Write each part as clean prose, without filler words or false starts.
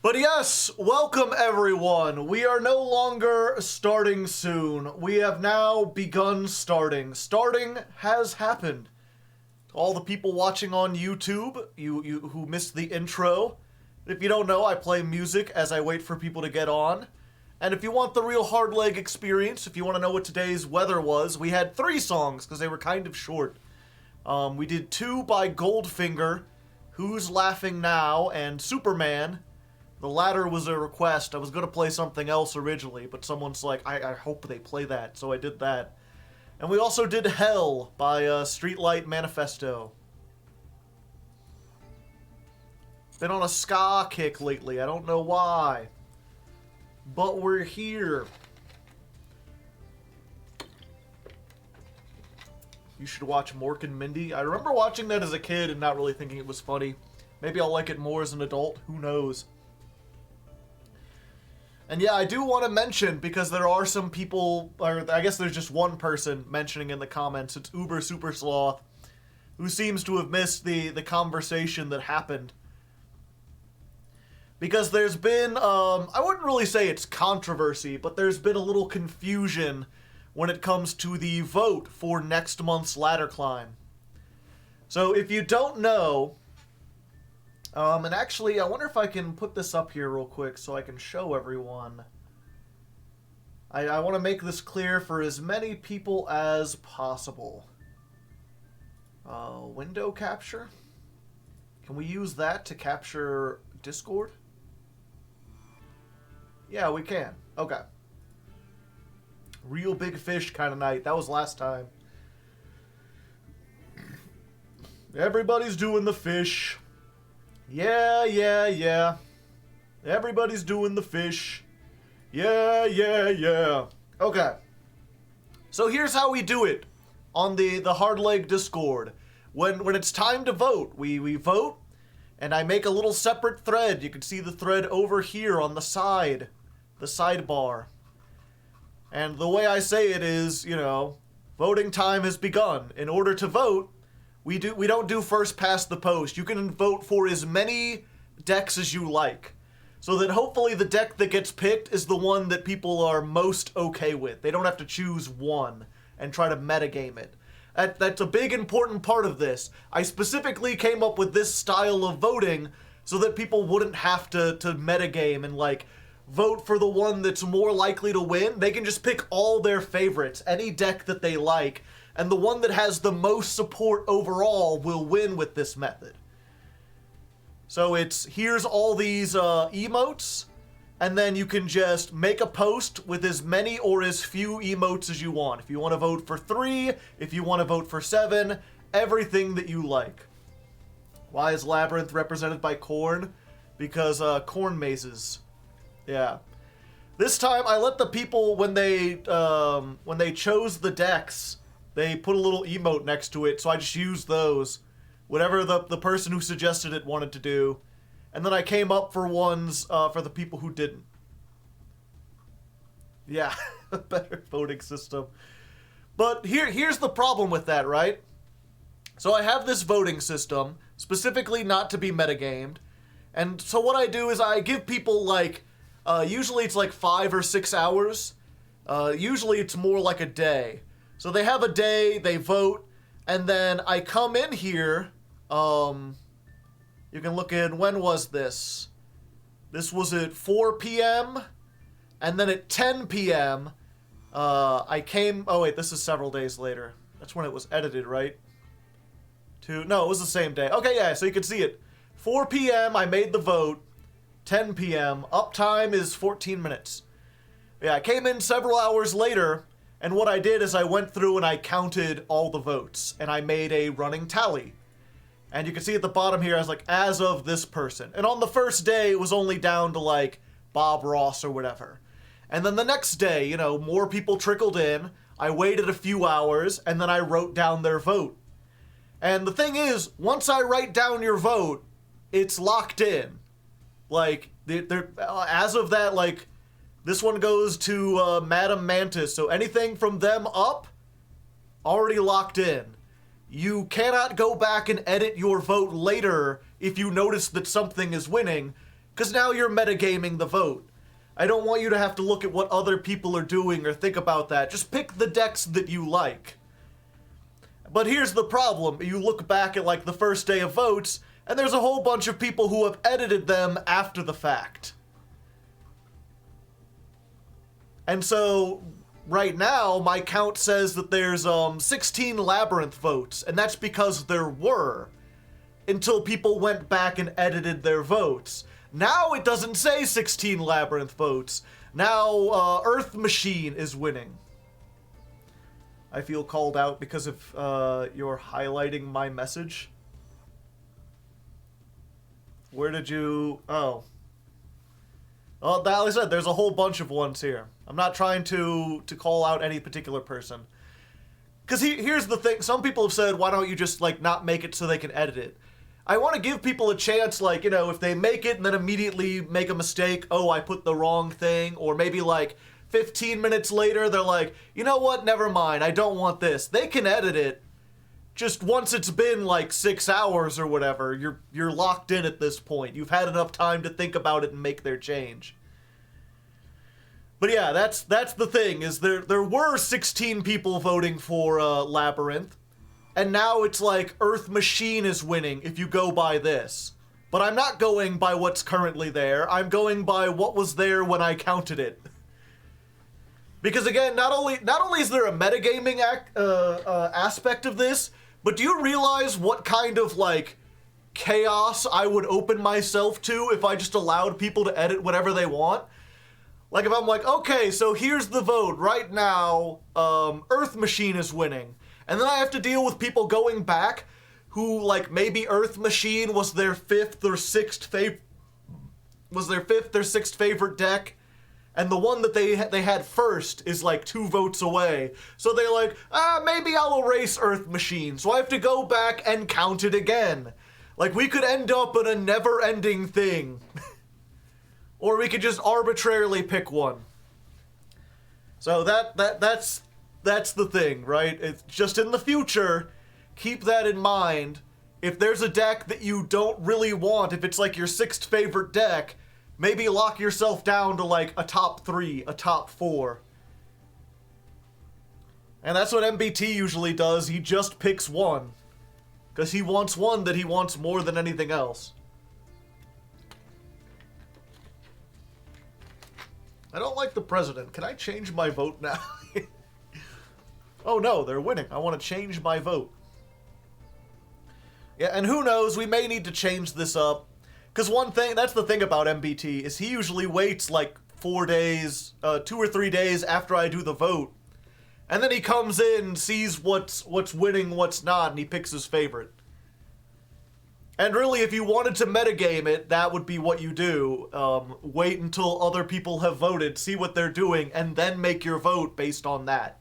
But yes, welcome everyone. We are no longer starting soon. We have now begun starting. Starting has happened. To all the people watching on YouTube, you who missed the intro. If you don't know, I play music as I wait for people to get on. And if you want the real Hardleg experience, if you want to know what today's weather was, we had 3 songs because they were kind of short. We did 2 by Goldfinger, Who's Laughing Now, and Superman. The latter was a request. I was going to play something else originally, but someone's like, I hope they play that, so I did that. And we also did Hell by Streetlight Manifesto. Been on a ska kick lately, I don't know why. But we're here. You should watch Mork and Mindy. I remember watching that as a kid and not really thinking it was funny. Maybe I'll like it more as an adult, who knows. And yeah, I do want to mention, because there are some people, or I guess there's just one person mentioning in the comments, it's Uber Super Sloth, who seems to have missed the conversation that happened. Because there's been, I wouldn't really say it's controversy, but there's been a little confusion when it comes to the vote for next month's ladder climb. So if you don't know, and actually, I wonder if I can put this up here real quick so I can show everyone. I want to make this clear for as many people as possible. Window capture? Can we use that to capture Discord? Yeah, we can. Okay. Real big fish kind of night. That was last time. Everybody's doing the fish. Yeah. Everybody's doing the fish. Yeah. Okay. So here's how we do it on the Hardleg Discord. When it's time to vote, we vote, and I make a little separate thread. You can see the thread over here on the side, the sidebar. And the way I say it is, voting time has begun. In order to vote, we don't do first past the post. You can vote for as many decks as you like. So that hopefully the deck that gets picked is the one that people are most okay with. They don't have to choose one and try to metagame it. That's a big important part of this. I specifically came up with this style of voting so that people wouldn't have to metagame and vote for the one that's more likely to win. They can just pick all their favorites, any deck that they like, and the one that has the most support overall will win with this method. So here's all these emotes, and then you can just make a post with as many or as few emotes as you want. If you want to vote for 3, if you want to vote for 7, everything that you like. Why is Labyrinth represented by corn? Because corn mazes. Yeah. This time I let the people, when they chose the decks, they put a little emote next to it, so I just used those. Whatever the person who suggested it wanted to do. And then I came up for ones for the people who didn't. Yeah, a better voting system. But here's the problem with that, right? So I have this voting system, specifically not to be metagamed. And so what I do is I give people usually it's 5 or 6 hours. Usually it's more like a day. So they have a day, they vote, and then I come in here. You can look in, when was this? This was at 4 p.m. And then at 10 p.m. I came, oh wait, this is several days later. That's when it was edited, right? No, it was the same day. Okay, yeah, so you can see it. 4 p.m. I made the vote. 10 p.m. Uptime is 14 minutes. Yeah, I came in several hours later, and what I did is I went through and I counted all the votes, and I made a running tally. And you can see at the bottom here, I was as of this person. And on the first day, it was only down to Bob Ross or whatever. And then the next day, more people trickled in. I waited a few hours, and then I wrote down their vote. And the thing is, once I write down your vote, it's locked in. As of that, this one goes to Madam Mantis, so anything from them up, already locked in. You cannot go back and edit your vote later if you notice that something is winning, Because now you're metagaming the vote. I don't want you to have to look at what other people are doing or think about that. Just pick the decks that you like. But here's the problem. You look back at like the first day of votes, and there's a whole bunch of people who have edited them after the fact. And so, right now, my count says that there's 16 Labyrinth votes, and that's because there were, until people went back and edited their votes. Now it doesn't say 16 Labyrinth votes. Now, Earth Machine is winning. I feel called out because of you're highlighting my message. Where did you... Oh. Well, like I said, there's a whole bunch of ones here. I'm not trying to call out any particular person. Because here's the thing. Some people have said, why don't you just, like, not make it so they can edit it? I want to give people a chance, like, you know, if they make it and then immediately make a mistake, oh, I put the wrong thing, or maybe, like, 15 minutes later, they're like, you know what, never mind, I don't want this. They can edit it. Just once it's been, like, 6 hours or whatever, you're locked in at this point. You've had enough time to think about it and make their change. But yeah, that's the thing, is there were 16 people voting for Labyrinth, and now it's like Earth Machine is winning if you go by this. But I'm not going by what's currently there, I'm going by what was there when I counted it. Because again, not only is there a metagaming aspect of this, but do you realize what kind of, like, chaos I would open myself to if I just allowed people to edit whatever they want? Like, if I'm like, okay, so here's the vote. Right now, Earth Machine is winning. And then I have to deal with people going back who, like, maybe Earth Machine was their fifth or sixth favorite deck. And the one that they had first is, like, 2 votes away. So they're like, maybe I'll erase Earth Machine. So I have to go back and count it again. Like, we could end up in a never-ending thing. Or we could just arbitrarily pick one. So that's the thing, right? It's just in the future, keep that in mind. If there's a deck that you don't really want, if it's like your 6th favorite deck, maybe lock yourself down to like a top 3, a top 4. And that's what MBT usually does. He just picks one. Because he wants one that he wants more than anything else. I don't like the president. Can I change my vote now? Oh no, they're winning. I want to change my vote. Yeah, and who knows, we may need to change this up. Because one thing, that's the thing about MBT, is he usually waits like 4 days, 2 or 3 days after I do the vote. And then he comes in, sees what's winning, what's not, and he picks his favorite. And really, if you wanted to metagame it, that would be what you do. Wait until other people have voted, see what they're doing, and then make your vote based on that.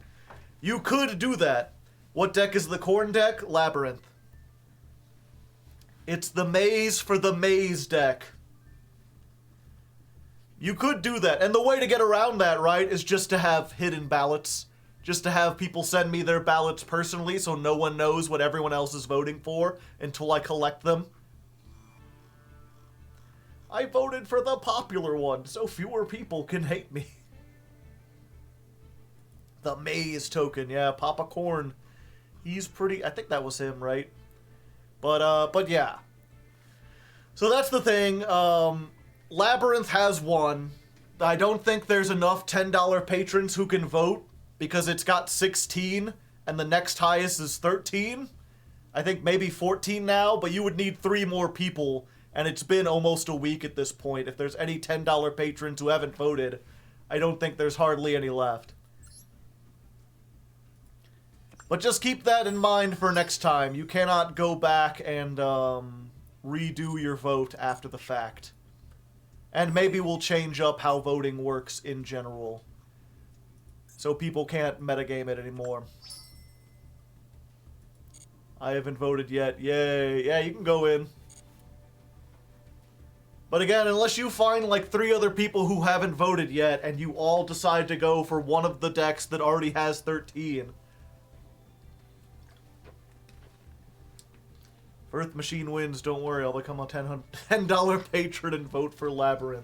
You could do that. What deck is the corn deck? Labyrinth. It's the maze for the maze deck. You could do that. And the way to get around that, right, is just to have hidden ballots. Just to have people send me their ballots personally so no one knows what everyone else is voting for until I collect them. I voted for the popular one so fewer people can hate me. The maze token, yeah, Papa Corn. He's pretty, I think that was him, right? But yeah. So that's the thing. Labyrinth has won. I don't think there's enough $10 patrons who can vote because it's got 16 and the next highest is 13. I think maybe 14 now, but you would need 3 more people, and it's been almost a week at this point. If there's any $10 patrons who haven't voted, I don't think there's hardly any left. But just keep that in mind for next time. You cannot go back and redo your vote after the fact. And maybe we'll change up how voting works in general, so people can't metagame it anymore. I haven't voted yet. Yay. Yeah, you can go in. But again, unless you find like 3 other people who haven't voted yet and you all decide to go for one of the decks that already has 13, If Earth Machine wins, don't worry, I'll become a $10 patron and vote for Labyrinth.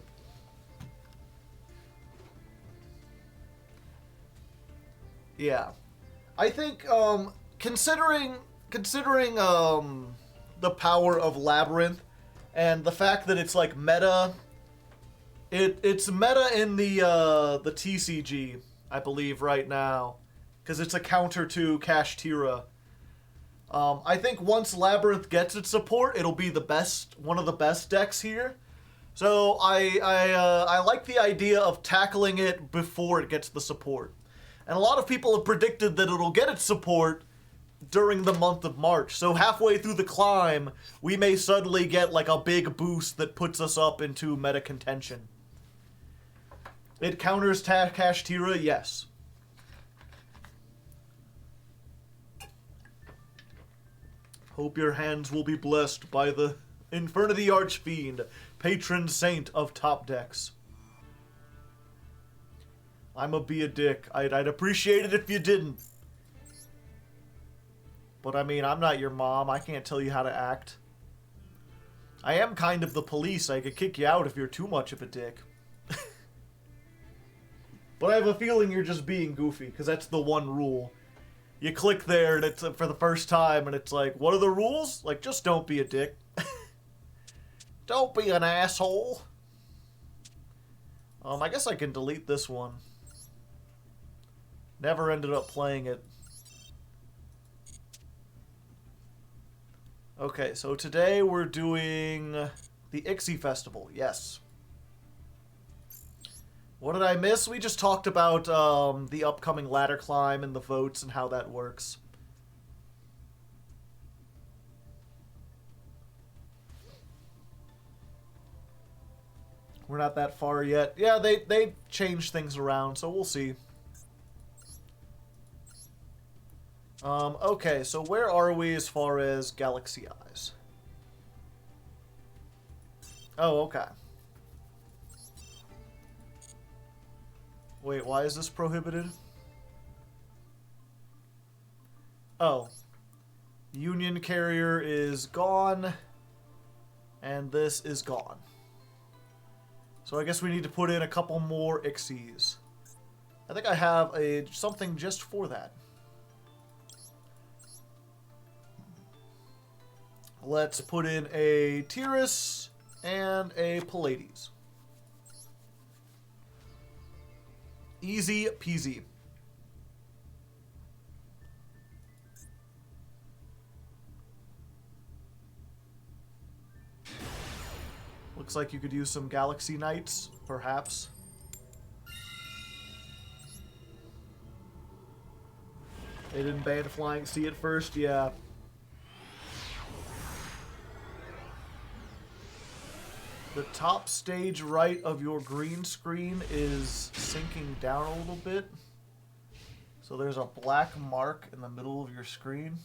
Yeah. I think, considering the power of Labyrinth and the fact that it's like meta, it's meta in the TCG, I believe, right now, because it's a counter to Kashtira. I think once Labyrinth gets its support, it'll be the best, one of the best decks here. So I like the idea of tackling it before it gets the support. And a lot of people have predicted that it'll get its support during the month of March. So halfway through the climb, we may suddenly get like a big boost that puts us up into meta contention. It counters Kashtira, yes. Hope your hands will be blessed by the Infernity Archfiend, patron saint of top decks. I'ma be a dick. I'd appreciate it if you didn't. But I mean, I'm not your mom. I can't tell you how to act. I am kind of the police. I could kick you out if you're too much of a dick. But I have a feeling you're just being goofy, because that's the one rule. You click there and it's for the first time and it's like, what are the rules? Like, just don't be a dick. Don't be an asshole. I guess I can delete this one. Never ended up playing it. Okay, so today we're doing the Ixie Festival, yes. What did I miss? We just talked about the upcoming ladder climb and the votes and how that works. We're not that far yet. Yeah, they changed things around, so we'll see. Okay, so where are we as far as Galaxy Eyes? Oh, okay. Wait, why is this prohibited? Oh. Union Carrier is gone. And this is gone. So I guess we need to put in a couple more Ixies. I think I have something just for that. Let's put in a Tyrus and a Pallades. Easy peasy. Looks like you could use some Galaxy Knights, perhaps. They didn't ban Flying Sea at first, yeah. The top stage right of your green screen is sinking down a little bit. So there's a black mark in the middle of your screen.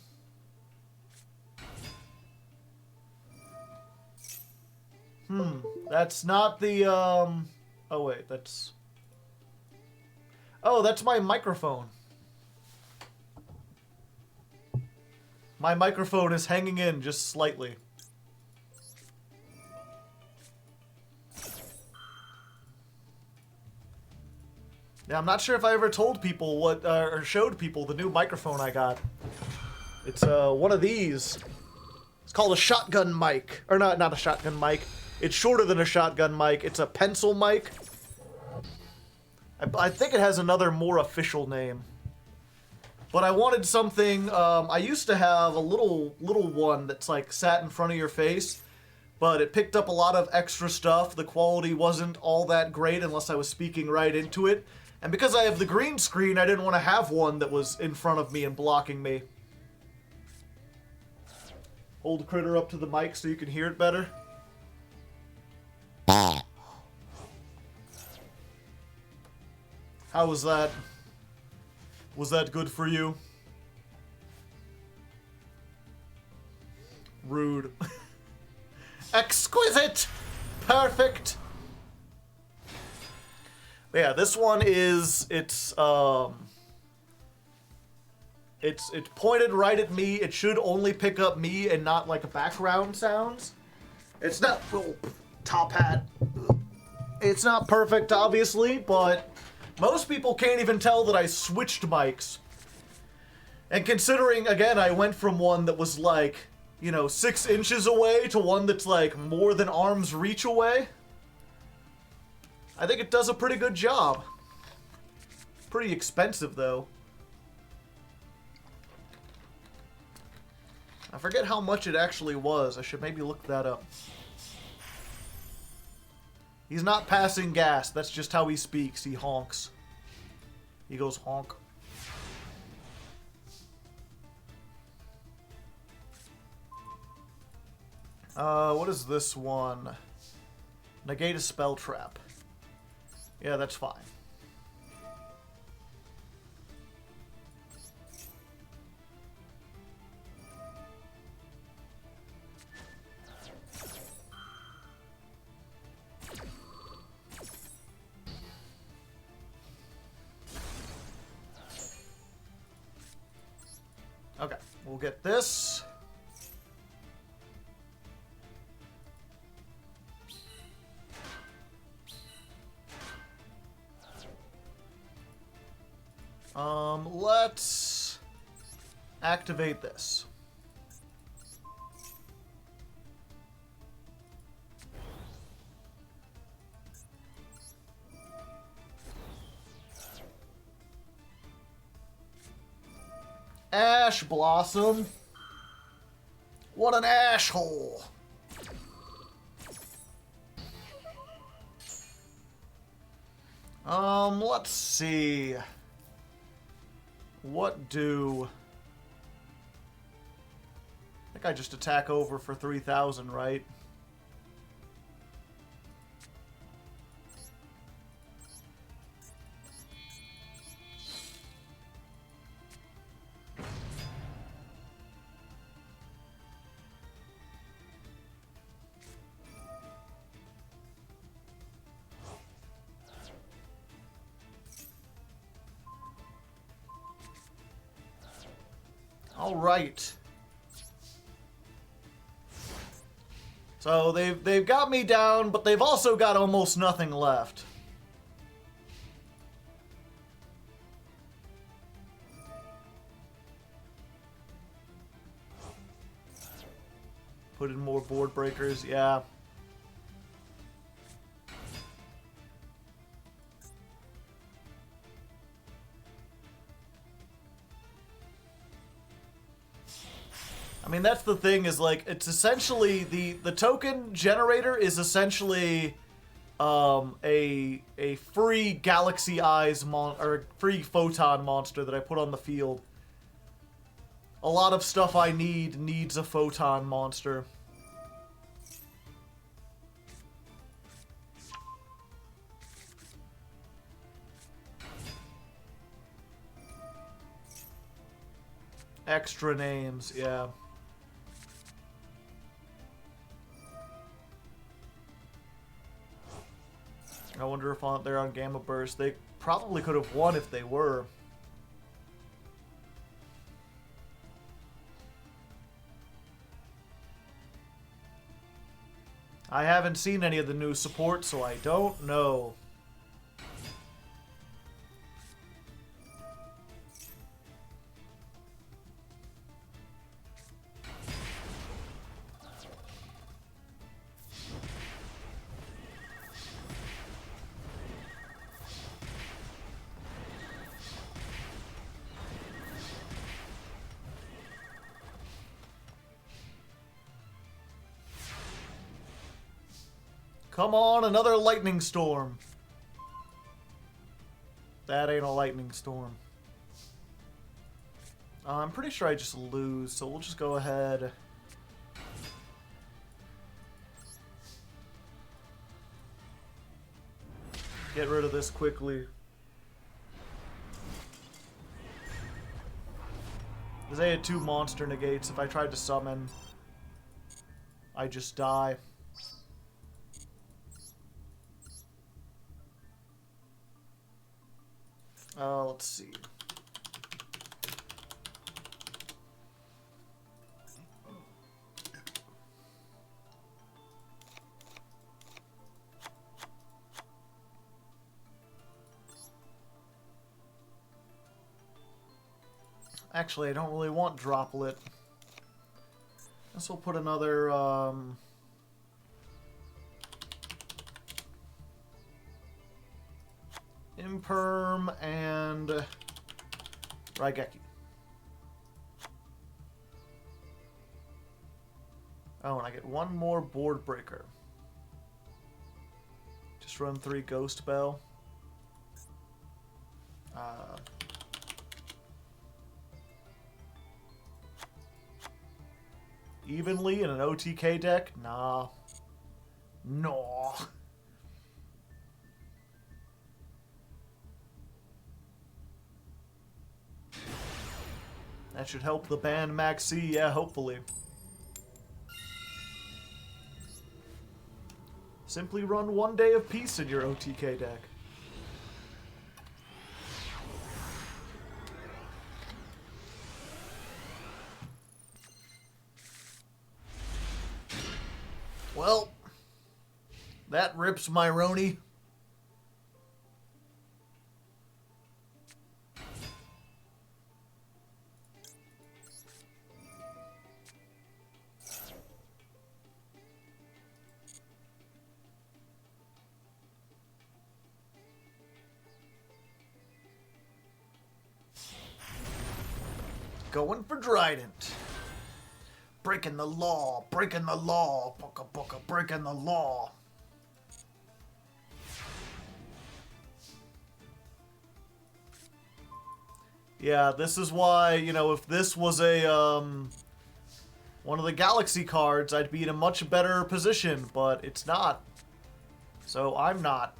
That's not the, oh wait, that's... Oh, that's my microphone. My microphone is hanging in just slightly. Yeah, I'm not sure if I ever told people what, or showed people the new microphone I got. It's, one of these. It's called a shotgun mic. Or not a shotgun mic. It's shorter than a shotgun mic. It's a pencil mic. I think it has another more official name. But I wanted something, I used to have a little one that's like sat in front of your face. But it picked up a lot of extra stuff. The quality wasn't all that great unless I was speaking right into it. And because I have the green screen, I didn't want to have one that was in front of me and blocking me. Hold Critter up to the mic so you can hear it better. How was that? Was that good for you? Rude. Exquisite! Perfect! Yeah, this one is, it's It's pointed right at me. It should only pick up me and not like background sounds. It's not top hat. It's not perfect, obviously, but most people can't even tell that I switched mics. And considering, again, I went from one that was like, you know, 6 inches away to one that's like more than arm's reach away, I think it does a pretty good job. Pretty expensive, though. I forget how much it actually was. I should maybe look that up. He's not passing gas. That's just how he speaks. He honks. He goes honk. What is this one? Negate a spell trap. Yeah, that's fine. Okay, we'll get this. Let's activate this. Ash Blossom. What an asshole. Let's see. What do... I think I just attack over for 3,000, right? All right. So they've got me down, but they've also got almost nothing left. Put in more board breakers, yeah. I mean, that's the thing, is like, it's essentially the token generator is essentially a free Galaxy Eyes or free photon monster that I put on the field. A lot of stuff I need needs a photon monster. Extra names, yeah. I wonder if they're on Gamma Burst. They probably could have won if they were. I haven't seen any of the new support, so I don't know. Come on, another lightning storm. That ain't a lightning storm. I'm pretty sure I just lose, so we'll just go ahead. Get rid of this quickly. Because they had 2 monster negates. If I tried to summon, I just die. Let's see. Actually, I don't really want droplet. Guess we'll put another, Imperm and Raigeki. Oh, and I get one more board breaker. Just run 3 Ghost Bell. Evenly in an OTK deck? Nah. No. That should help the band Maxi, yeah, hopefully. Simply run 1 Day of Peace in your OTK deck. Well, that rips my Roni. Going for Trident. Breaking the law, breaking the law, booka booka, breaking the law. Yeah, this is why, you know, if this was a, one of the Galaxy cards, I'd be in a much better position, but it's not. So I'm not.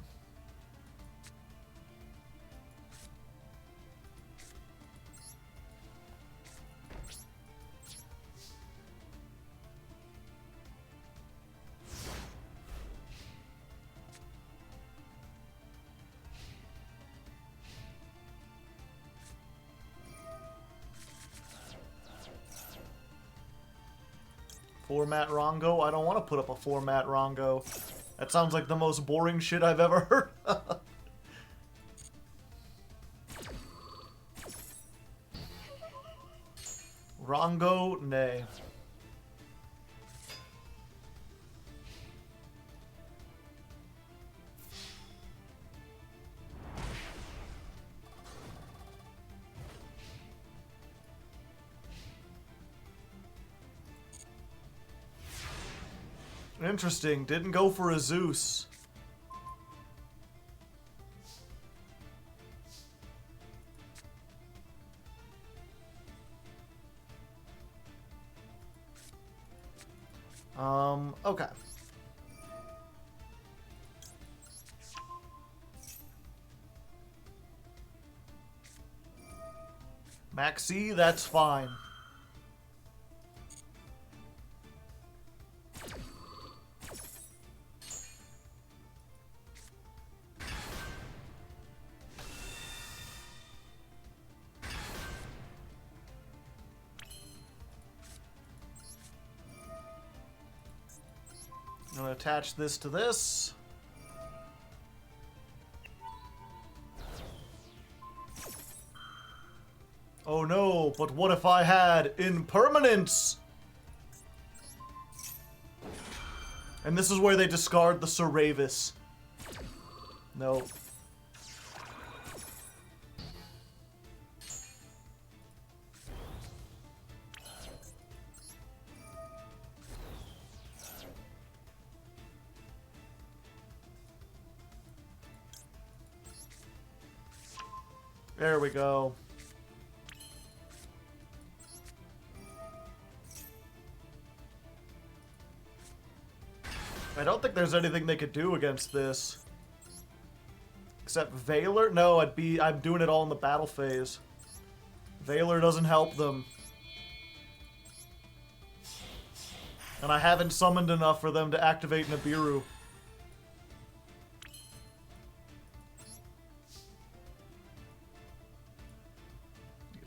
Format Rongo? I don't want to put up a format Rongo. That sounds like the most boring shit I've ever heard. Rongo? Nay. Interesting. Didn't go for a Zeus. Okay. Maxi, that's fine. I'm gonna attach this to this. Oh no, but what if I had impermanence? And this is where they discard the Seravis. No. There we go. I don't think there's anything they could do against this. Except Valor? No, I'm doing it all in the battle phase. Valor doesn't help them. And I haven't summoned enough for them to activate Nibiru.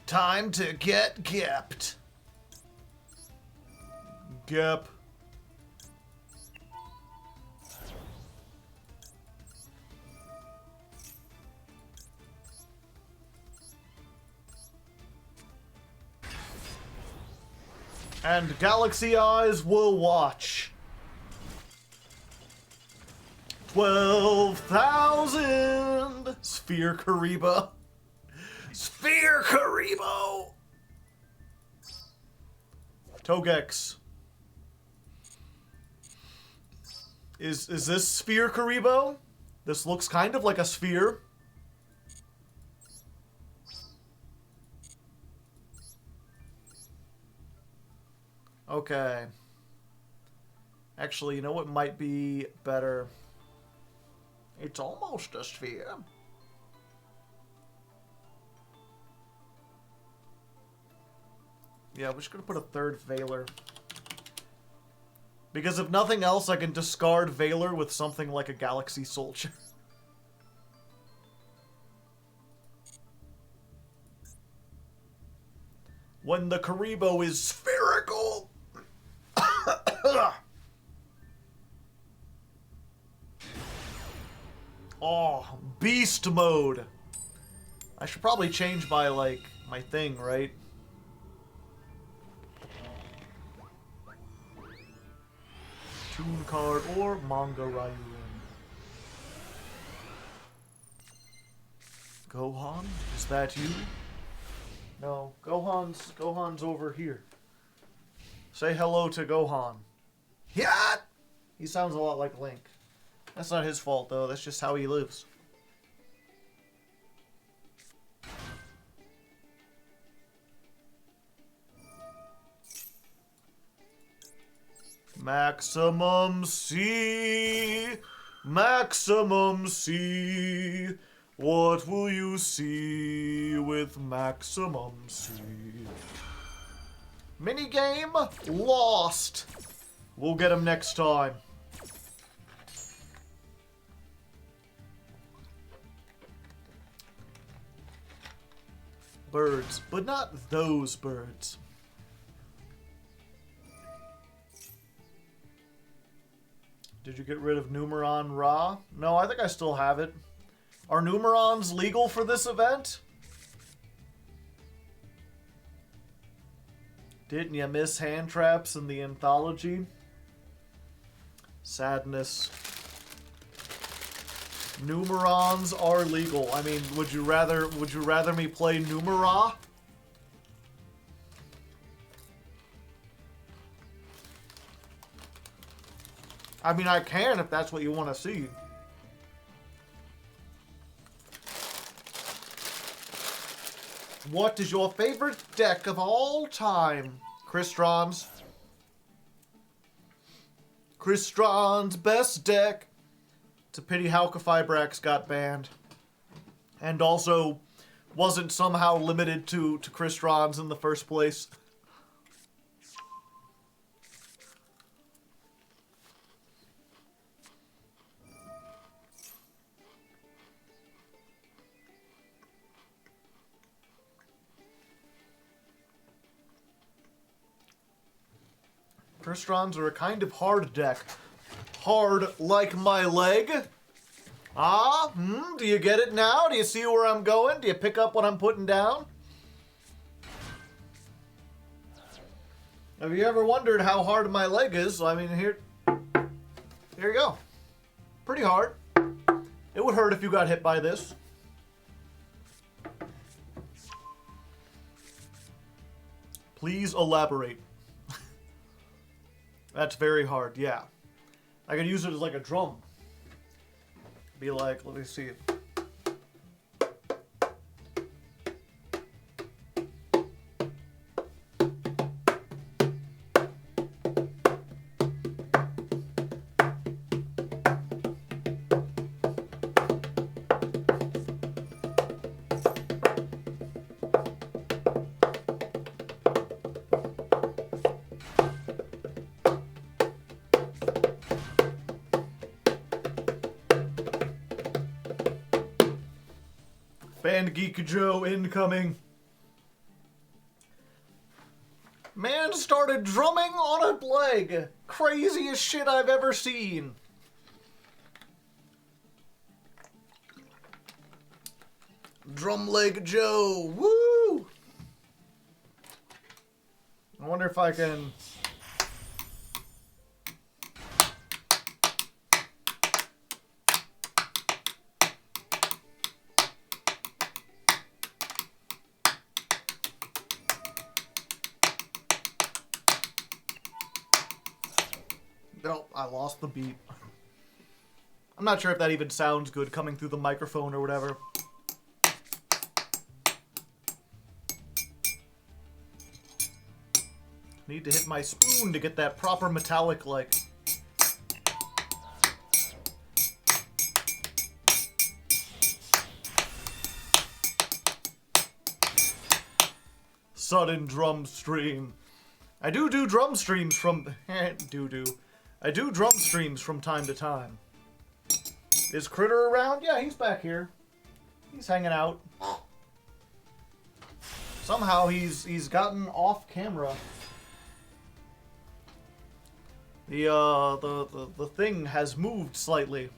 Time to get gapped. Gap. And Galaxy Eyes will watch. 12,000 Sphere Karibo. Sphere Karibo! Togex. Is this Sphere Karibo? This looks kind of like a sphere. Okay. Actually, you know what might be better? It's almost a sphere. Yeah, we're just gonna put a third Veiler. Because if nothing else, I can discard Veiler with something like a Galaxy Soldier. When the Karibo is spherical! Oh, beast mode! I should probably change my, like, my thing, right? Toon card or Manga Ryuin. Gohan? Is that you? No, Gohan's over here. Say hello to Gohan. Yeah! He sounds a lot like Link. That's not his fault, though. That's just how he lives. Maximum C! Maximum C! What will you see with Maximum C? Minigame lost. We'll get him next time. Birds, but not those birds. Did you get rid of Numeron Ra? No, I think I still have it. Are Numerons legal for this event? Didn't you miss hand traps in the anthology? Sadness. Numerons are legal. I mean, would you rather me play Numera? I mean, I can if that's what you want to see. What is your favorite deck of all time? Crystron's. Crystron's best deck. It's a pity Halka-Fibrax got banned. And also wasn't somehow limited to Crystron's in the first place. Crystron's are a kind of hard deck. Hard like my leg. Ah, do you get it now? Do you see where I'm going? Do you pick up what I'm putting down? Have you ever wondered how hard my leg is? I mean, here you go. Pretty hard. It would hurt if you got hit by this. Please elaborate. That's very hard, yeah. I could use it as like a drum. Be like, let me see it. Band Geek Joe incoming. Man started drumming on a leg. Craziest shit I've ever seen. Drum Leg Joe. Woo! I wonder if I can... Nope, I lost the beat. I'm not sure if that even sounds good coming through the microphone or whatever. Need to hit my spoon to get that proper metallic, like... Sudden drum stream. I do drum streams from... I do drum streams from time to time. Is Critter around? Yeah, he's back here. He's hanging out. Somehow he's gotten off camera. The thing has moved slightly.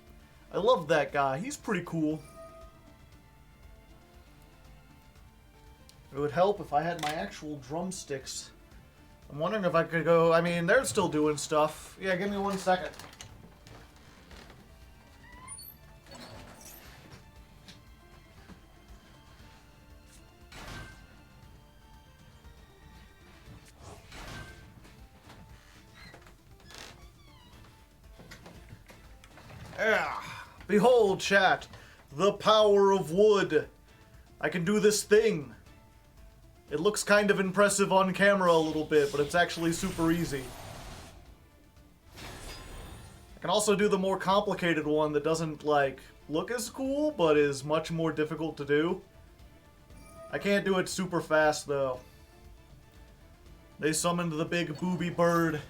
I love that guy. He's pretty cool. It would help if I had my actual drumsticks. I'm wondering if I could go... I mean, they're still doing stuff. Yeah, give me 1 second. Yeah. Behold, chat, the power of wood. I can do this thing. It looks kind of impressive on camera a little bit, but it's actually super easy. I can also do the more complicated one that doesn't, like, look as cool, but is much more difficult to do. I can't do it super fast, though. They summoned the big booby bird.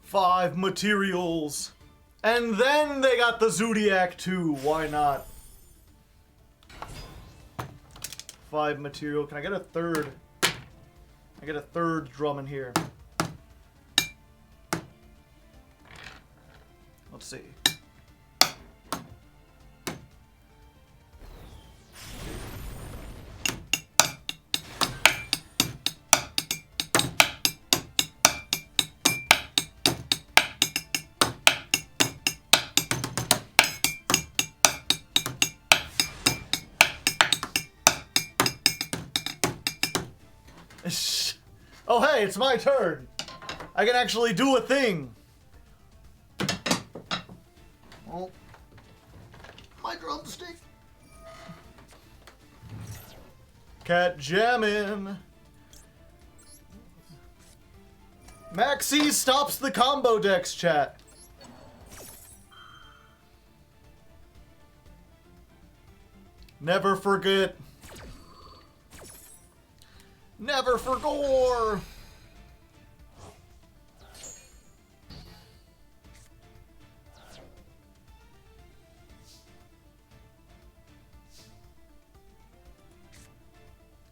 Five materials. And then they got the Zodiac too. Why not? 5 material. Can I get a third? I get a third drum in here. Let's see. Oh hey, it's my turn. I can actually do a thing. Oh, my drumstick. Cat jammin'. Maxie stops the combo decks, chat. Never forget. Never for gore.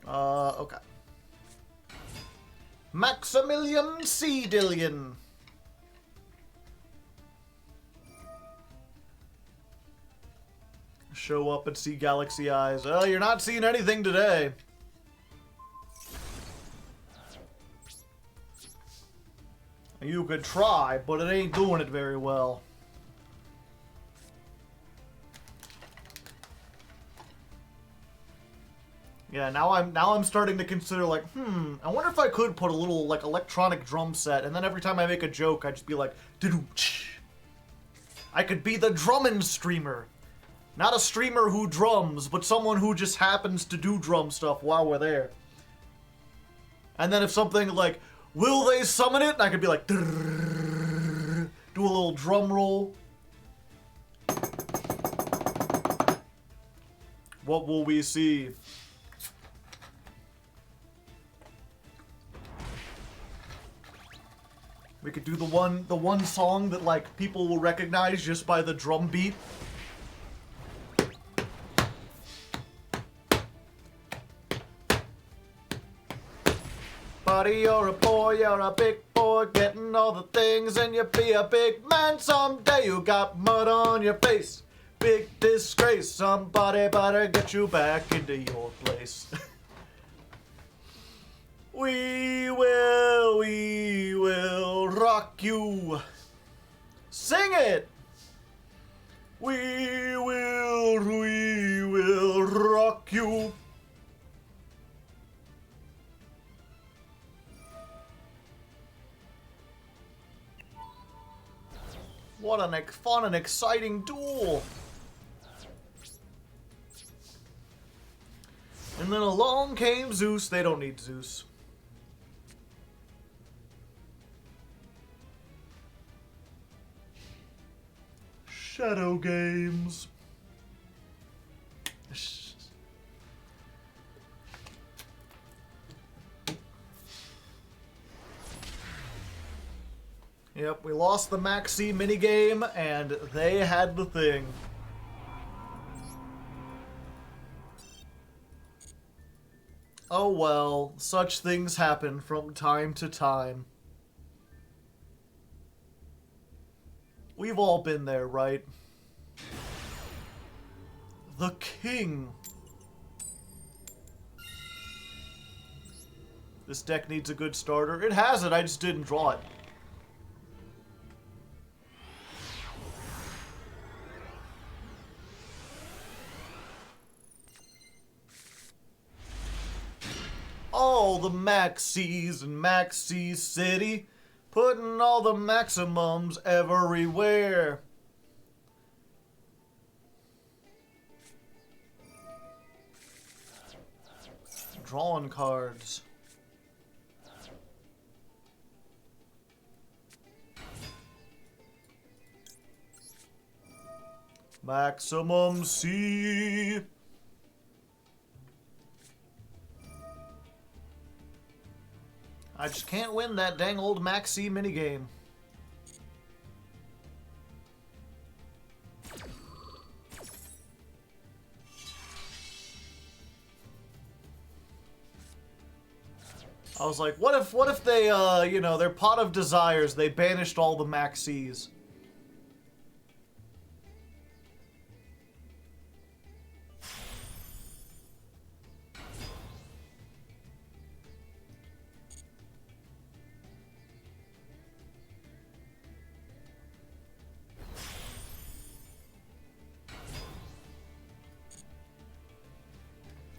Okay. Maximilian C. Dillion. Show up and see galaxy eyes. Oh, you're not seeing anything today. You could try, but it ain't doing it very well. Yeah, now I'm starting to consider, like, I wonder if I could put a little, like, electronic drum set, and then every time I make a joke, I'd just be like, "Doo-doo-ch." I could be the drumming streamer. Not a streamer who drums, but someone who just happens to do drum stuff while we're there. And then if something like, will they summon it? And I could be like, do a little drum roll. What will we see? We could do the one song that like people will recognize just by the drum beat. Buddy, you're a boy, you're a big boy, getting all the things, and you'll be a big man someday. You got mud on your face, big disgrace. Somebody better get you back into your place. We will rock you. Sing it! We will rock you. What an fun and exciting duel. And then along came Zeus. They don't need Zeus. Shadow games. Yep, we lost the Maxi minigame, and they had the thing. Oh well, such things happen from time to time. We've all been there, right? The king. This deck needs a good starter. It has it, I just didn't draw it. All the Maxis in Maxi City, putting all the maximums everywhere. Drawing cards. Maximum C. I just can't win that dang old Maxi minigame. I was like, what if they, you know, their pot of desires, they banished all the Maxis.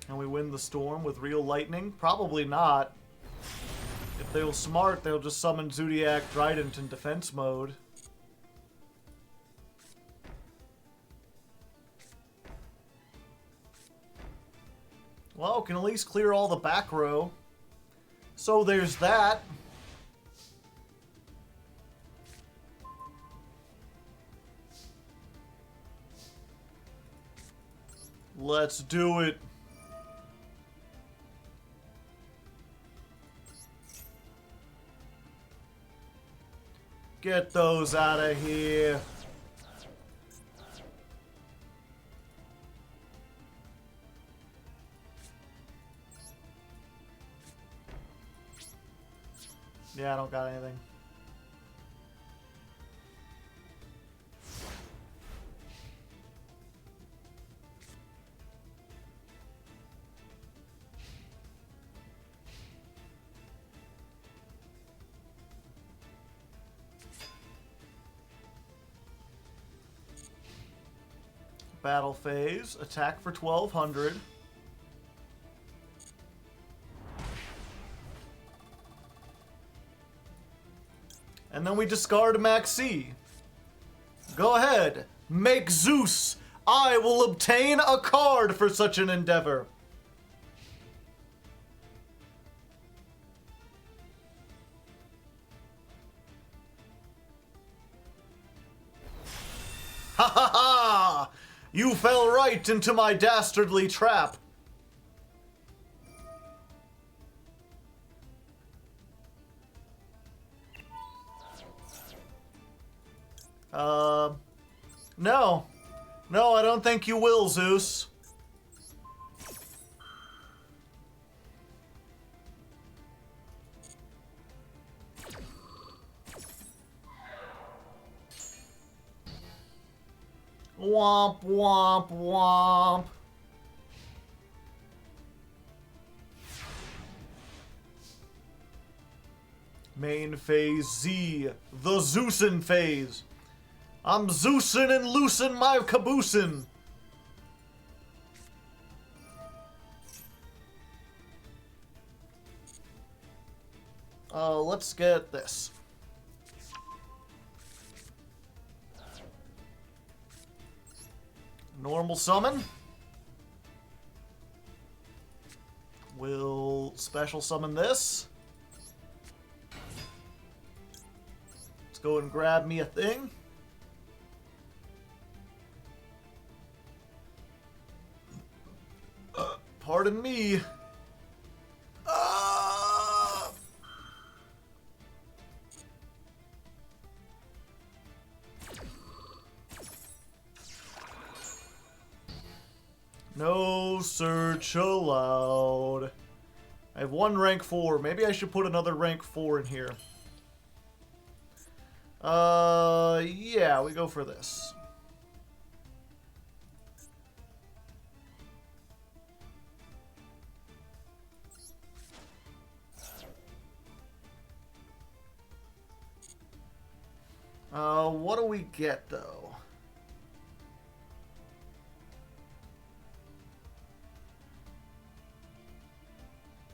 Can we win the storm with real lightning? Probably not. If they were smart, they'll just summon Zodiac Trident in defense mode. Well, can at least clear all the back row. So there's that. Let's do it. Get those out of here. Yeah, I don't got anything. Battle phase, attack for 1200. And then we discard Maxi. Go ahead, make Zeus. I will obtain a card for such an endeavor. Ha ha ha! You fell right into my dastardly trap. No. No, I don't think you will, Zeus. Womp, womp, womp. Main phase Z, the Zeusin phase. I'm Zeusin and loosin' my caboosin. Let's get this. Normal summon. We'll special summon this. Let's go and grab me a thing. Pardon me. No search allowed. I have one rank 4. Maybe I should put another rank 4 in here. Yeah, we go for this. What do we get, though?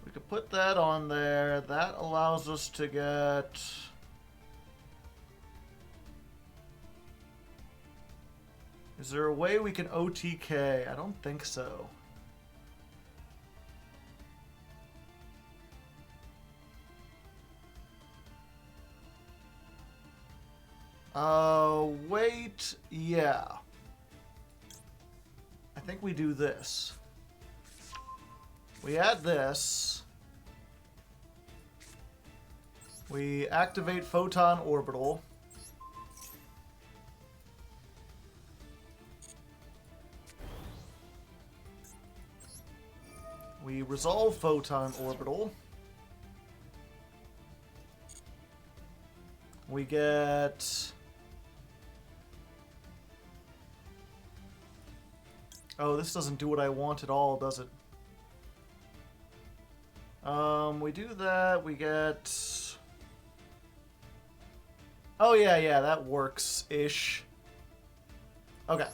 We could put that on there. That allows us to get... Is there a way we can OTK? I don't think so. Wait, yeah. I think we do this. We add this. We activate Photon Orbital. We resolve Photon Orbital. We get... Oh, this doesn't do what I want at all, does it? We do that, we get... Oh, yeah, that works-ish. Okay.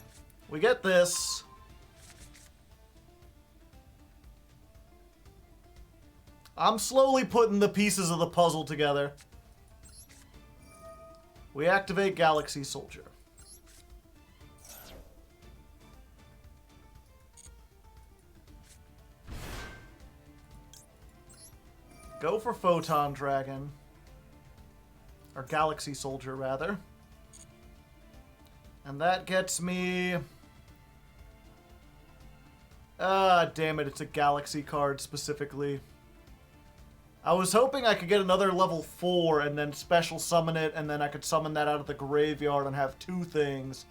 We get this. I'm slowly putting the pieces of the puzzle together. We activate Galaxy Soldier. Go for Photon Dragon. Or Galaxy Soldier, rather. And that gets me... Ah, damn it, it's a Galaxy card specifically. I was hoping I could get another level 4 and then special summon it, and then I could summon that out of the graveyard and have 2 things.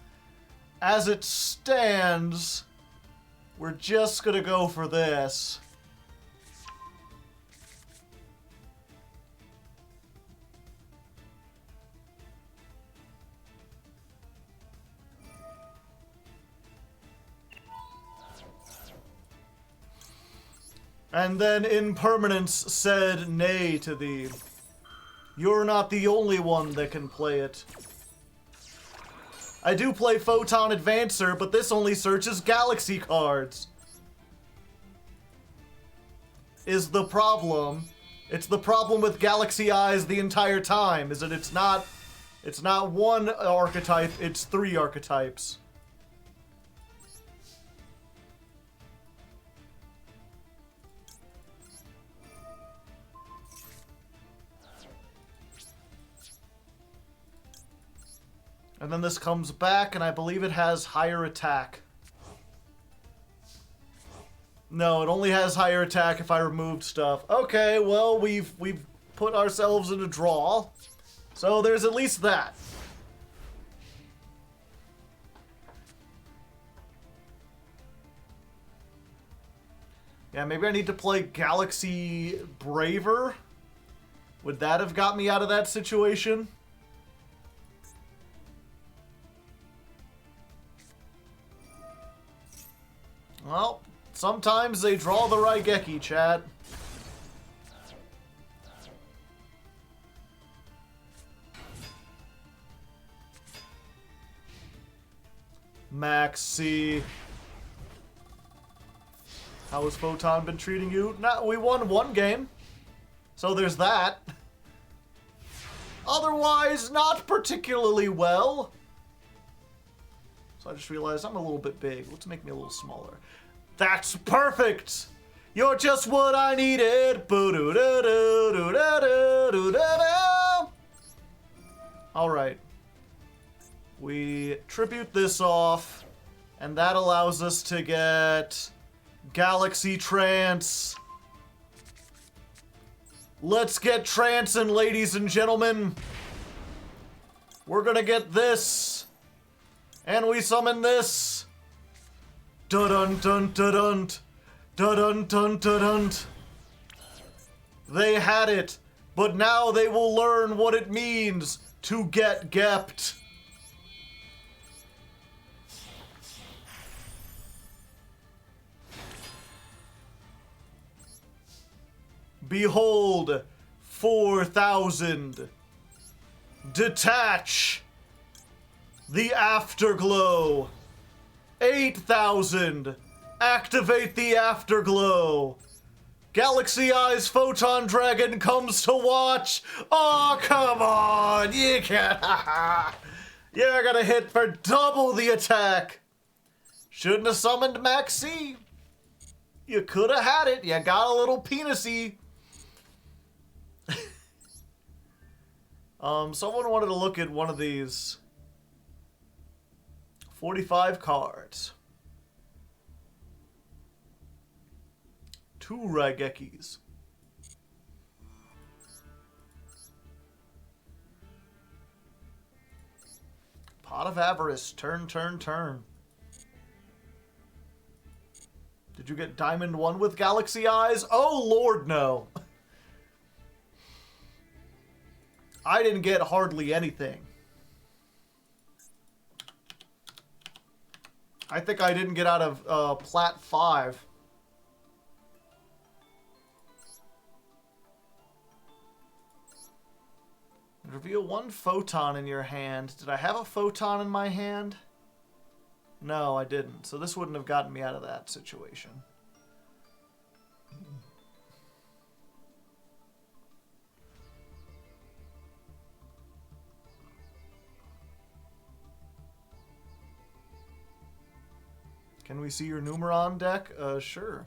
As it stands, we're just gonna go for this. And then Impermanence said nay to thee. You're not the only one that can play it. I do play Photon Advancer, but this only searches Galaxy cards. Is the problem. It's the problem with Galaxy Eyes the entire time, is that it's not one archetype, it's 3 archetypes. And then this comes back, and I believe it has higher attack. No, it only has higher attack if I removed stuff. Okay, well, we've put ourselves in a draw. So there's at least that. Yeah, maybe I need to play Galaxy Braver. Would that have got me out of that situation? Well, sometimes they draw the Raigeki, chat. Maxi. How has Photon been treating you? Nah, we won one game. So there's that. Otherwise, not particularly well. So I just realized I'm a little bit big. Let's make me a little smaller. That's perfect! You're just what I needed. Alright. We tribute this off, and that allows us to get Galaxy Trance. Let's get trancing, ladies and gentlemen. We're gonna get this. And we summon this. Dun dun dun dun dun dun dun dun. They had it, but now they will learn what it means to get gepped. Behold, 4,000. Detach. The Afterglow. 8,000. Activate the Afterglow. Galaxy Eyes Photon Dragon comes to watch. Oh, come on. You can't. You're gonna hit for double the attack. Shouldn't have summoned Maxi. You could have had it. You got a little penisy. Someone wanted to look at one of these 45 cards. 2 Raigekis. Pot of Avarice. Turn, turn, turn. Did you get Diamond 1 with Galaxy Eyes? Oh, Lord, no. I didn't get hardly anything. I think I didn't get out of Plat 5. Reveal 1 photon in your hand. Did I have a photon in my hand? No, I didn't. So this wouldn't have gotten me out of that situation. Can we see your Numeron deck? Sure.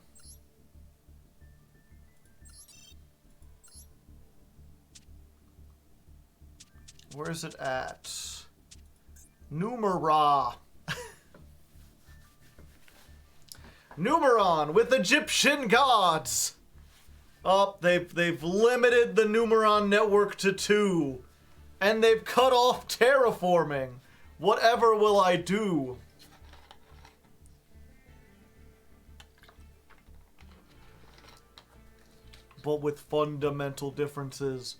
Where is it at? Numeron. Numeron with Egyptian gods. Oh, they've limited the Numeron network to 2. And they've cut off terraforming. Whatever will I do? But with fundamental differences.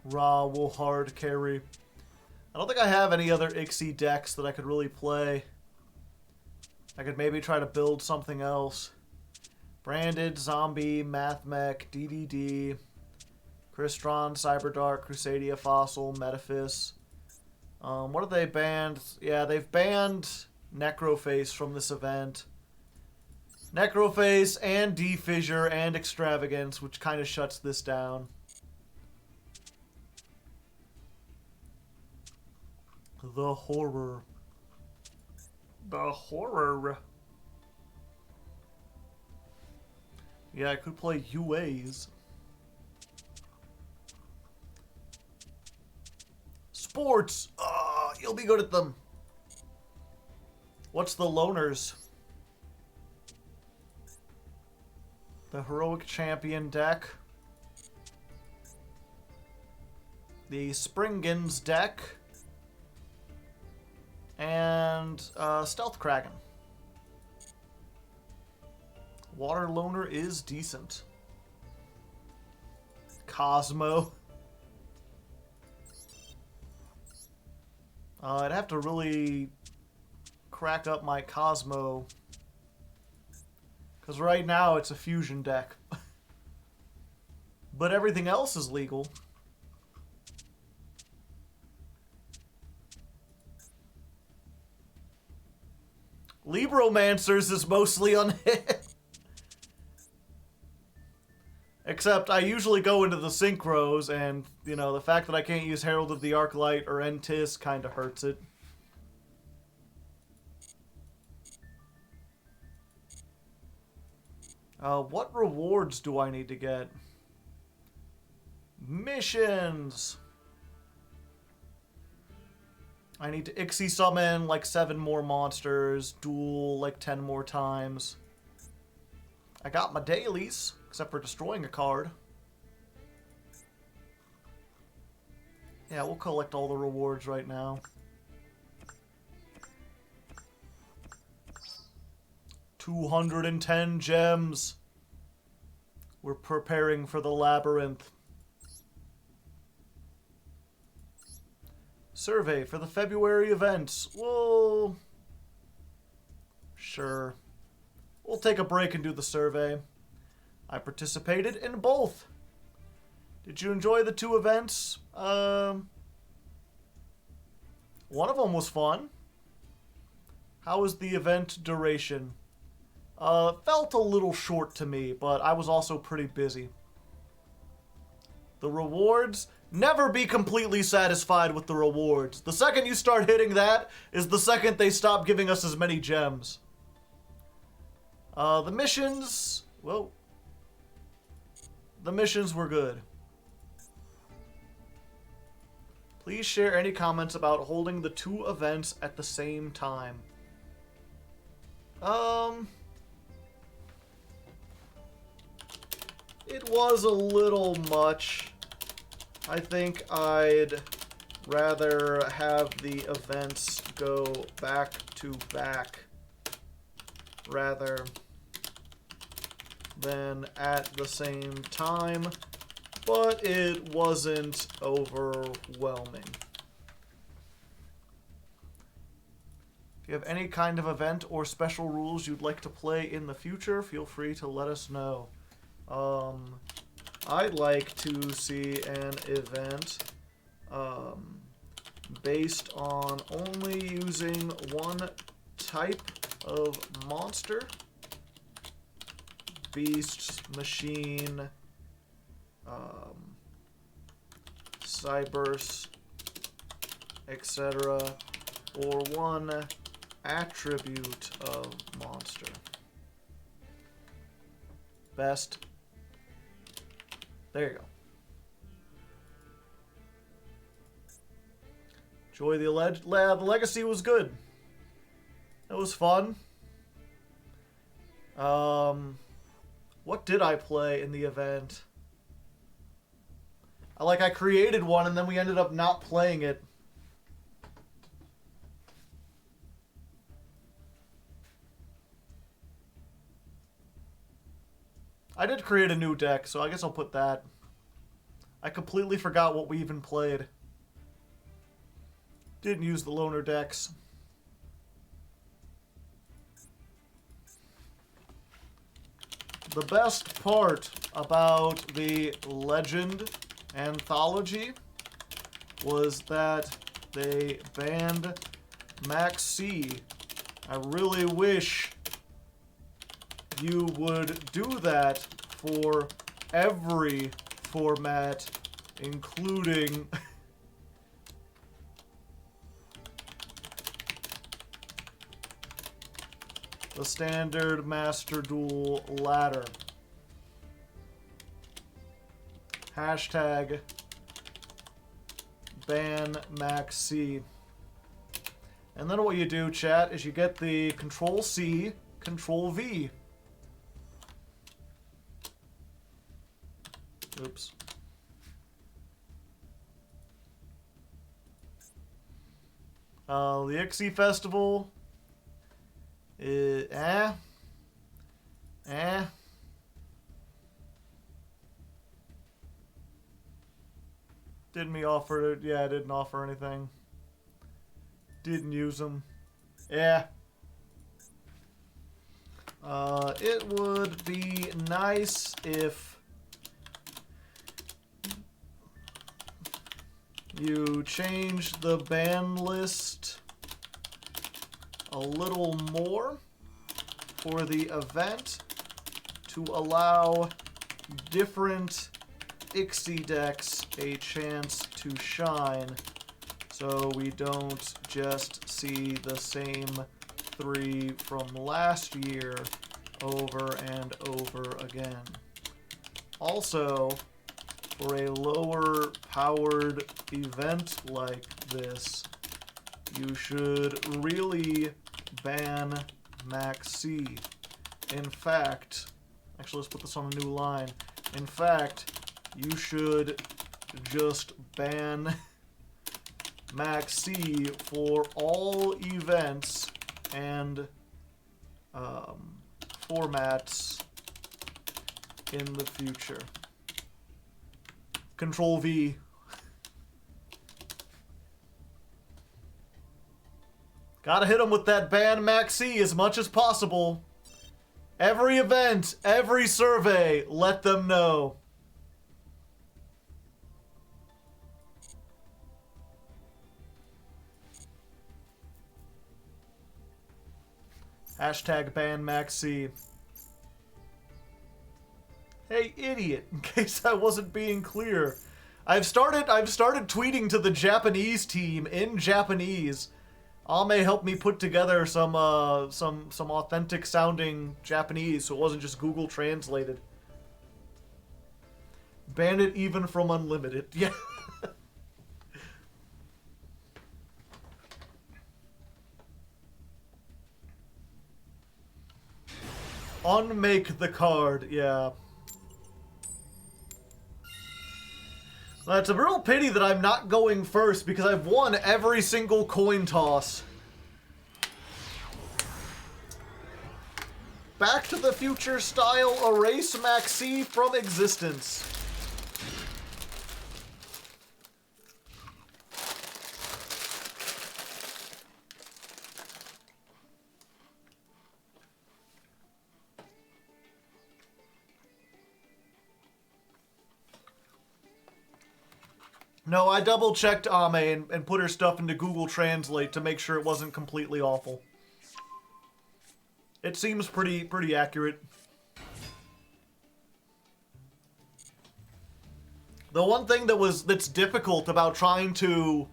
Ra will hard carry. I don't think I have any other Ixie decks that I could really play. I could maybe try to build something else. Branded, Zombie, Mathmech, DDD, Crystron, Cyberdark, Crusadia, Fossil, Metaphys. What have they banned? Yeah, they've banned Necroface from this event. Necroface and Defissure and Extravagance, which kind of shuts this down. The horror. The horror. Yeah, I could play UAs. Sports! You'll be good at them. What's the loners? The Heroic Champion deck. The Springans deck. And Stealth Kraken. Water Loner is decent. Cosmo. I'd have to really crack up my Cosmo. Because right now it's a fusion deck. But everything else is legal. Libromancers is mostly unhit. Except I usually go into the synchros, and, you know, the fact that I can't use Herald of the Arclight or Entis kind of hurts it. What rewards do I need to get? Missions! I need to Ixie summon like 7 more monsters, duel like 10 more times. I got my dailies, except for destroying a card. Yeah, we'll collect all the rewards right now. 210 gems. We're preparing for the labyrinth. Survey for the February events. Whoa. Sure. We'll take a break and do the survey. I participated in both. Did you enjoy the 2 events? One of them was fun. How was the event duration? Felt a little short to me, but I was also pretty busy. The rewards... Never be completely satisfied with the rewards. The second you start hitting that is the second they stop giving us as many gems. The missions... Well... The missions were good. Please share any comments about holding the 2 events at the same time. It was a little much. I think I'd rather have the events go back to back rather than at the same time, but it wasn't overwhelming. If you have any kind of event or special rules you'd like to play in the future, feel free to let us know. I'd like to see an event based on only using one type of monster. Beast, machine, Cyberse, etc. Or one attribute of monster. Best. There you go. Enjoy the Legacy was good. It was fun. What did I play in the event? I created one and then we ended up not playing it. I did create a new deck, so I guess I'll put that. I completely forgot what we even played. Didn't use the loner decks. The best part about the Legend anthology was that they banned Max C. I really wish you would do that for every format, including the standard Master Duel ladder. Hashtag ban Max C. And then what you do, chat, is you get the Control C, Control V. Oops. The Ixie Festival. Eh. Didn't offer it? Yeah, didn't offer anything. Didn't use them. Yeah. It would be nice if you change the ban list a little more for the event to allow different Ixie decks a chance to shine, so we don't just see the same 3 from last year over and over again. Also, for a lower powered event like this, you should really ban Max C. In fact, actually let's put this on a new line. In fact, you should just ban Max C for all events and formats in the future. Control V. Gotta hit him with that ban Max C as much as possible. Every event, every survey, let them know. Hashtag ban Max C. Hey, idiot, in case I wasn't being clear. I've started tweeting to the Japanese team in Japanese. Ame helped me put together some authentic sounding Japanese, so it wasn't just Google translated. Ban it even from unlimited. Yeah. Unmake the card, yeah. Well, it's a real pity that I'm not going first because I've won every single coin toss. Back to the Future style erase Max C from existence. No, I double-checked Ame and put her stuff into Google Translate to make sure it wasn't completely awful. It seems pretty accurate. The one thing that's difficult about trying to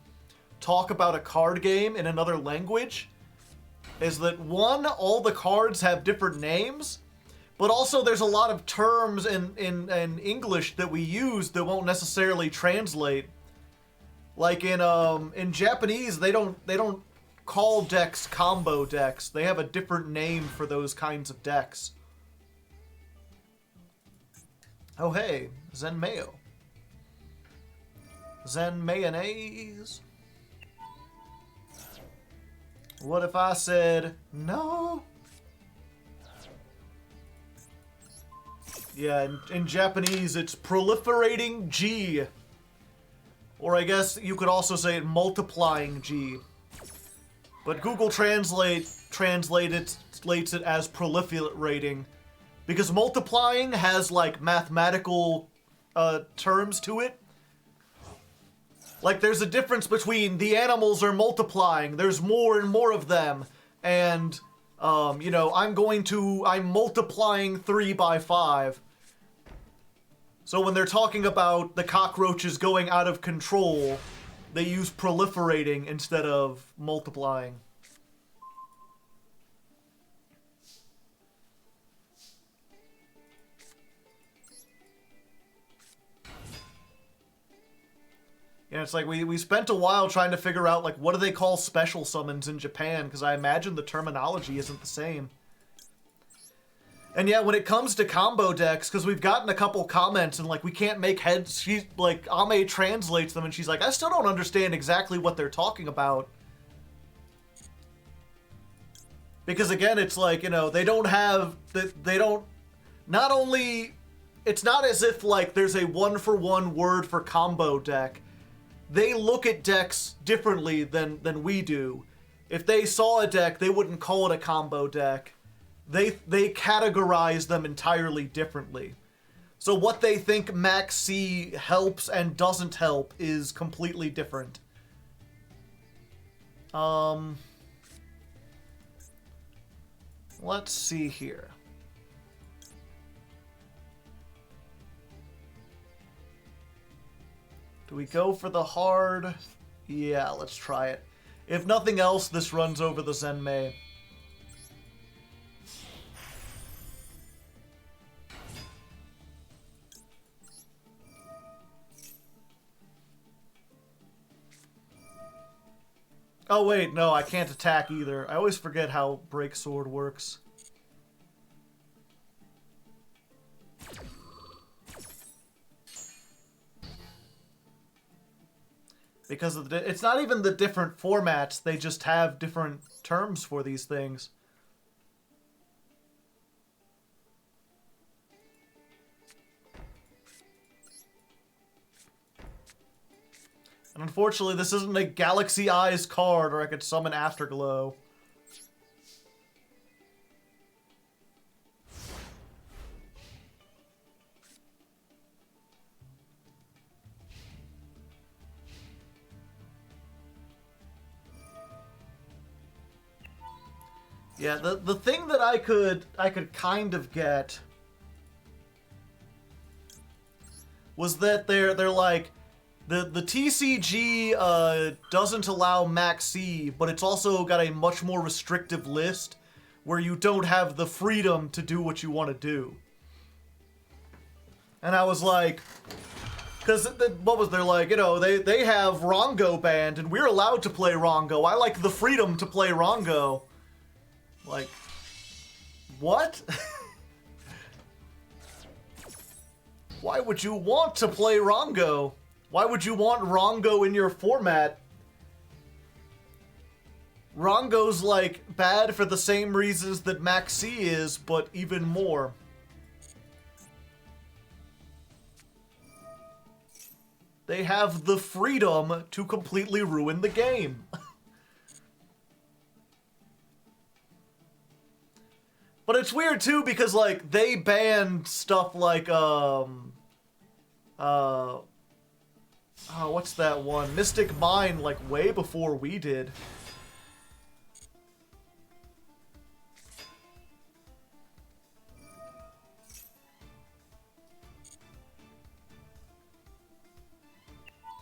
talk about a card game in another language is that, one, all the cards have different names, but also there's a lot of terms in English that we use that won't necessarily translate. Like in Japanese, they don't call decks combo decks. They have a different name for those kinds of decks. Oh hey, Zen Mayo. Zen Mayonnaise. What if I said no? Yeah, in Japanese it's proliferating G. Or I guess you could also say it multiplying G. But Google translates it as proliferating. Because multiplying has, like, mathematical terms to it. Like, there's a difference between the animals are multiplying, there's more and more of them, and, you know, I'm multiplying 3 by 5. So when they're talking about the cockroaches going out of control, they use proliferating instead of multiplying. Yeah, it's like we spent a while trying to figure out, like, what do they call special summons in Japan, because I imagine the terminology isn't the same. And yeah, when it comes to combo decks, because we've gotten a couple comments and, like, we can't make heads, she's, like, Ame translates them and she's like, I still don't understand exactly what they're talking about. Because again, it's like, you know, they don't not only, it's not as if like there's a one-for-one word for combo deck. They look at decks differently than we do. If they saw a deck, they wouldn't call it a combo deck. They categorize them entirely differently. So what they think Max C helps and doesn't help is completely different. Let's see here. Do we go for the hard? Yeah, let's try it. If nothing else, this runs over the Zenmei. Oh wait, no, I can't attack either. I always forget how Break Sword works. Because of it's not even the different formats, they just have different terms for these things. And unfortunately, this isn't a Galaxy Eyes card, or I could summon Afterglow. Yeah, the thing that I could kind of get was that they're like the TCG doesn't allow Max C, but it's also got a much more restrictive list where you don't have the freedom to do what you want to do. And I was like, because what was there like, you know, they have Rongo banned and we're allowed to play Rongo. I like the freedom to play Rongo. Like, what? Why would you want to play Rongo? Why would you want Rongo in your format? Rongo's, like, bad for the same reasons that Max C is, but even more. They have the freedom to completely ruin the game. But it's weird too because like they banned stuff like what's that one? Mystic Mine like way before we did.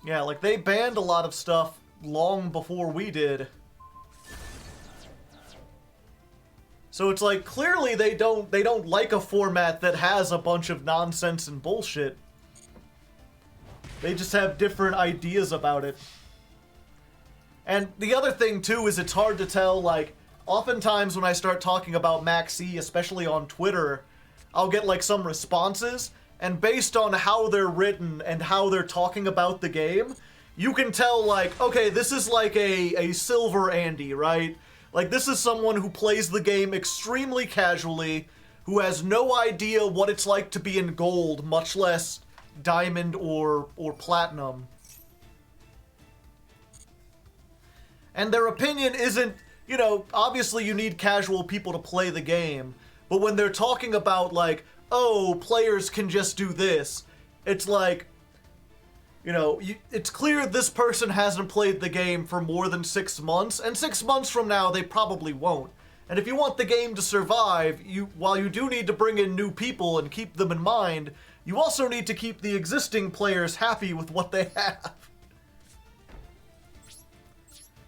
Yeah, like they banned a lot of stuff long before we did. So it's like, clearly they don't like a format that has a bunch of nonsense and bullshit. They just have different ideas about it. And the other thing, too, is it's hard to tell, like, oftentimes when I start talking about Max C, especially on Twitter, I'll get, like, some responses, and based on how they're written and how they're talking about the game, you can tell, like, okay, this is like a Silver Andy, right? Like, this is someone who plays the game extremely casually, who has no idea what it's like to be in gold, much less diamond or platinum. And their opinion isn't, you know, obviously you need casual people to play the game, but when they're talking about, like, oh, players can just do this, it's like, you know, it's clear this person hasn't played the game for more than 6 months, and 6 months from now, they probably won't. And if you want the game to survive, while you do need to bring in new people and keep them in mind, you also need to keep the existing players happy with what they have.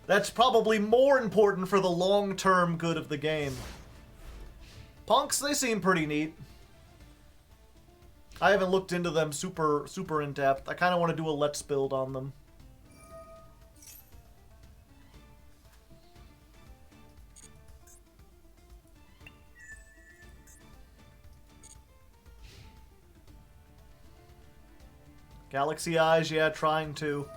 That's probably more important for the long-term good of the game. Punks, they seem pretty neat. I haven't looked into them super in depth. I kind of want to do a let's build on them. Galaxy Eyes, yeah, trying to.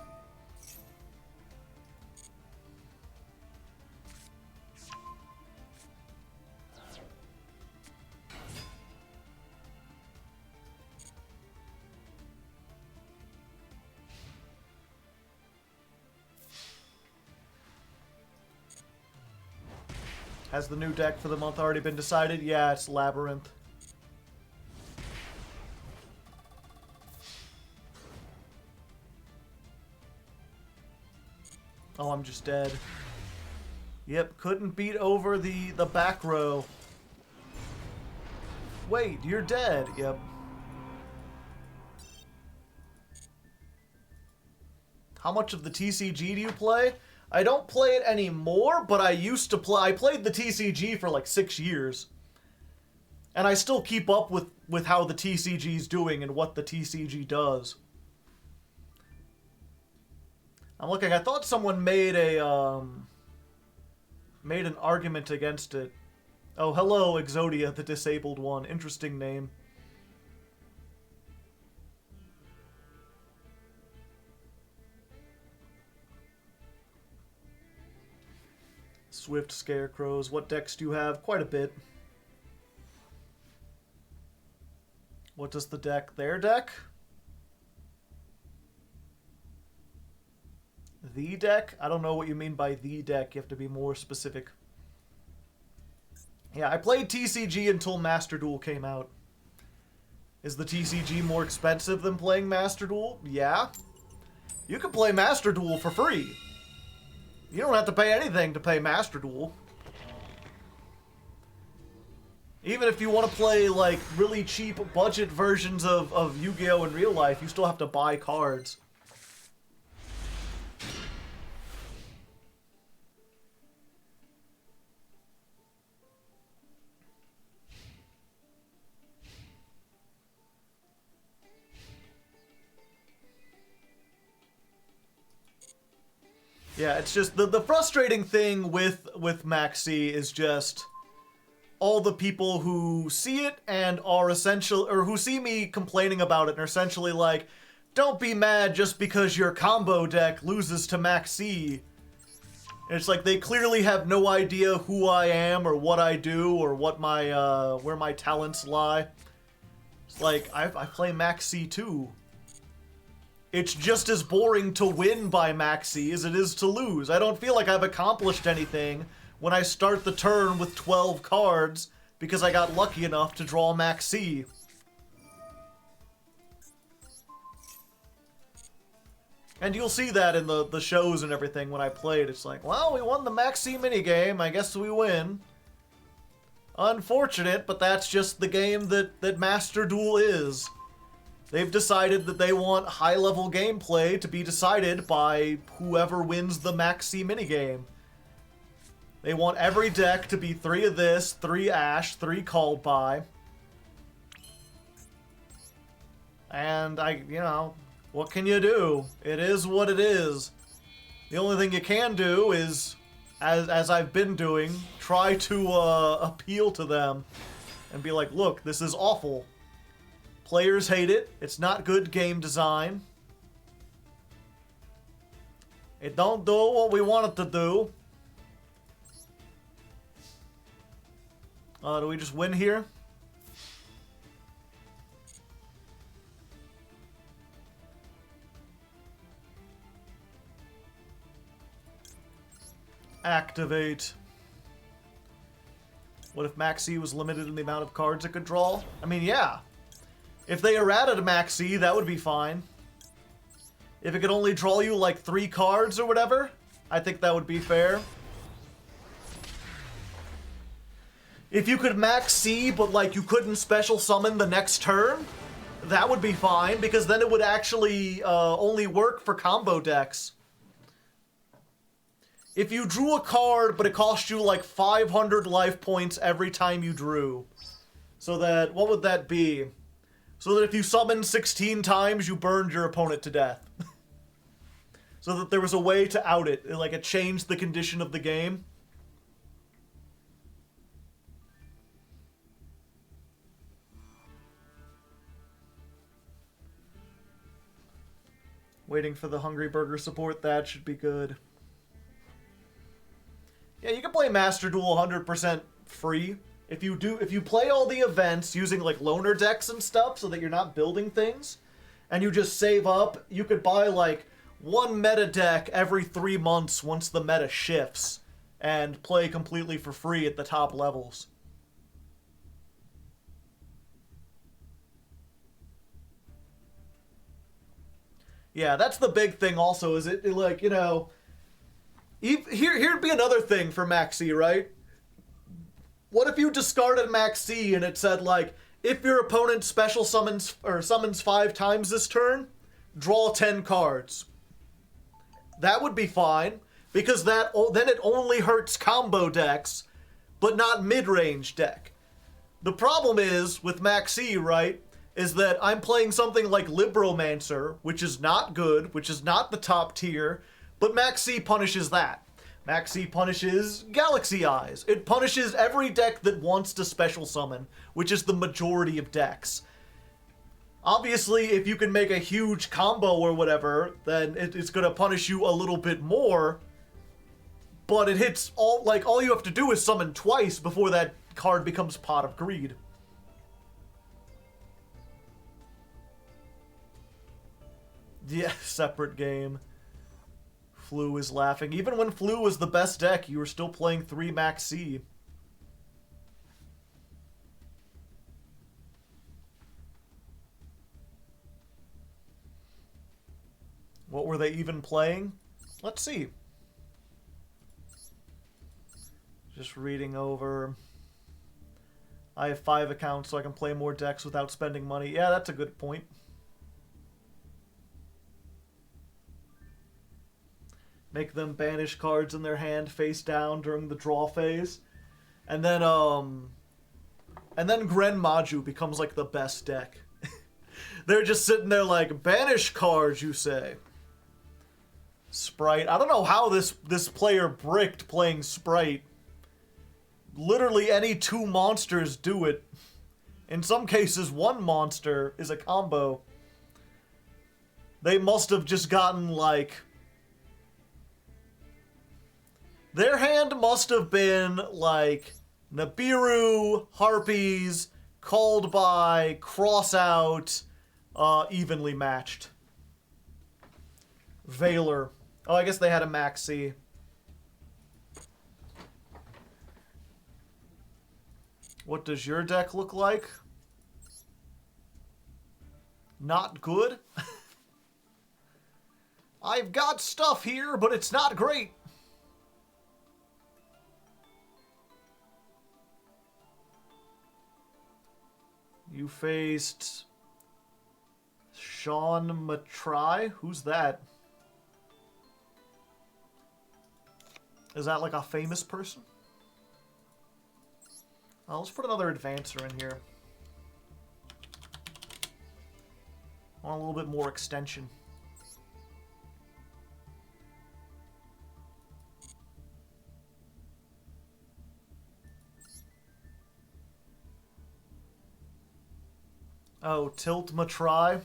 Has the new deck for the month already been decided? Yeah, it's Labyrinth. Oh, I'm just dead. Yep, couldn't beat over the back row. Wait, you're dead. Yep. How much of the TCG do you play? I don't play it anymore, but I used to play. I played the TCG for like 6 years. And I still keep up with how the TCG is doing and what the TCG does. I'm looking. I thought someone made an argument against it. Oh, hello, Exodia, the disabled one. Interesting name. Swift Scarecrows. What decks do you have? Quite a bit. What does the deck? Their deck? The deck? I don't know what you mean by the deck. You have to be more specific. Yeah, I played TCG until Master Duel came out. Is the TCG more expensive than playing Master Duel? Yeah. You can play Master Duel for free. You don't have to pay anything to play Master Duel. Even if you want to play, like, really cheap budget versions of Yu-Gi-Oh! In real life, you still have to buy cards. Yeah, it's just the frustrating thing with Maxi is just all the people who see it and are who see me complaining about it and are essentially like, don't be mad just because your combo deck loses to Maxi. And it's like they clearly have no idea who I am or what I do or what my where my talents lie. It's like I play Maxi too. It's just as boring to win by Maxi as it is to lose. I don't feel like I've accomplished anything when I start the turn with 12 cards because I got lucky enough to draw Maxi. And you'll see that in the shows and everything when I played. It's like, well, we won the Maxi minigame. I guess we win. Unfortunate, but that's just the game that Master Duel is. They've decided that they want high-level gameplay to be decided by whoever wins the Maxi minigame. They want every deck to be 3 of this, 3 Ash, 3 called by. And you know, what can you do? It is what it is. The only thing you can do is, as I've been doing, try to appeal to them and be like, look, this is awful. Players hate it. It's not good game design. It don't do what we want it to do. Do we just win here? Activate. What if Maxi was limited in the amount of cards it could draw? I mean, yeah. If they errated Maxi, that would be fine. If it could only draw you like 3 cards or whatever, I think that would be fair. If you could Maxi, but like you couldn't special summon the next turn, that would be fine, because then it would actually only work for combo decks. If you drew a card, but it cost you like 500 life points every time you drew. So that, what would that be? So that if you summoned 16 times, you burned your opponent to death. So that there was a way to out it. Like, it changed the condition of the game. Waiting for the Hungry Burger support. That should be good. Yeah, you can play Master Duel 100% free. If you play all the events using like loner decks and stuff so that you're not building things, and you just save up, you could buy like 1 meta deck every 3 months once the meta shifts. and play completely for free at the top levels. Yeah, that's the big thing also, is it like, you know, here'd be another thing for Max C, right? What if you discarded Max C and it said, like, if your opponent special summons or summons 5 times this turn, draw 10 cards. That would be fine, because then it only hurts combo decks, but not mid-range deck. The problem is, with Max C, right, is that I'm playing something like Libromancer, which is not good, which is not the top tier, but Max C punishes that. Max C punishes Galaxy Eyes. It punishes every deck that wants to special summon, which is the majority of decks. Obviously, if you can make a huge combo or whatever, then it's going to punish you a little bit more, but it hits all you have to do is summon twice before that card becomes Pot of Greed. Yeah, separate game. Flu is laughing. Even when Flu was the best deck, you were still playing 3 Max C. What were they even playing? Let's see. Just reading over. I have 5 accounts, so I can play more decks without spending money. Yeah, that's a good point. Make them banish cards in their hand face down during the draw phase. And then Gren Maju becomes like the best deck. They're just sitting there like, banish cards, you say. Sprite. I don't know how this player bricked playing Sprite. Literally any 2 monsters do it. In some cases, 1 monster is a combo. They must have just gotten like... Their hand must have been like Nibiru, Harpies, Called By, Cross Out, evenly matched. Valor. Oh, I guess they had a Max C. What does your deck look like? Not good? I've got stuff here, but it's not great. You faced Sean Matry? Who's that? Is that like a famous person? Oh, let's put another advancer in here. I want a little bit more extension. Oh, Tilt Matry.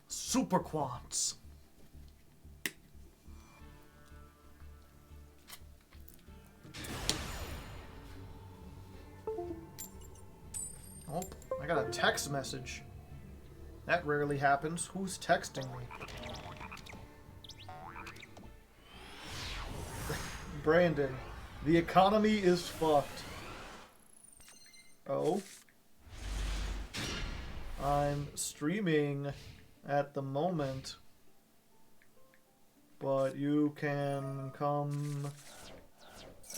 Super Quants. Oh, I got a text message. That rarely happens. Who's texting me? Brandon, the economy is fucked. Oh. I'm streaming at the moment, but you can come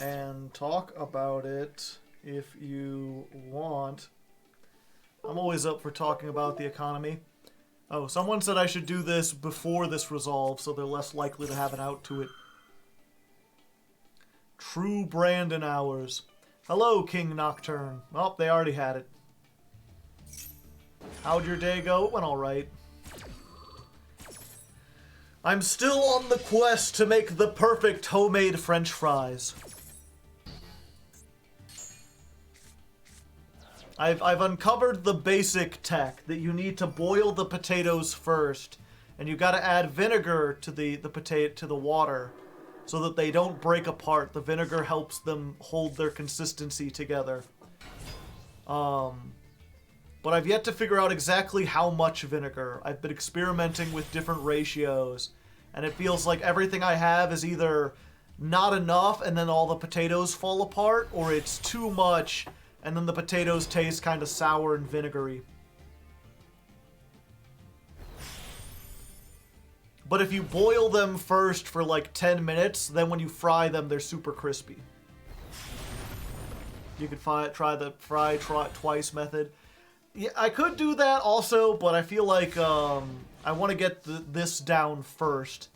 and talk about it if you want. I'm always up for talking about the economy. Oh, someone said I should do this before this resolves, so they're less likely to have an out to it. True Brandon hours. Hello, King Nocturne. Oh, they already had it. How'd your day go? It went alright. I'm still on the quest to make the perfect homemade French fries. I've uncovered the basic tech that you need to boil the potatoes first, and you gotta add vinegar to the water so that they don't break apart. The vinegar helps them hold their consistency together. but I've yet to figure out exactly how much vinegar. I've been experimenting with different ratios, and it feels like everything I have is either not enough and then all the potatoes fall apart, or it's too much and then the potatoes taste kind of sour and vinegary. But if you boil them first for like 10 minutes, then when you fry them, they're super crispy. You could try the fry twice method. Yeah, I could do that also, but I feel like I want to get this down first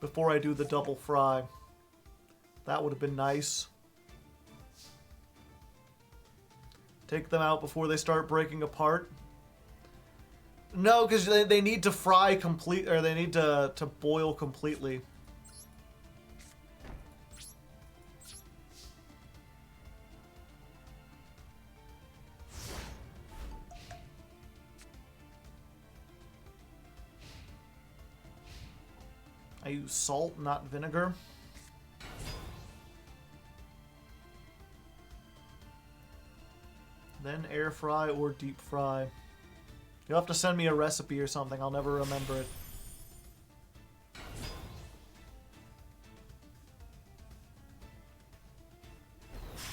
before I do the double fry. That would have been nice. Take them out before they start breaking apart. No, because they need to fry complete, or they need to boil completely. I use salt, not vinegar. Then air fry or deep fry. You'll have to send me a recipe or something. I'll never remember it.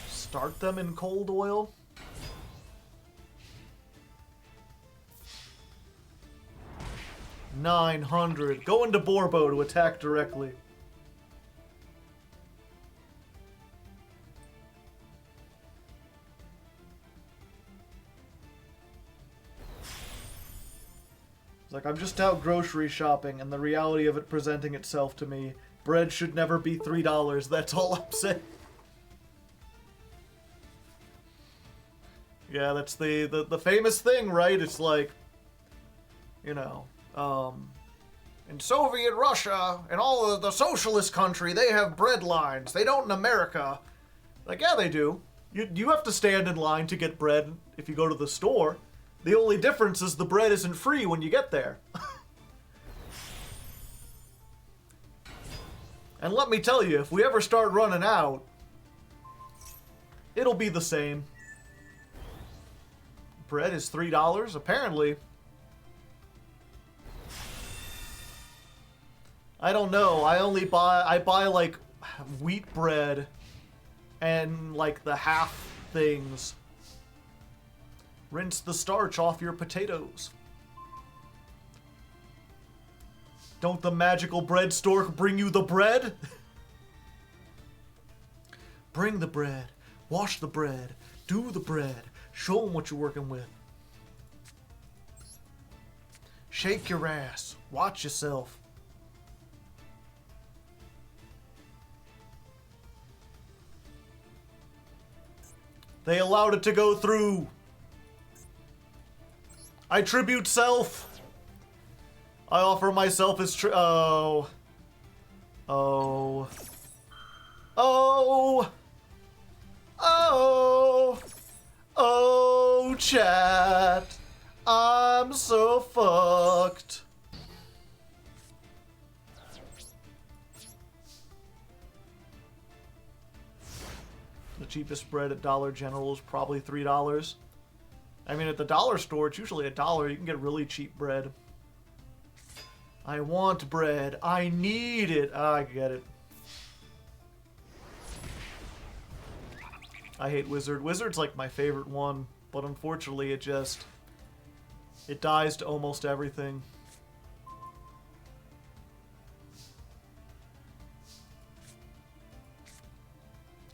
Start them in cold oil. $900. Go into Borbo to attack directly. Like, I'm just out grocery shopping, and the reality of it presenting itself to me. Bread should never be $3, that's all I'm saying. Yeah, that's the famous thing, right? It's like, you know, in Soviet Russia, and all of the socialist country, they have bread lines. They don't in America. Like, yeah, they do. You have to stand in line to get bread if you go to the store. The only difference is the bread isn't free when you get there. And let me tell you, if we ever start running out, it'll be the same. Bread is $3, apparently. I don't know. I buy like wheat bread and like the half things. Rinse the starch off your potatoes. Don't the magical bread stork bring you the bread? Bring the bread. Wash the bread. Do the bread. Show them what you're working with. Shake your ass. Watch yourself. They allowed it to go through. I tribute self. I offer myself as oh. Oh. Oh. Oh. Oh, chat. I'm so fucked. The cheapest bread at Dollar General is probably $3. I mean, at the dollar store, it's usually $1. You can get really cheap bread. I want bread. I need it. I get it. I hate Wizard. Wizard's like my favorite one, but unfortunately it dies to almost everything.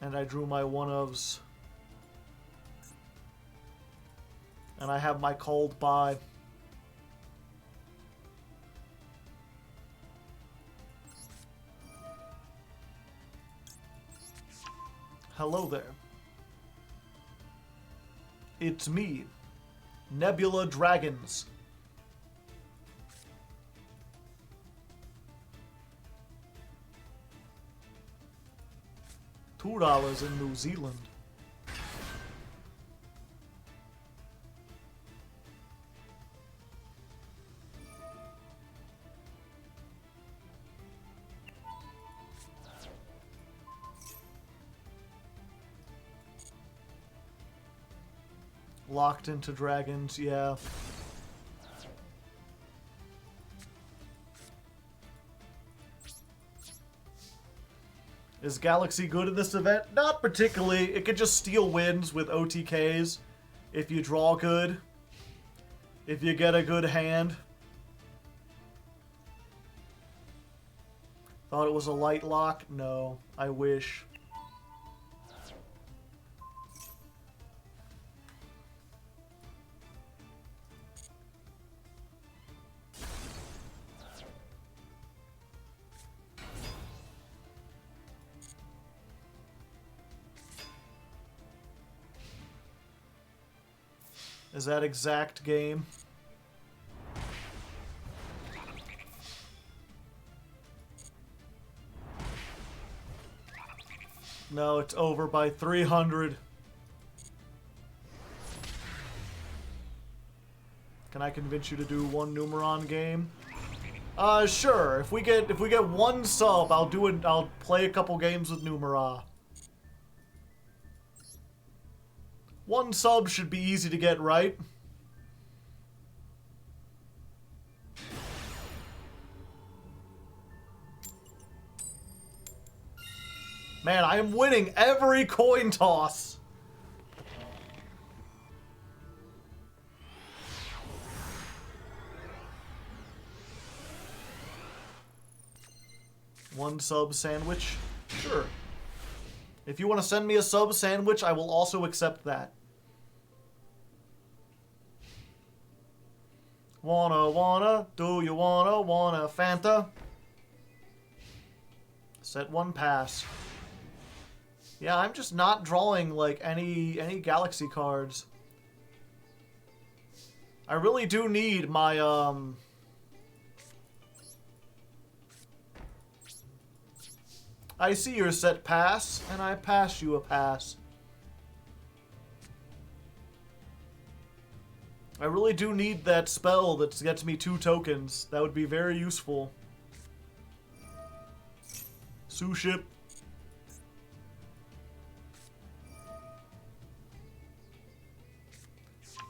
And I drew my one-ofs. And I have my called by. Hello there. It's me, Nebula Dragons. $2 in New Zealand. Locked into dragons, yeah. Is Galaxy good in this event? Not particularly. It could just steal wins with OTKs if you draw good. If you get a good hand. Thought it was a light lock? No, I wish. Is that exact game? No, it's over by 300. Can I convince you to do one Numeron game? Sure. If we get one sub, I'll play a couple games with Numera. One sub should be easy to get right. Man, I am winning every coin toss. One sub sandwich? Sure. If you want to send me a sub sandwich, I will also accept that. Wanna, do you wanna Fanta? Set one pass. Yeah, I'm just not drawing, like, any Galaxy cards. I really do need my, I see your set pass, and I pass you a pass. I really do need that spell that gets me 2 tokens. That would be very useful. Suship.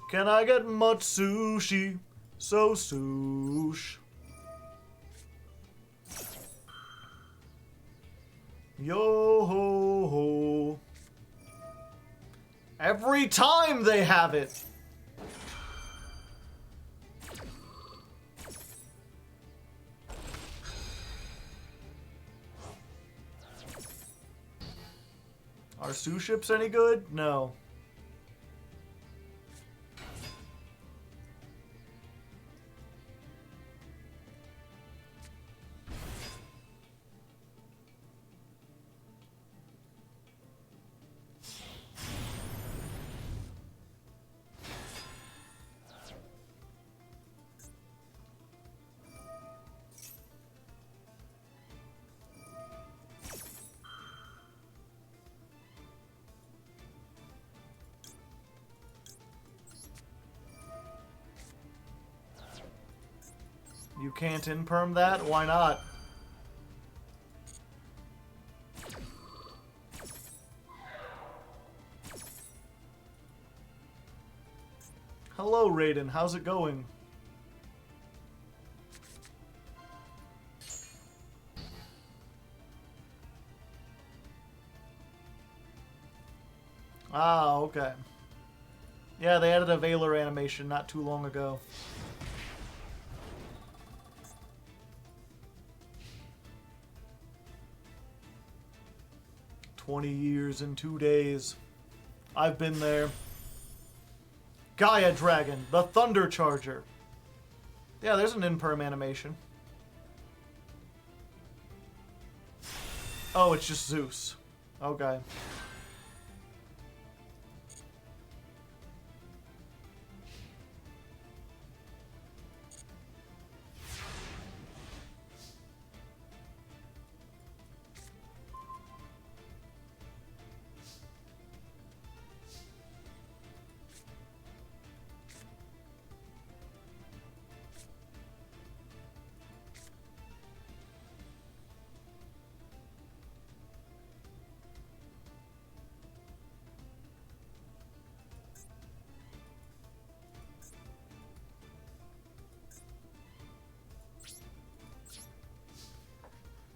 Can I get much sushi? So sush. Yo ho ho. Every time they have it. Are Suships any good? No. You can't in-perm that? Why not? Hello, Raiden. How's it going? Ah, okay. Yeah, they added a Valor animation not too long ago. "20 years and 2 days. I've been there. Gaia Dragon, the Thunder Charger. Yeah, there's an in-perm animation. Oh, it's just Zeus. Okay.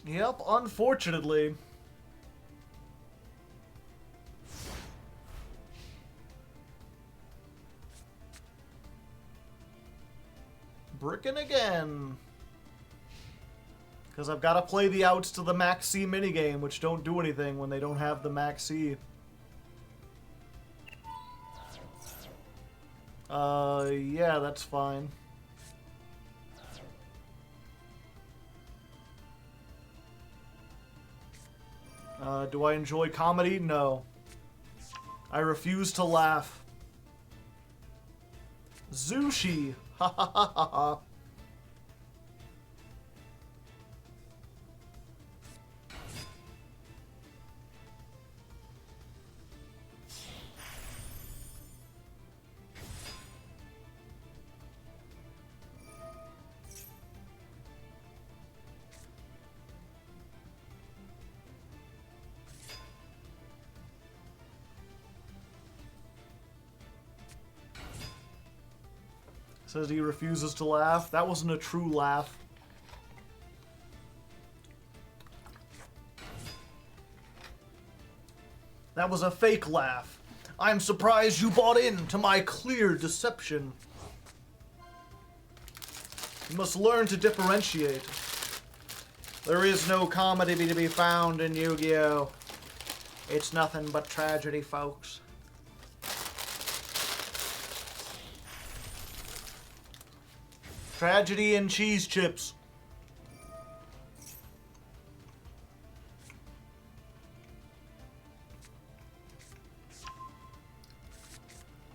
Yep, unfortunately. Brickin' again. Because I've got to play the outs to the Max C minigame, which don't do anything when they don't have the Max C. Yeah, that's fine. Do I enjoy comedy? No. I refuse to laugh. Zushi! Ha ha ha ha ha. Says he refuses to laugh. That wasn't a true laugh. That was a fake laugh. I'm surprised you bought into my clear deception. You must learn to differentiate. There is no comedy to be found in Yu-Gi-Oh! It's nothing but tragedy, folks. Tragedy and cheese chips.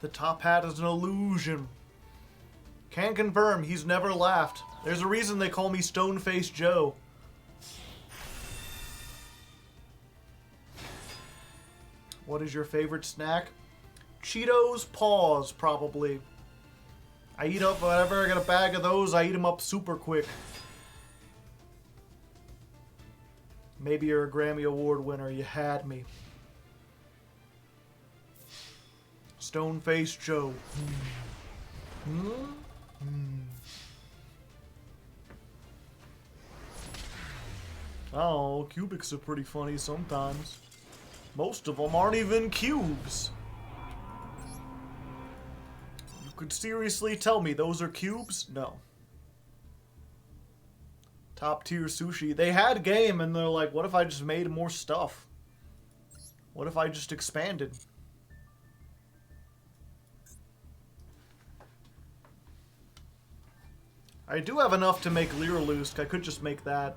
The top hat is an illusion. Can confirm he's never laughed. There's a reason they call me Stone-Faced Joe. What is your favorite snack? Cheetos Paws, probably. I eat up whenever I get a bag of those, I eat them up super quick. Maybe you're a Grammy Award winner, you had me. Stone-Faced Joe. Oh, cubics are pretty funny sometimes. Most of them aren't even cubes. You could seriously tell me those are cubes? No. Top tier sushi. They had game and they're like, what if I just made more stuff? What if I just expanded? I do have enough to make Leerlusk. I could just make that.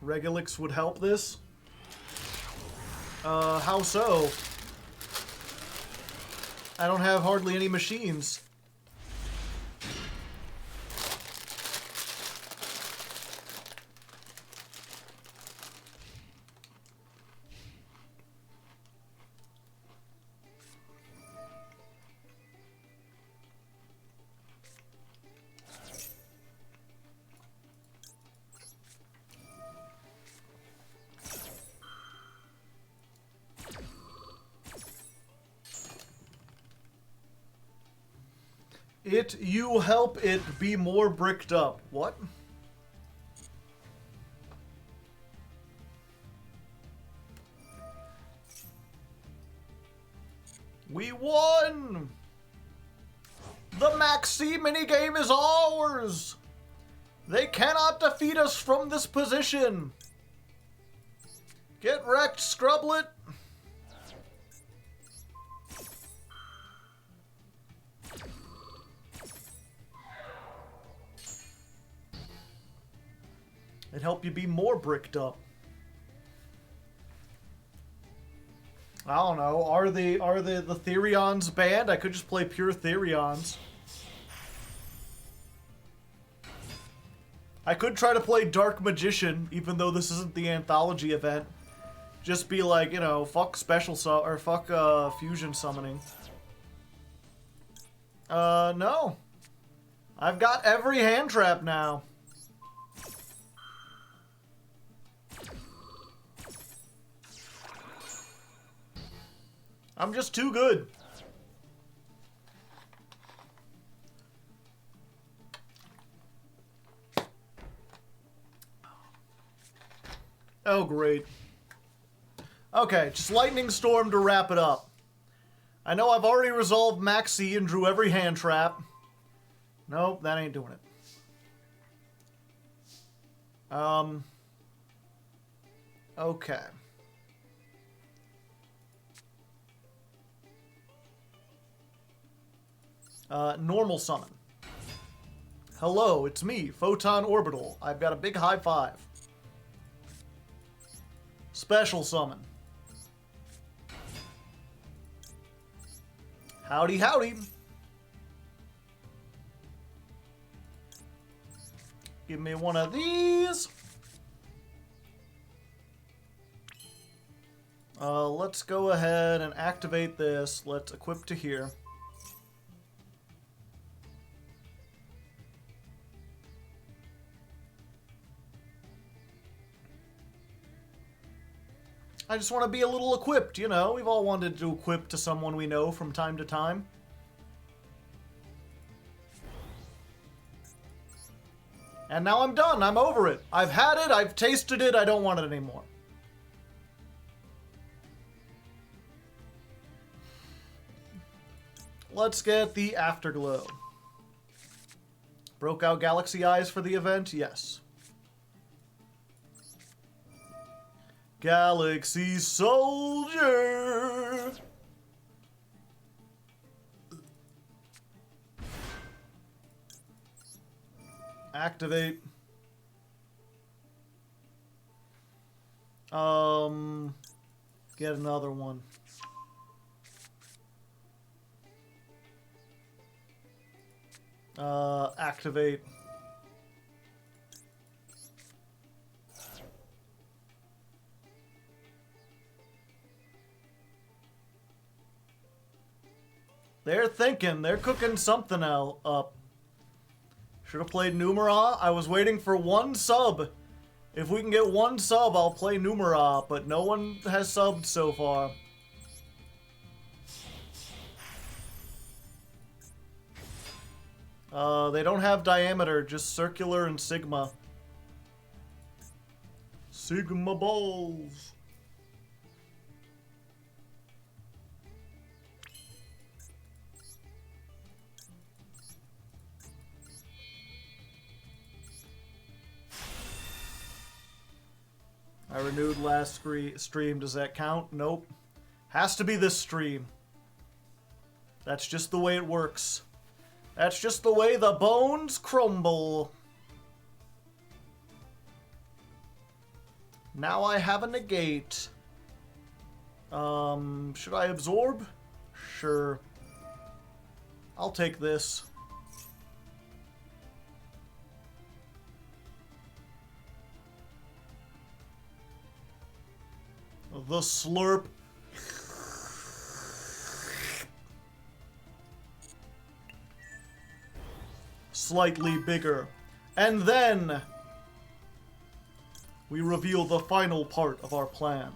Regulix would help this? How so? I don't have hardly any machines. You help it be more bricked up. What? We won! The Max C minigame is ours! They cannot defeat us from this position! Get wrecked, Scrublet! It'd help you be more bricked up. I don't know. Are the Therions banned? I could just play pure Therions. I could try to play Dark Magician, even though this isn't the anthology event. Just be like, you know, fuck special or fuck fusion summoning. No. I've got every hand trap now. I'm just too good. Oh, great. Okay, just Lightning Storm to wrap it up. I know I've already resolved Maxi and drew every hand trap. Nope, that ain't doing it. Okay. Normal summon. Hello, it's me, Photon Orbital. I've got a big high five. Special summon. Howdy, howdy. Give me one of these. Let's go ahead and activate this. Let's equip to here. I just want to be a little equipped, you know. We've all wanted to equip to someone we know from time to time. And now I'm done. I'm over it. I've had it. I've tasted it. I don't want it anymore. Let's get the Afterglow. Broke out Galaxy Eyes for the event? Yes. Galaxy Soldier! Activate. Get another one. Activate. They're thinking. They're cooking something up. Should have played Numeron. I was waiting for one sub. If we can get one sub, I'll play Numeron, but no one has subbed so far. They don't have diameter, just circular and sigma. Sigma balls. I renewed last stream. Does that count? Nope. Has to be this stream. That's just the way it works. That's just the way the bones crumble. Now I have a negate. Should I absorb? Sure. I'll take this. The slurp. Slightly bigger. And then we reveal the final part of our plan.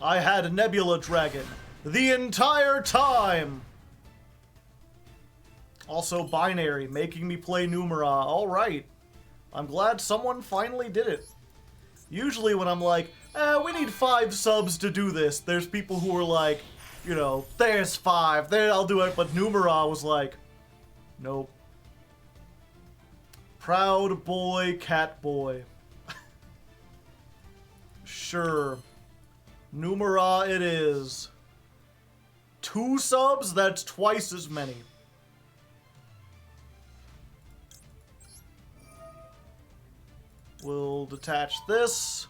I had a Nebula Dragon the entire time. Also binary, making me play Numeron. Alright. I'm glad someone finally did it. Usually when I'm like, we need 5 subs to do this, there's people who are like, you know, there's 5, there, I'll do it, but Numeron was like, nope. Proud boy, cat boy. Sure. Numeron it is. 2 subs, that's twice as many. We'll detach this.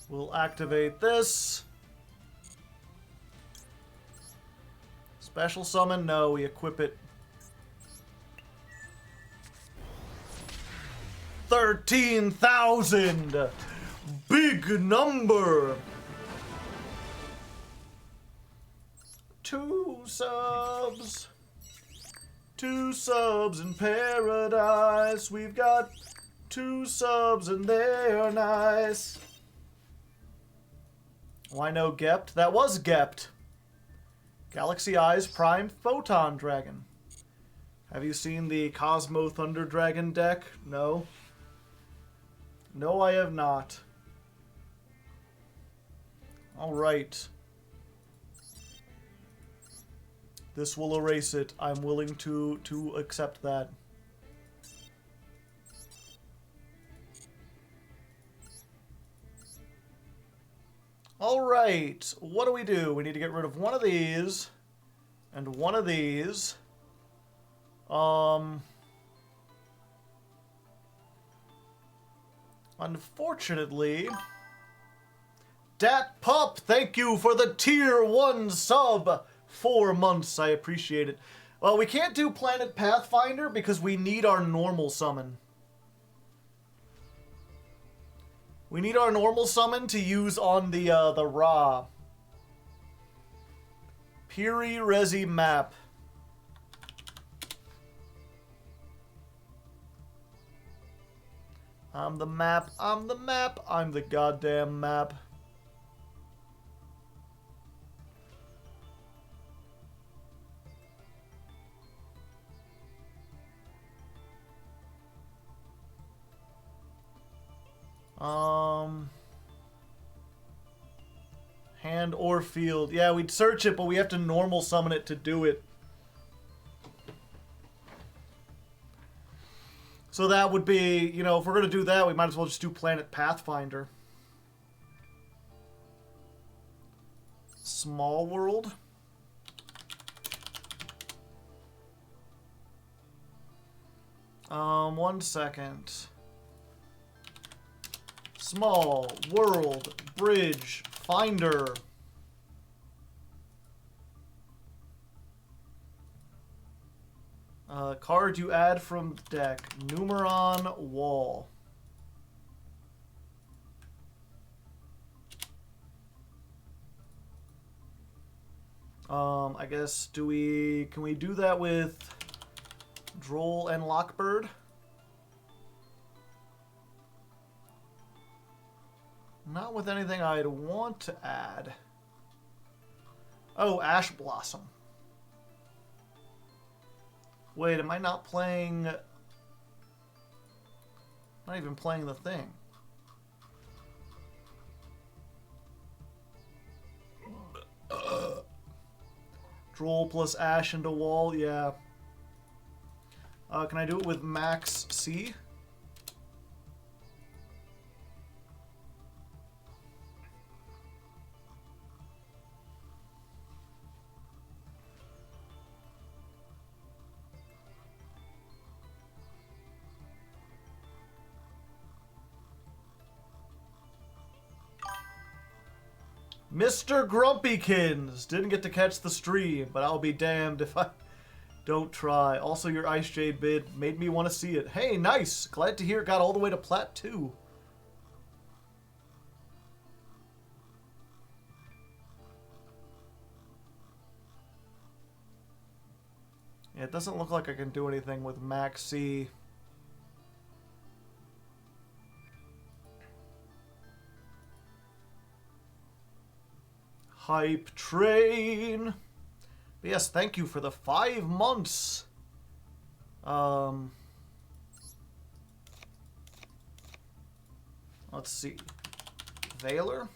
We'll activate this. Special summon? No, we equip it. 13,000! Big number! 2 subs. 2 subs in paradise. We've got 2 subs and they're nice. Why no Gept? That was Gept. Galaxy Eyes Prime Photon Dragon. Have you seen the Cosmo Thunder Dragon deck? No. No, I have not. Alright. This will erase it. I'm willing to accept that. Alright. What do? We need to get rid of one of these. And one of these. Unfortunately, Dat Pup, thank you for the tier 1 sub. 4 months, I appreciate it. Well, we can't do Planet Pathfinder because we need our normal summon. We need our normal summon to use on the Ra. Piri Resi map. I'm the map, I'm the map, I'm the goddamn map. Hand or field. Yeah, we'd search it, but we have to normal summon it to do it. So that would be, you know, if we're going to do that, we might as well just do Planet Pathfinder. Small world. One second. Small world bridge finder. Card you add from deck. Numeron wall. I guess can we do that with Droll and Lockbird? Not with anything I'd want to add. Oh, Ash Blossom. Wait, am I not playing... Not even playing the thing. Droll plus Ash into wall, yeah. Can I do it with Max C? Mr. Grumpykins! Didn't get to catch the stream, but I'll be damned if I don't try. Also, your Ice Jade bid made me want to see it. Hey, nice! Glad to hear it got all the way to Plat 2. Yeah, it doesn't look like I can do anything with Max C. Hype train. But yes, thank you for the 5 months. Let's see. Valor.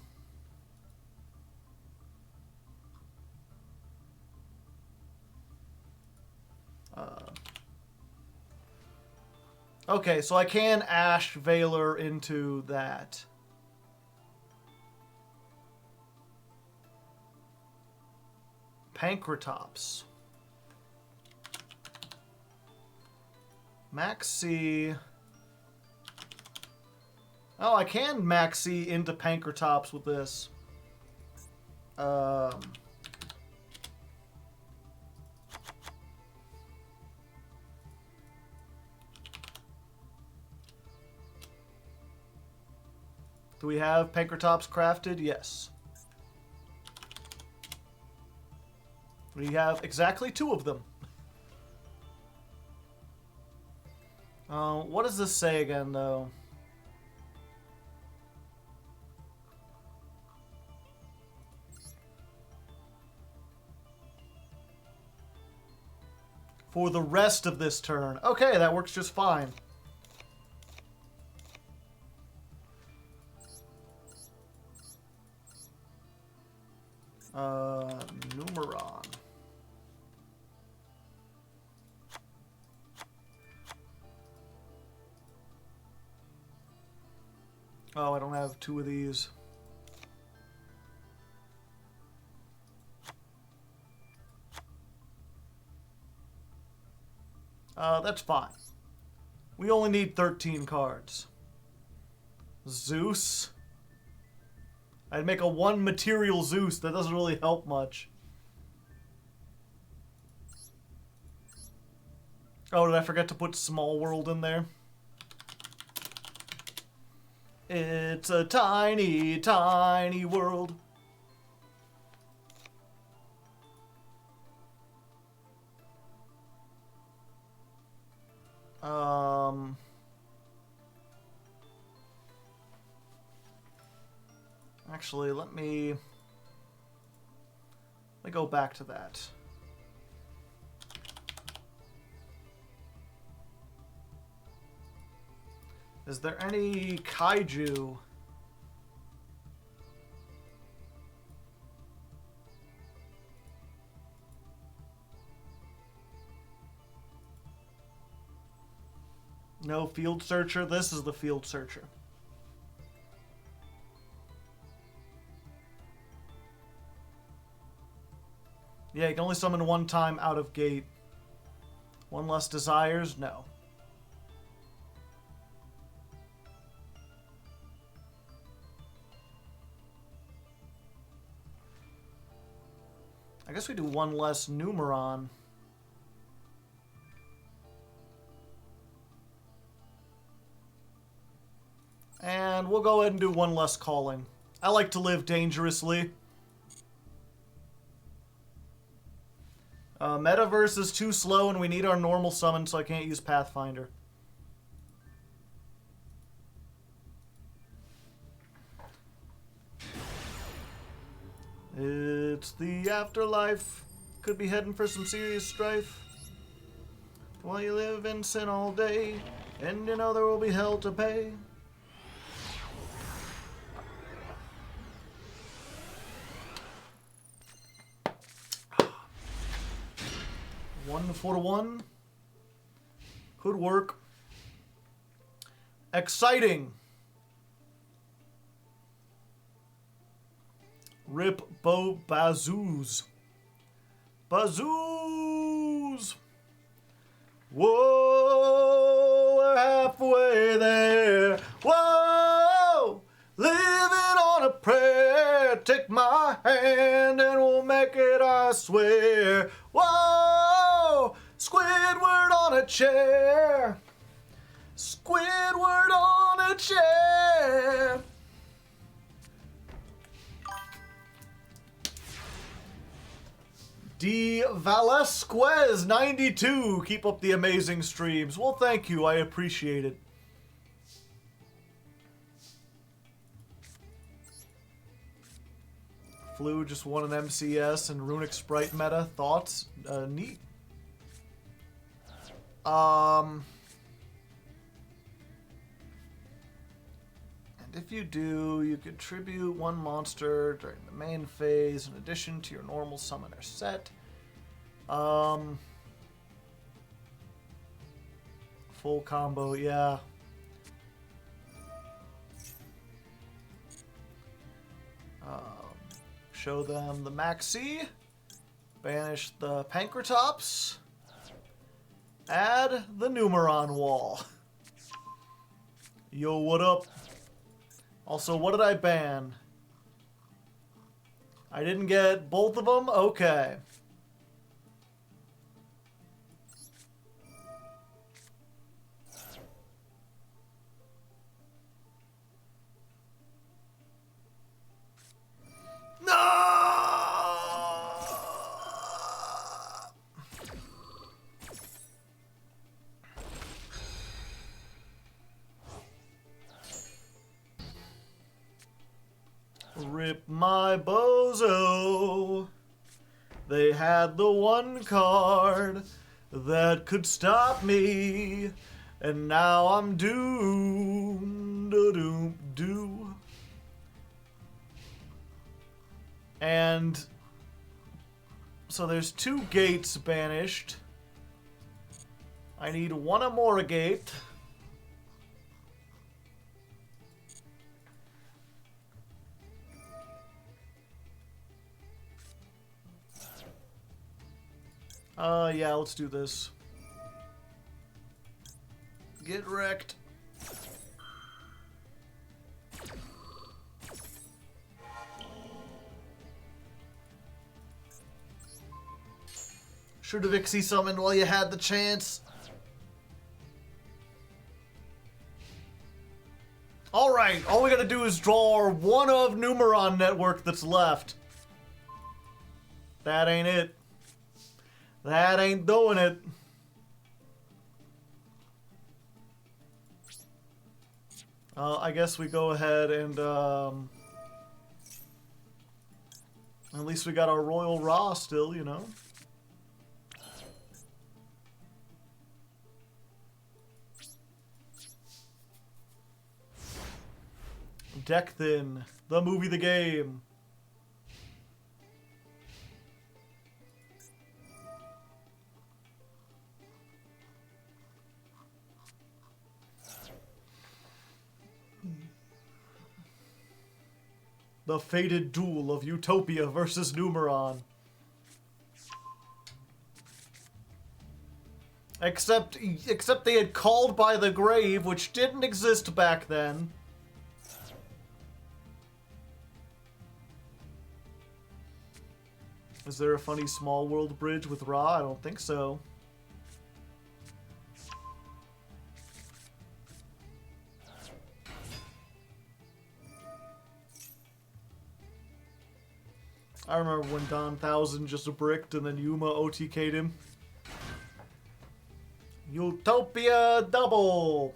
Okay, so I can Ash Valor into that. Pankratops. Maxi. Oh, I can Maxi into Pankratops with this. Do we have Pankratops crafted? Yes. We have exactly 2 of them. What does this say again, though? for the rest of this turn. Okay, that works just fine. Numeron. Oh, I don't have two of these. That's fine. We only need 13 cards. Zeus. I'd make a one material Zeus. That doesn't really help much. Oh, did I forget to put Small World in there? It's a tiny, tiny world. Actually, let me go back to that. Is there any kaiju? No field searcher? This is the field searcher. Yeah, you can only summon one time out of gate. One less desires? No. I guess we do one less Numeron. And we'll go ahead and do one less calling. I like to live dangerously. Metaverse is too slow and we need our normal summon, so I can't use Pathfinder. It's the afterlife. Could be heading for some serious strife. While you live in sin all day, and you know there will be hell to pay. One for one. Could work. Exciting. Rip Bo Bazoos. Bazoos! Whoa, we're halfway there. Whoa, living on a prayer. Take my hand and we'll make it, I swear. Whoa, Squidward on a chair. Squidward on a chair. D. Velasquez 92. Keep up the amazing streams. Well, thank you. I appreciate it. Flu just won an MCS and Runic Sprite meta. Thoughts? Neat. And if you do, you contribute one monster during the main phase in addition to your normal summoner set. Full combo, yeah. Show them the Maxi. Banish the Pankratops. Add the Numeron wall. Yo, what up? Also, what did I ban? I didn't get both of them? Okay. No! Rip my bozo. They had the one card. that could stop me, and now I'm doomed. Do. And so there's 2 gates banished. I need 1 more gate. Yeah, let's do this. Get wrecked. Should have Ixie summoned while you had the chance. Alright, all we gotta do is draw 1 of Numeron network that's left. That ain't it. That ain't doing it. I guess we go ahead and, at least we got our Royal Ra still, you know? Deck Thin, the movie, the game. The fated duel of Utopia versus Numeron. Except they had called by the grave, which didn't exist back then. Is there a funny small world bridge with Ra? I don't think so. I remember when Don Thousand just bricked and then Yuma OTK'd him. Utopia double!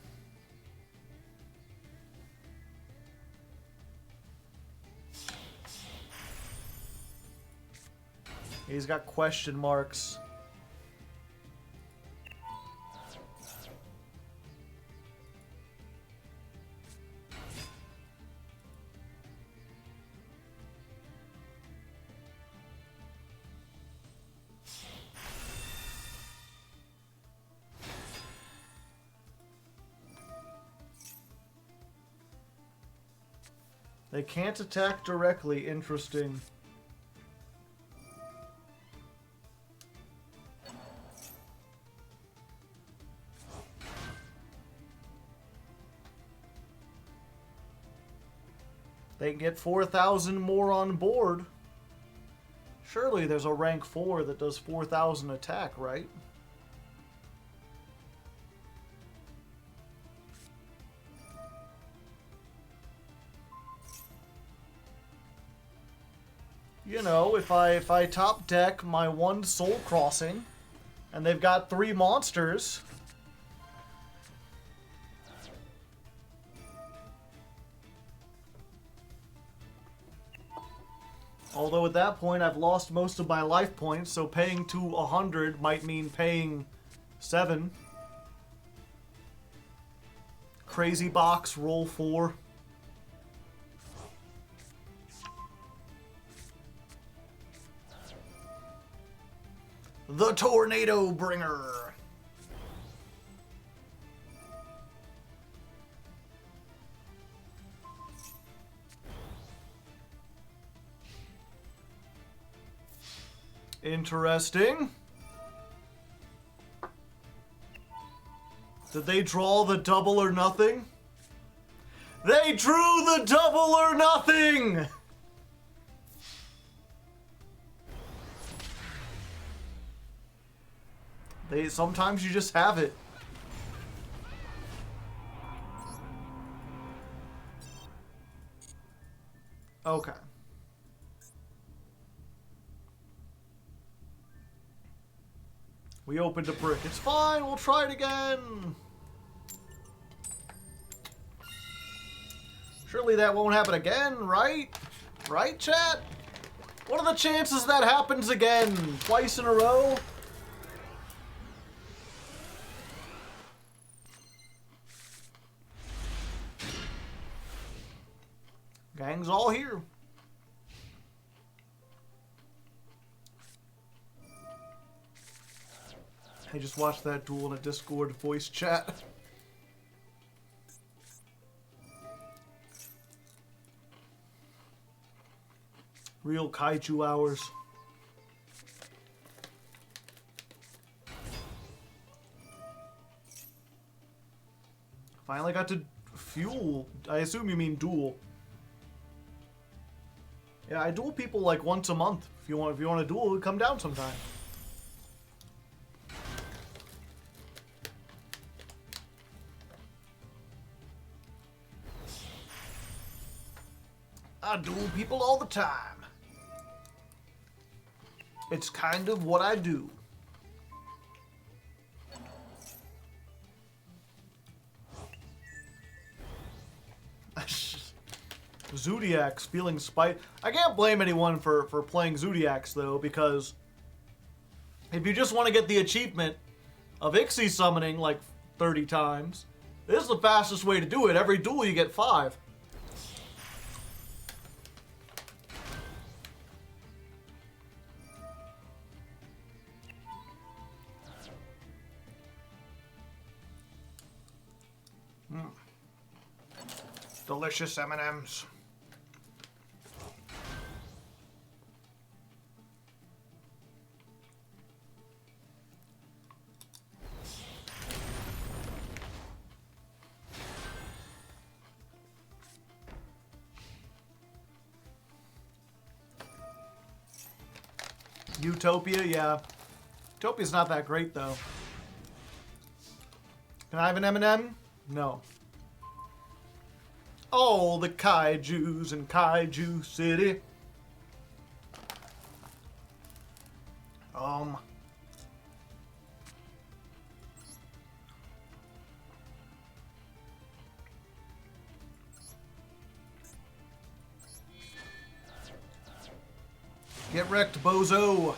He's got question marks. They can't attack directly. Interesting. They can get 4,000 more on board. Surely there's a rank 4 that does 4,000 attack, right? You know, if I top deck my 1 Soul Crossing, and they've got 3 monsters. Although at that point I've lost most of my life points, so paying to 100 might mean paying 7. Crazy box, roll 4. The Tornado Bringer. Interesting. Did they draw the double or nothing? They drew the double or nothing! Sometimes you just have it. Okay. We opened a brick. It's fine, we'll try it again. Surely that won't happen again, right? Right, chat? What are the chances that happens again? Twice in a row? Gang's all here. I just watched that duel in a Discord voice chat. Real kaiju hours. Finally got to fuel. I assume you mean duel. Yeah, I duel people like once a month. If you want to duel, come down sometime. I duel people all the time. It's kind of what I do. Zodiacs feeling spite. I can't blame anyone for playing Zodiacs though, because if you just want to get the achievement of Ixie summoning like 30 times, this is the fastest way to do it. Every duel you get 5. Delicious M&Ms. Utopia, yeah. Utopia's not that great though. Can I have an M&M? No. Oh, the kaijus in Kaiju City. Get wrecked, bozo.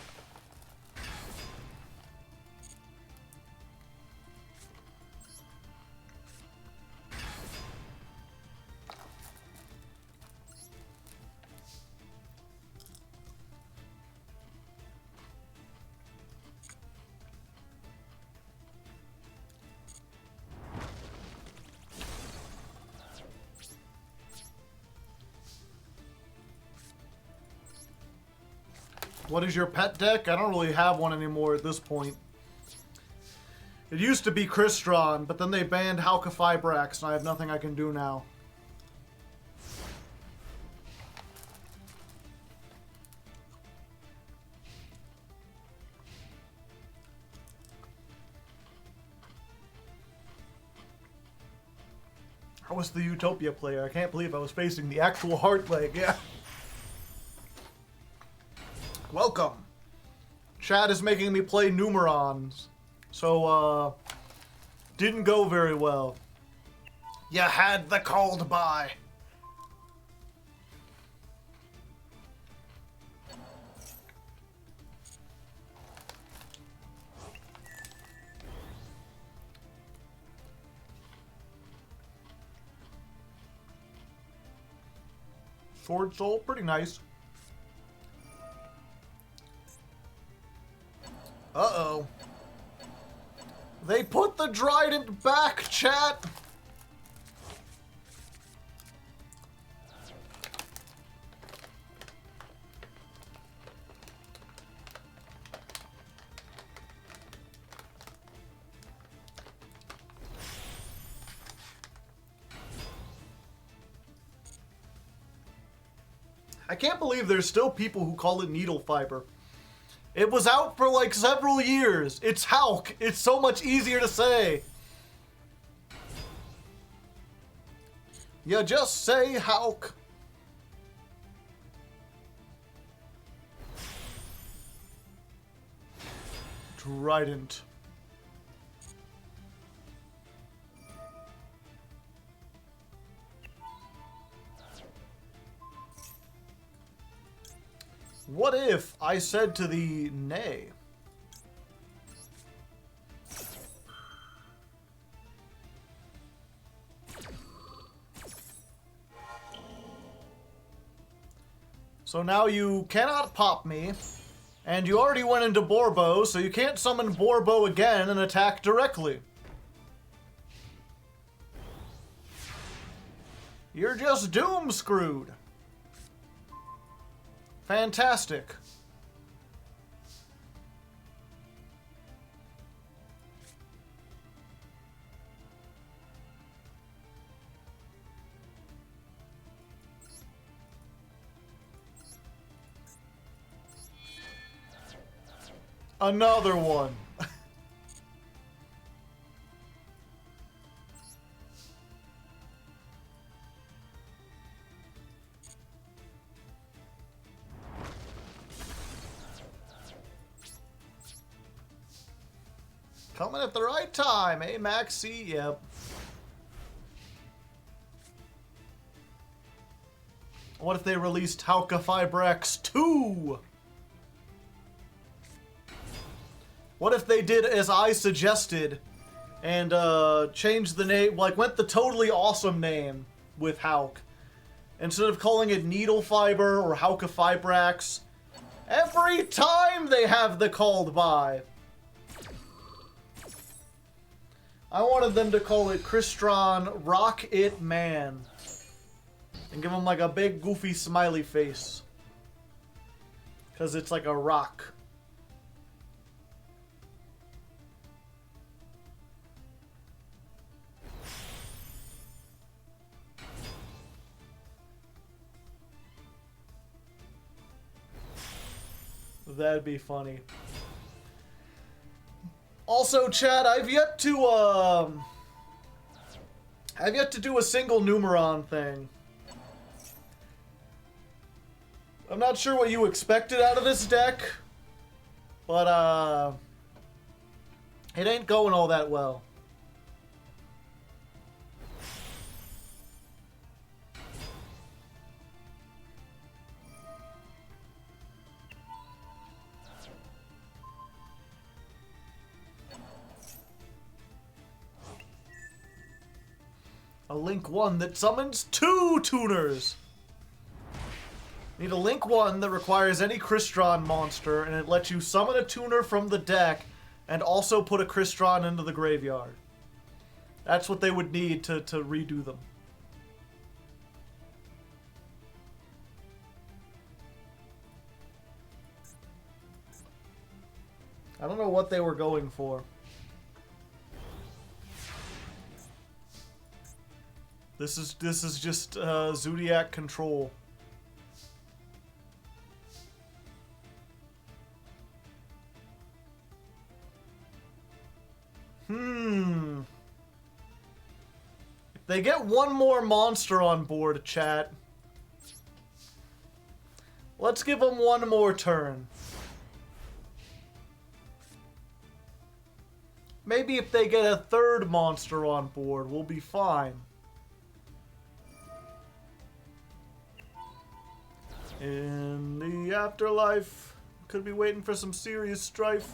What is your pet deck? I don't really have one anymore at this point. It used to be Crystron, but then they banned Halka-Fibrax, and I have nothing I can do now. I was the Utopia player. I can't believe I was facing the actual Hardleg, yeah. Welcome. Chad is making me play Numerons. So, didn't go very well. You had the cold by. Sword Soul, pretty nice. Uh-oh. They put the Trident back, chat! I can't believe there's still people who call it needle fiber. It was out for like several years. It's Hulk. It's so much easier to say. You just say Hulk. Trident. What if I said to the nay? So now you cannot pop me. And you already went into Borbo, so you can't summon Borbo again and attack directly. You're just doom screwed. Fantastic. Another one. Coming at the right time, eh, Maxie? Yep. What if they released Hauka Fibrex 2? What if they did as I suggested and changed the name, like went the totally awesome name with Hauk? Instead of calling it Needle Fiber or Hauka Fibrax, every time they have the called by. I wanted them to call it Crystron Rock It Man. And give him like a big goofy smiley face. Because it's like a rock. That'd be funny. Also, Chad, I've yet to do a single Numeron thing. I'm not sure what you expected out of this deck, but it ain't going all that well. A Link 1 that summons 2 tuners! Need a Link 1 that requires any Crystron monster, and it lets you summon a tuner from the deck, and also put a Crystron into the graveyard. That's what they would need to redo them. I don't know what they were going for. This is just Zodiac control. If they get one more monster on board, chat. Let's give them one more turn. Maybe if they get a third monster on board, we'll be fine. In the afterlife, could be waiting for some serious strife.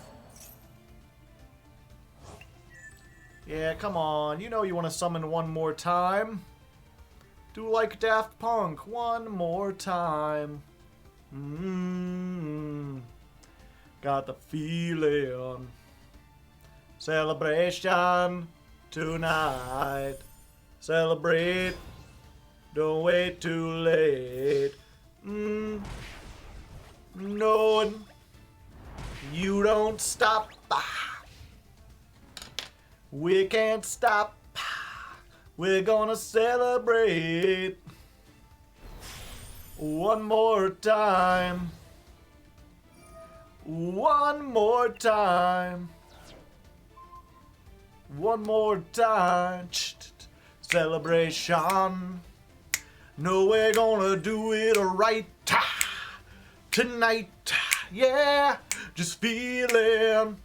Yeah, come on. You know you want to summon one more time. Do like Daft Punk. One more time. Got the feeling. Celebration tonight. Celebrate. Don't wait too late. Knowing you don't stop. We can't stop. We're gonna celebrate one more time. One more time. One more time. Celebration. No, we're gonna do it right tonight. Yeah, just feeling.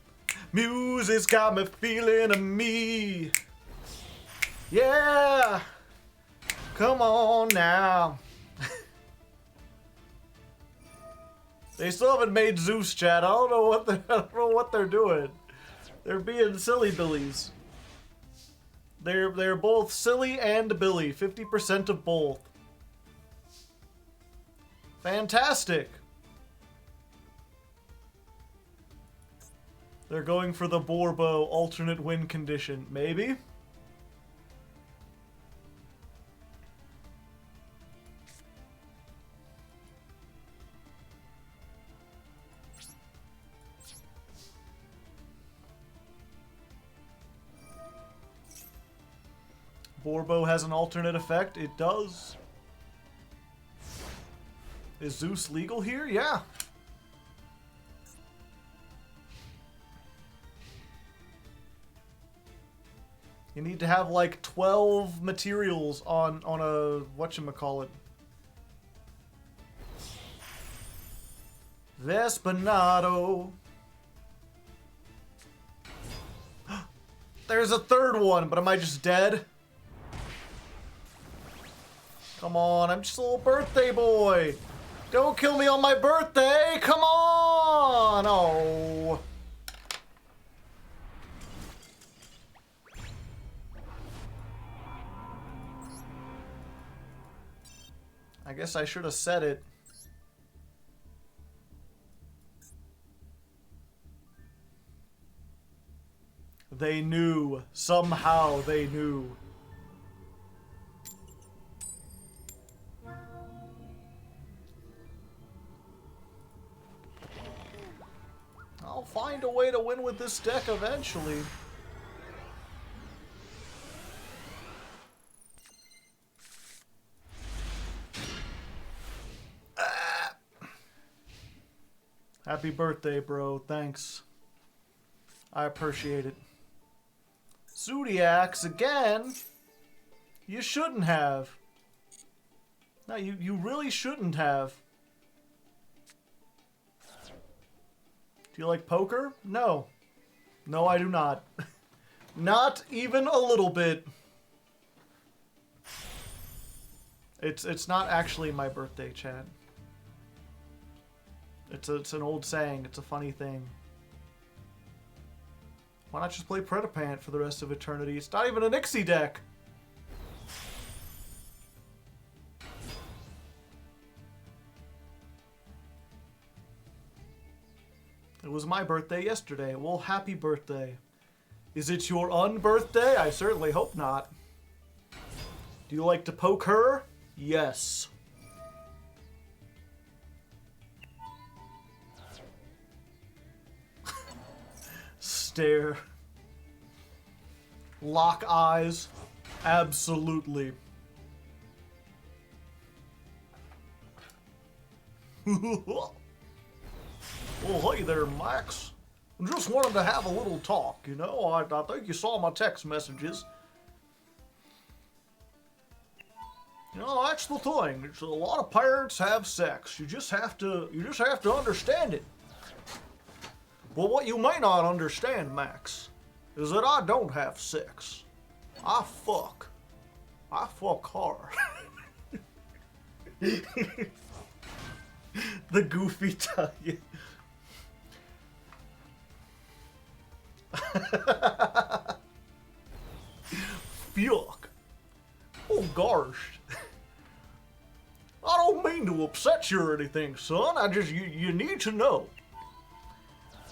Music's got me feeling me. Yeah, come on now. They still haven't made Zeus, chat. I don't know what they're doing. They're being silly billies. They're both silly and Billy. 50% of both. Fantastic. They're going for the Borbo alternate win condition. Maybe? Borbo has an alternate effect. It does. Is Zeus legal here? Yeah. You need to have like 12 materials on a whatchamacallit. Vespanado. There's a third one, but am I just dead? Come on, I'm just a little birthday boy. Don't kill me on my birthday! Come on! Oh. I guess I should have said it. They knew. Somehow they knew. I'll find a way to win with this deck eventually. Happy birthday, bro. Thanks. I appreciate it. Zodiacs again? You shouldn't have. No, you really shouldn't have. Do you like poker? No. No, I do not. Not even a little bit. It's not actually my birthday, Chad. It's an old saying. It's a funny thing. Why not just play Predapant for the rest of eternity? It's not even a Nixie deck. It was my birthday yesterday. Well, happy birthday. Is it your unbirthday? I certainly hope not. Do you like to poke her? Yes. Stare. Lock eyes. Absolutely. Well, hey there, Max. Just wanted to have a little talk, you know? I think you saw my text messages. You know, that's the thing. It's a lot of parents have sex. You just have to understand it. Well, what you may not understand, Max, is that I don't have sex. I fuck. I fuck hard. The goofy Italian. Fuck. Oh gosh. I don't mean to upset you or anything, son. I just, you need to know.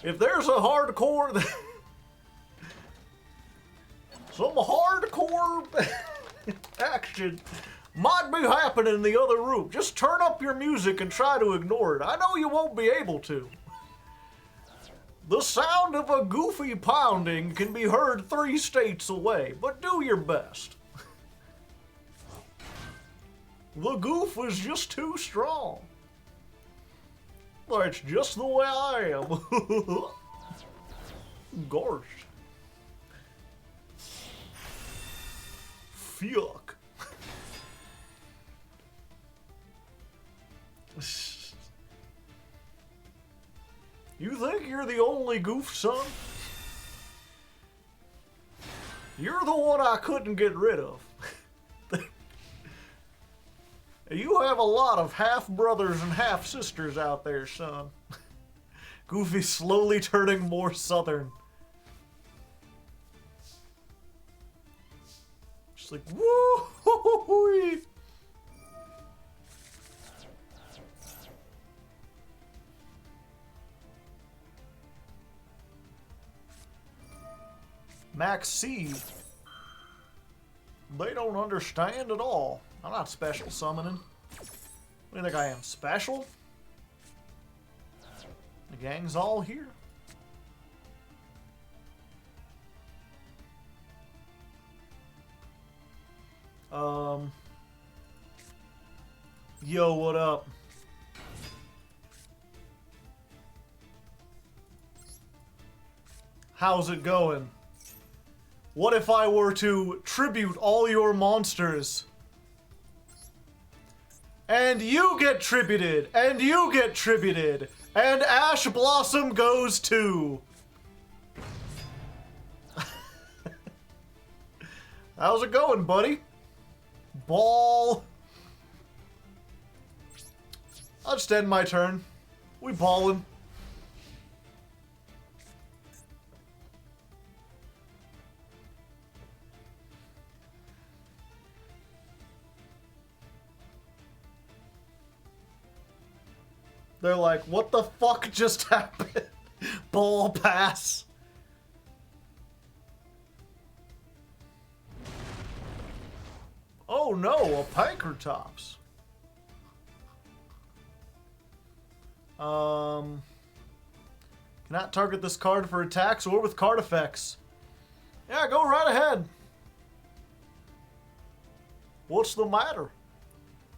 If there's a hardcore, some hardcore action might be happening in the other room. Just turn up your music and try to ignore it. I know you won't be able to. The sound of a goofy pounding can be heard 3 states away, but do your best. The goof is just too strong. That's just the way I am. Gosh. Fuck. You think you're the only goof, son? You're the one I couldn't get rid of. You have a lot of half-brothers and half-sisters out there, son. Goofy slowly turning more southern. Just like, woo-hoo-hoo-hoo. Max C. They don't understand at all. I'm not special summoning. What do you think I am? Special? The gang's all here. Yo, what up? How's it going? What if I were to tribute all your monsters? And you get tributed, and you get tributed, and Ash Blossom goes too. How's it going, buddy? Ball. I'll just end my turn. We ballin'. They're like, what the fuck just happened? Ball pass. Oh no, a Pankratops. Cannot target this card for attacks or with card effects. Yeah, go right ahead. What's the matter?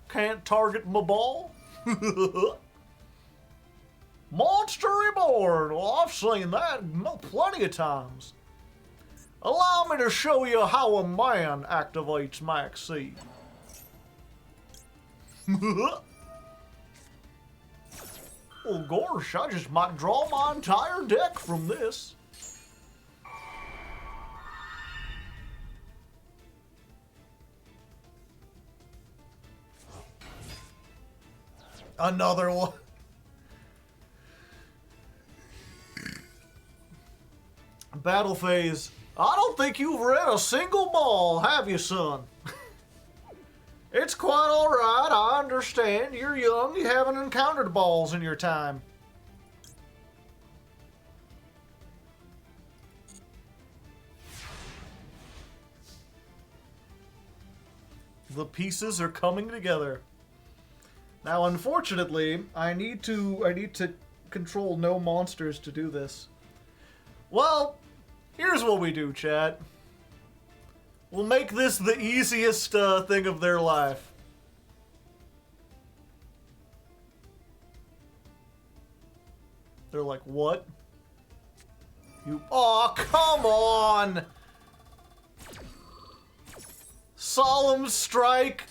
Can't target my ball? Monster Reborn! Well, I've seen that plenty of times. Allow me to show you how a man activates Max C. Well, gosh, I just might draw my entire deck from this. Another one. Battle phase. I don't think you've read a single ball, have you, son? It's quite alright, I understand. You're young, you haven't encountered balls in your time. The pieces are coming together. Now, unfortunately, I need to control no monsters to do this. Well, here's what we do, chat. We'll make this the easiest thing of their life. They're like, what? You... Aw, come on! Solemn Strike!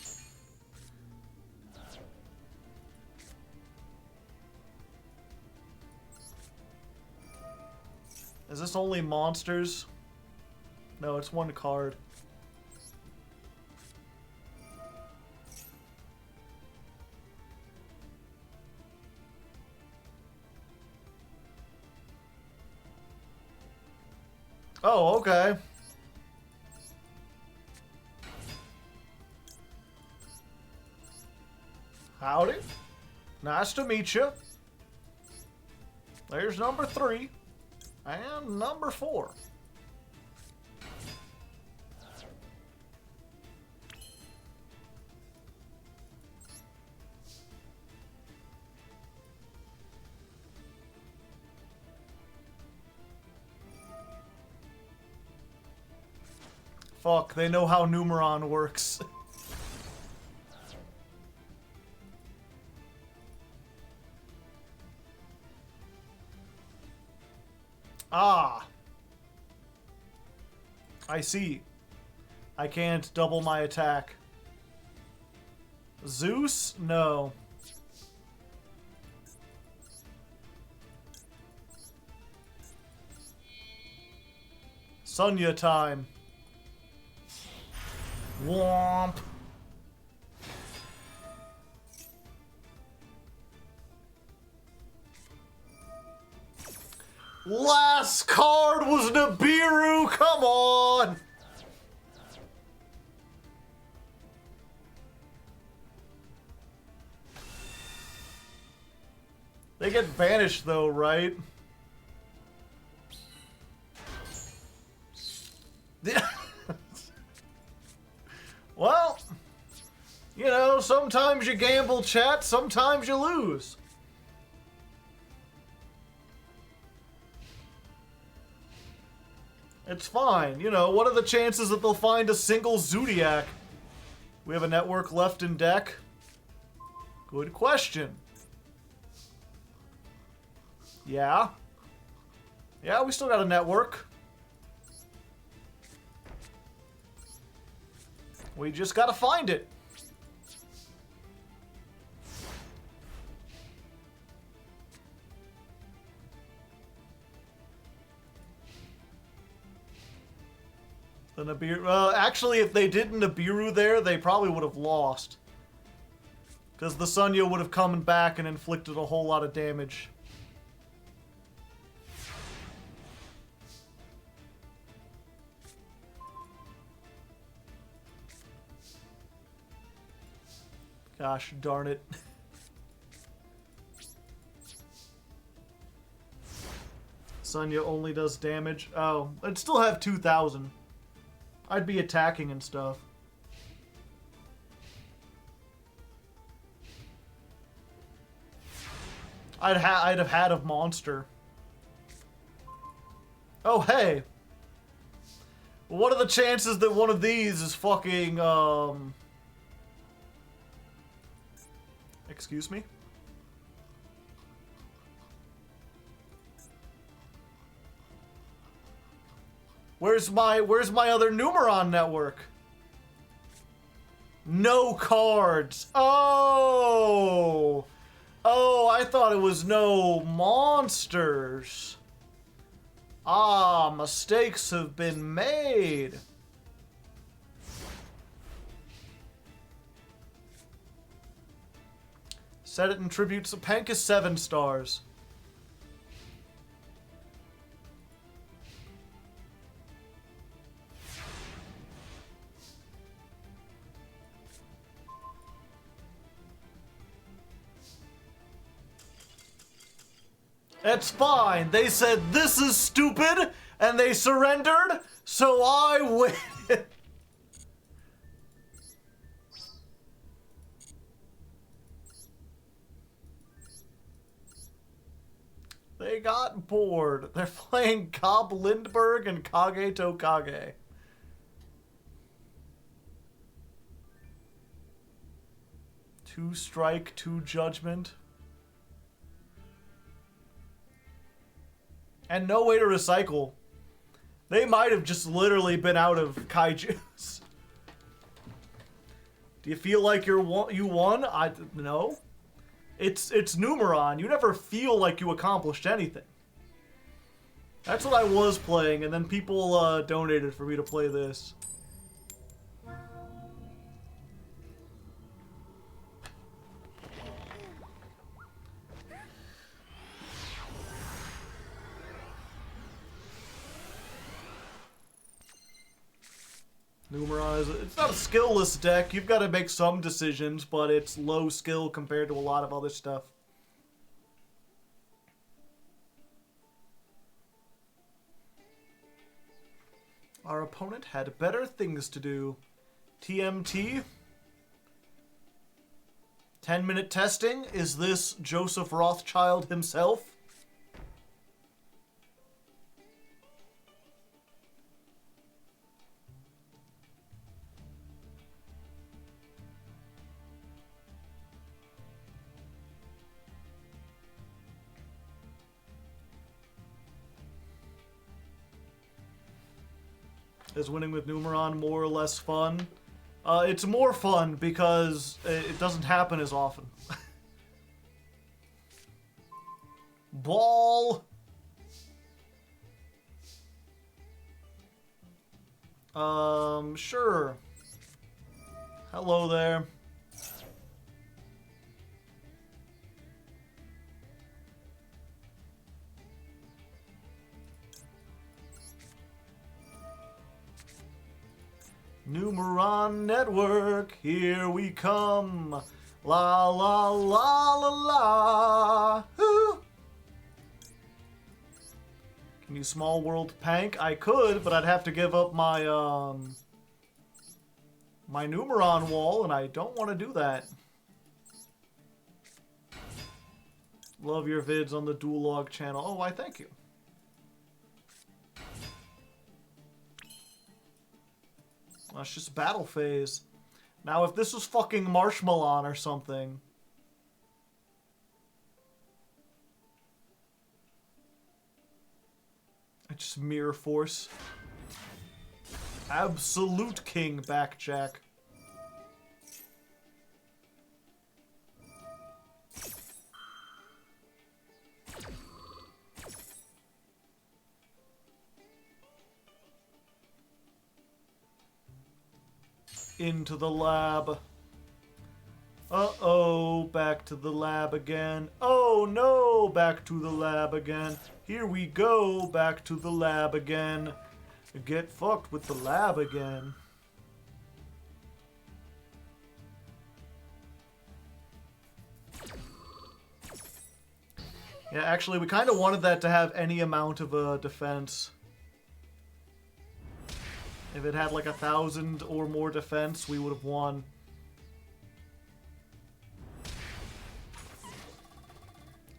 Is this only monsters? No, it's one card. Oh, okay. Howdy. Nice to meet you. There's number 3. And number 4. Fuck, they know how Numeron works. Ah. I see. I can't double my attack. Zeus? No. Sonya time. Womp. Last card was Nibiru, come on! They get banished though, right? Well, you know, sometimes you gamble, chat, sometimes you lose. It's fine. You know, what are the chances that they'll find a single Zodiac? We have a network left in deck. Good question. Yeah. Yeah, we still got a network. We just gotta find it. The Nibiru, actually, if they did Nibiru there, they probably would have lost. Because the Sunya would have come back and inflicted a whole lot of damage. Gosh darn it. Sunya only does damage. Oh, I'd still have 2,000. I'd be attacking and stuff. I'd have had a monster. Oh, hey. What are the chances that one of these is fucking, Excuse me? Where's my other Numeron network? No cards. Oh. Oh, I thought it was no monsters. Ah, mistakes have been made. Set it in tribute to Pank is 7 stars. It's fine. They said, this is stupid, and they surrendered, so I win. They got bored. They're playing Cobb Lindbergh and Kage Tokage. Two strike, two judgment. And no way to recycle. They might have just literally been out of kaijus. Do you feel like you won? No. It's Numeron. You never feel like you accomplished anything. That's what I was playing, and then people donated for me to play this. Numeron it's not a skill-less deck. You've got to make some decisions, but it's low skill compared to a lot of other stuff. Our opponent had better things to do. TMT? 10-minute testing? Is this Joseph Rothschild himself? Is winning with Numeron more or less fun? It's more fun because it doesn't happen as often. Ball! Sure. Hello there. Numeron Network, here we come. La la la la la. Ooh. Can you small world Pank? I could, but I'd have to give up my my Numeron wall, and I don't want to do that. Love your vids on the Duel Log channel. Oh, why, thank you. That's just battle phase. Now, if this was fucking Marshmallow or something... I just mirror force. Absolute king backjack. Into the lab. Uh-oh, back to the lab again. Oh no, back to the lab again. Here we go, back to the lab again. Get fucked with the lab again. Yeah, actually, we kind of wanted that to have any amount of defense. If it had like 1,000 or more defense, we would have won.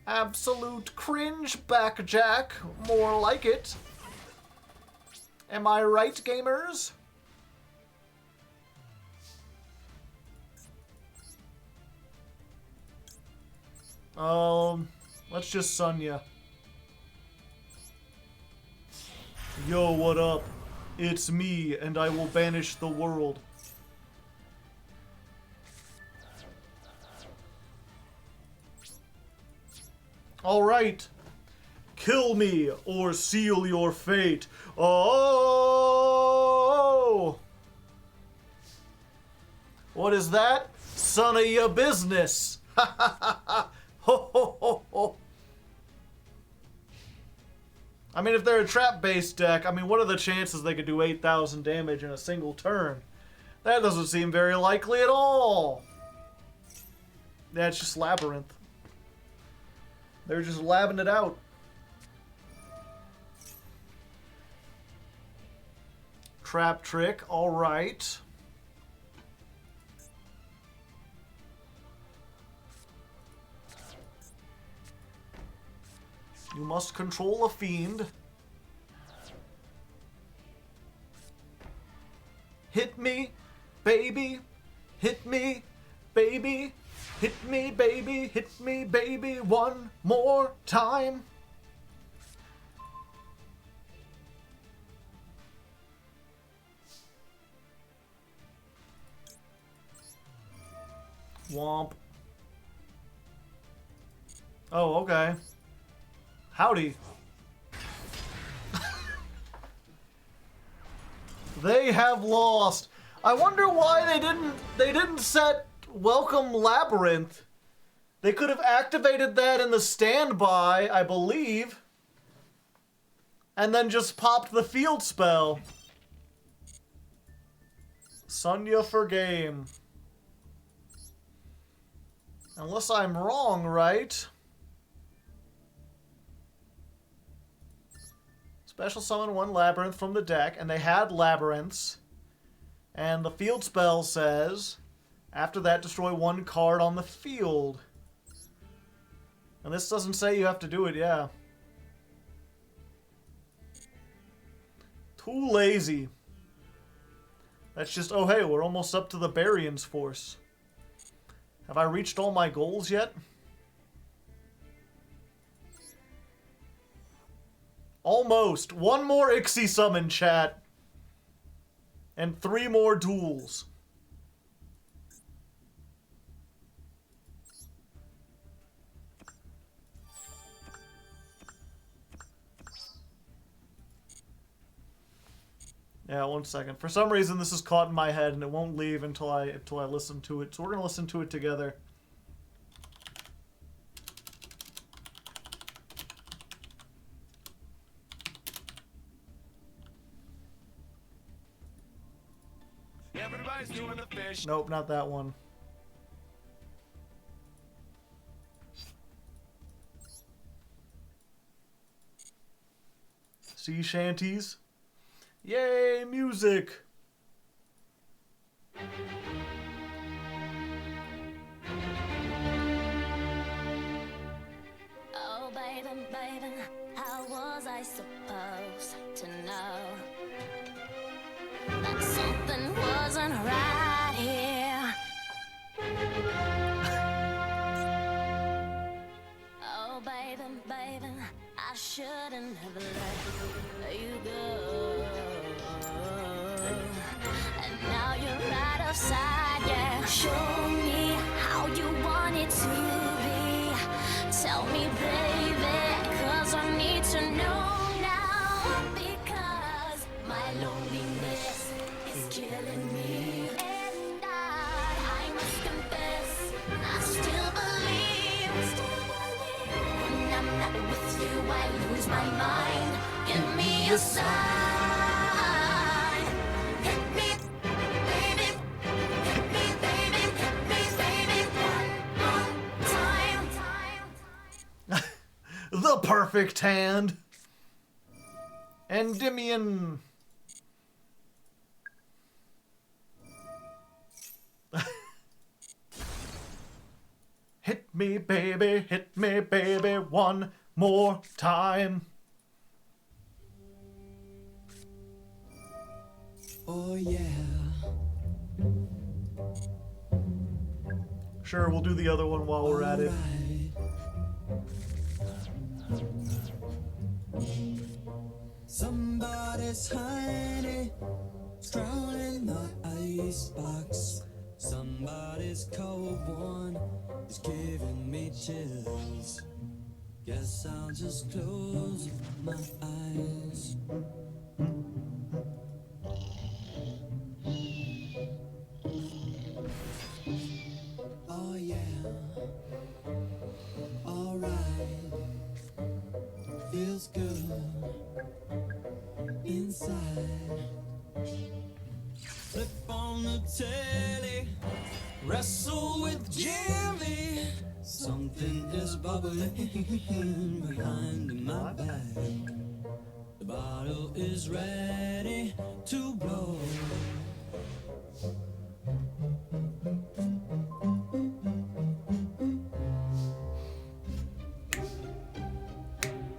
Absolute cringe, backjack. More like it. Am I right, gamers? Let's just Sonya. Yo, what up? It's me, and I will banish the world. Alright. Kill me, or seal your fate. Oh! What is that? Son of your business. Ha ha ha ha. Ho ho ho ho. I mean, if they're a trap-based deck, I mean, what are the chances they could do 8,000 damage in a single turn? That doesn't seem very likely at all. Yeah, it's just Labyrinth. They're just labbing it out. Trap trick, alright. You must control a fiend. Hit me, baby. Hit me, baby. Hit me, baby. Hit me, baby. One more time. Womp. Oh, okay. Howdy. They have lost. I wonder why they didn't set Welcome Labyrinth. They could have activated that in the standby, I believe. And then just popped the field spell. Sonya for game. Unless I'm wrong, right? Special summon one Labyrinth from the deck, and they had Labyrinths. And the field spell says, after that, destroy one card on the field. And this doesn't say you have to do it, yeah. Too lazy. That's just, oh hey, we're almost up to the Barian's force. Have I reached all my goals yet? Almost. One more Ixie summon, chat. And 3 more duels. Yeah, 1 second. For some reason, this is caught in my head, and it won't leave until I listen to it. So we're gonna listen to it together. Everybody's doing the fish. Nope, not that one. Sea shanties. Yay, music! Oh, baby, baby, how was I supposed to know that something wasn't right here? Oh, baby, baby, I shouldn't have let you go. And now you're right outside, yeah. Show me how you want it to be. Tell me, baby, 'cause I need to know now. Because my loneliness is killing me. And I must confess, I still believe. When I'm not with you, I lose my mind. Give me a sign. Hit me, baby. Hit me, baby. Hit me, baby. One more time. The perfect hand. Endymion. Hit me, baby, one more time. Oh yeah. Sure, we'll do the other one while we're at it. Somebody's honey drowning the icebox. Somebody's cold one is giving me chills. Guess I'll just close my eyes. Oh yeah. Alright. Feels good inside. Flip on the telly, wrestle with Jimmy. Something is bubbling behind my back. The bottle is ready to blow.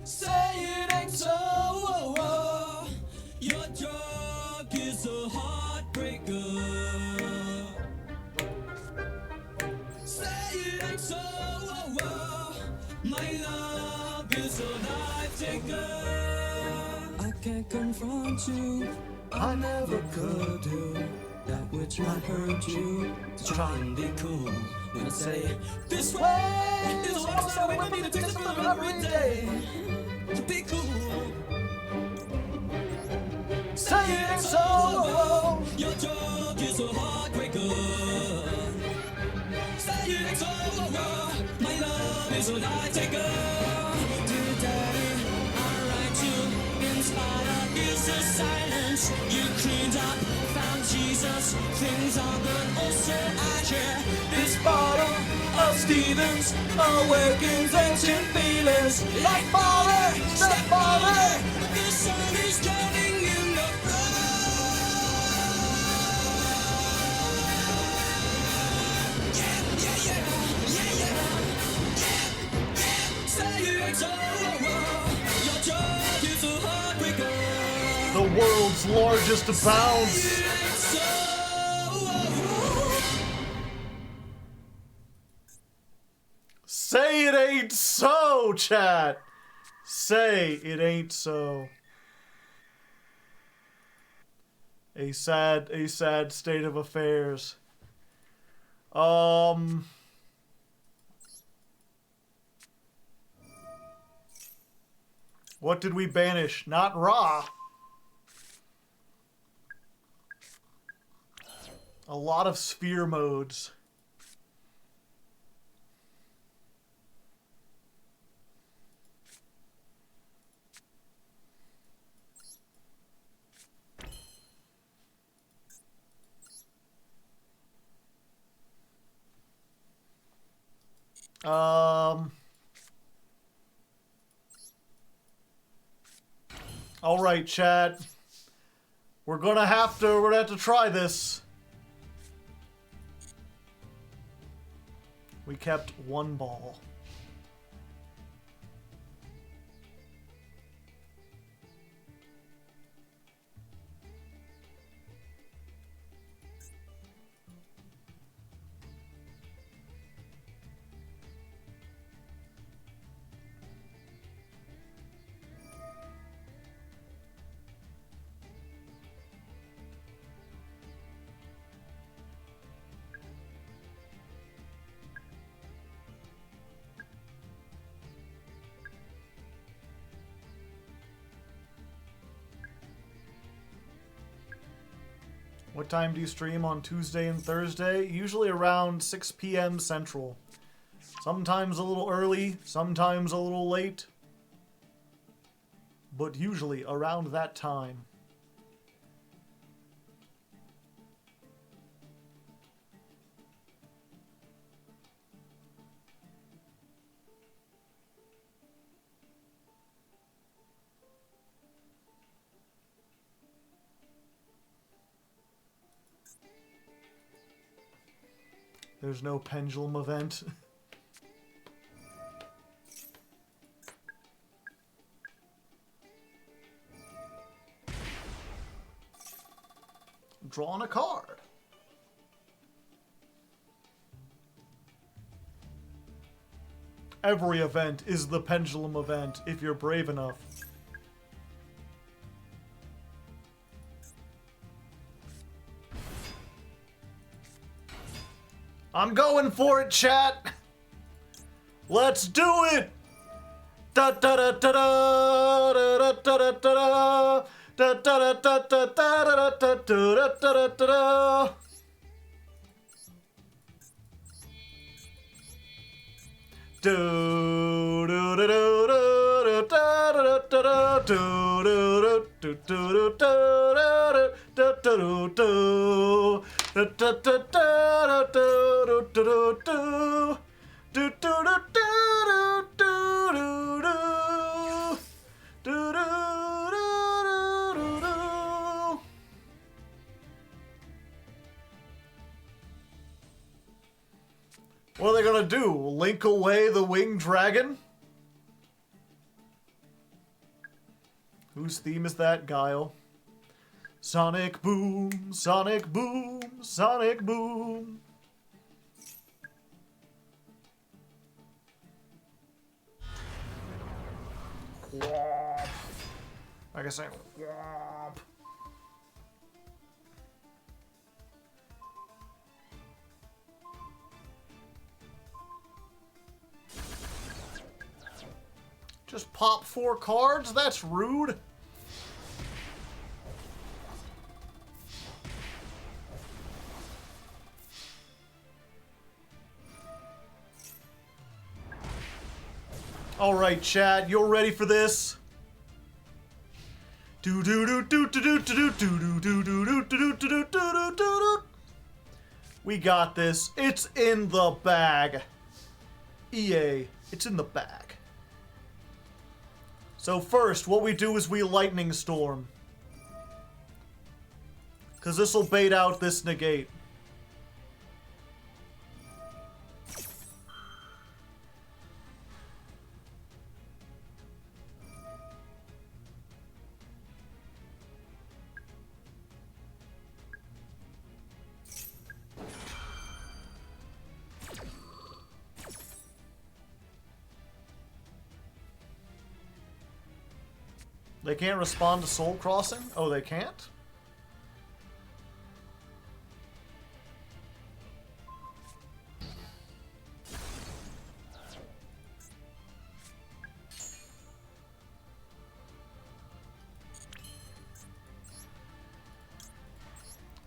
Say it ain't so. Your drug is a heartbreaker. Say it ain't so. My love is a life taker. I can't confront you. I never could do that which might hurt you. To try and be cool. When I say this way is always the way we need to take this for every day. To be cool. Say it ain't so. Your drug is a heartbreaker. Say it ain't so. My love is a life taker. Dear Daddy, I write you in spite of is the silence. You cleaned up, found Jesus. Things are good, also I share this bottle of Stevens. Awakens ancient feelings. Like father, stepfather. The sun is drowning in the The world's largest bounce. Say it ain't so, chat. Say it ain't so. A sad state of affairs. What did we banish? Not Ra. A lot of sphere modes. All right, chat. We're gonna have to try this. We kept one ball. What time do you stream on Tuesday and Thursday? Usually around 6 p.m. Central. Sometimes a little early, sometimes a little late. But usually around that time. There's no pendulum event. Drawing a card. Every event is the pendulum event if you're brave enough. I'm going for it, chat. Let's do it. Da da da da da da da da da da da da da da da da da da da. Do do do do do da da da da do do do do da da do do da da da da do do do do do do do do do do. What are they gonna do? Link away the winged dragon? Whose theme is that, Guile? Sonic boom, sonic boom, sonic boom. Womp. Like I say, womp. Just pop 4 cards? That's rude. All right, chat, you're ready for this? Do do do do do do do do do do do do do do do do do. We got this. It's in the bag. EA, it's in the bag. So first, what we do is we lightning storm. Cause this'll bait out this negate. They can't respond to Soul Crossing? Oh, they can't?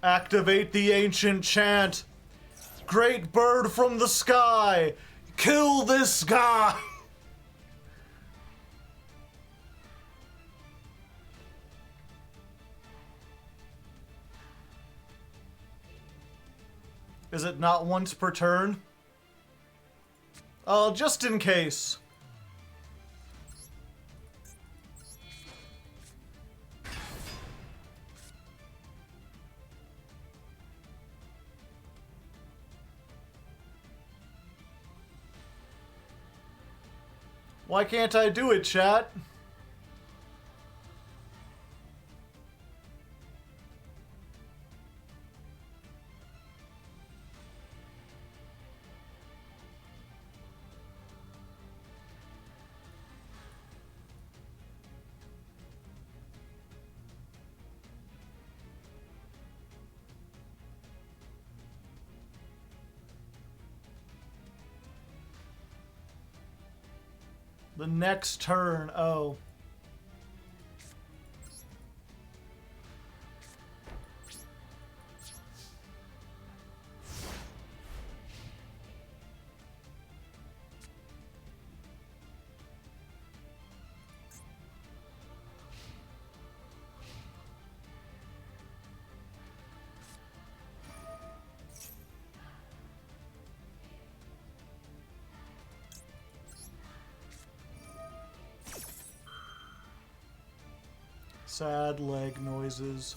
Activate the ancient chant. Great bird from the sky. Kill this guy. Is it not once per turn? Just in case. Why can't I do it, chat? The next turn, oh. Sad leg noises.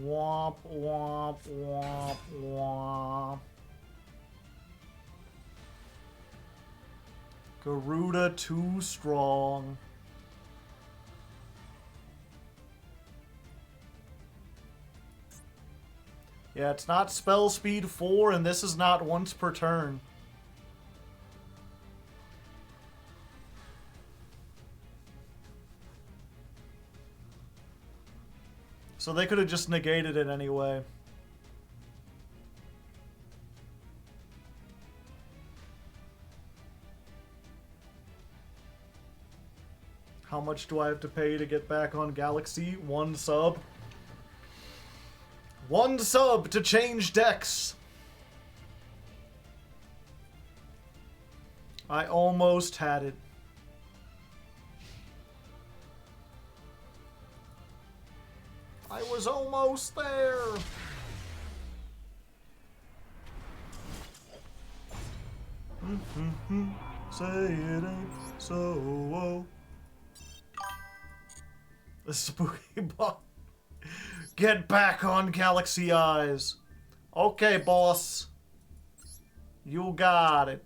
Womp, womp, womp, womp. Garuda too strong. Yeah, it's not spell speed 4, and this is not once per turn. So they could have just negated it anyway. How much do I have to pay to get back on Galaxy? 1 sub? 1 sub to change decks. I almost had it. I was almost there. Say it ain't so. The spooky bot. Get back on Galaxy Eyes. Okay, boss. You got it.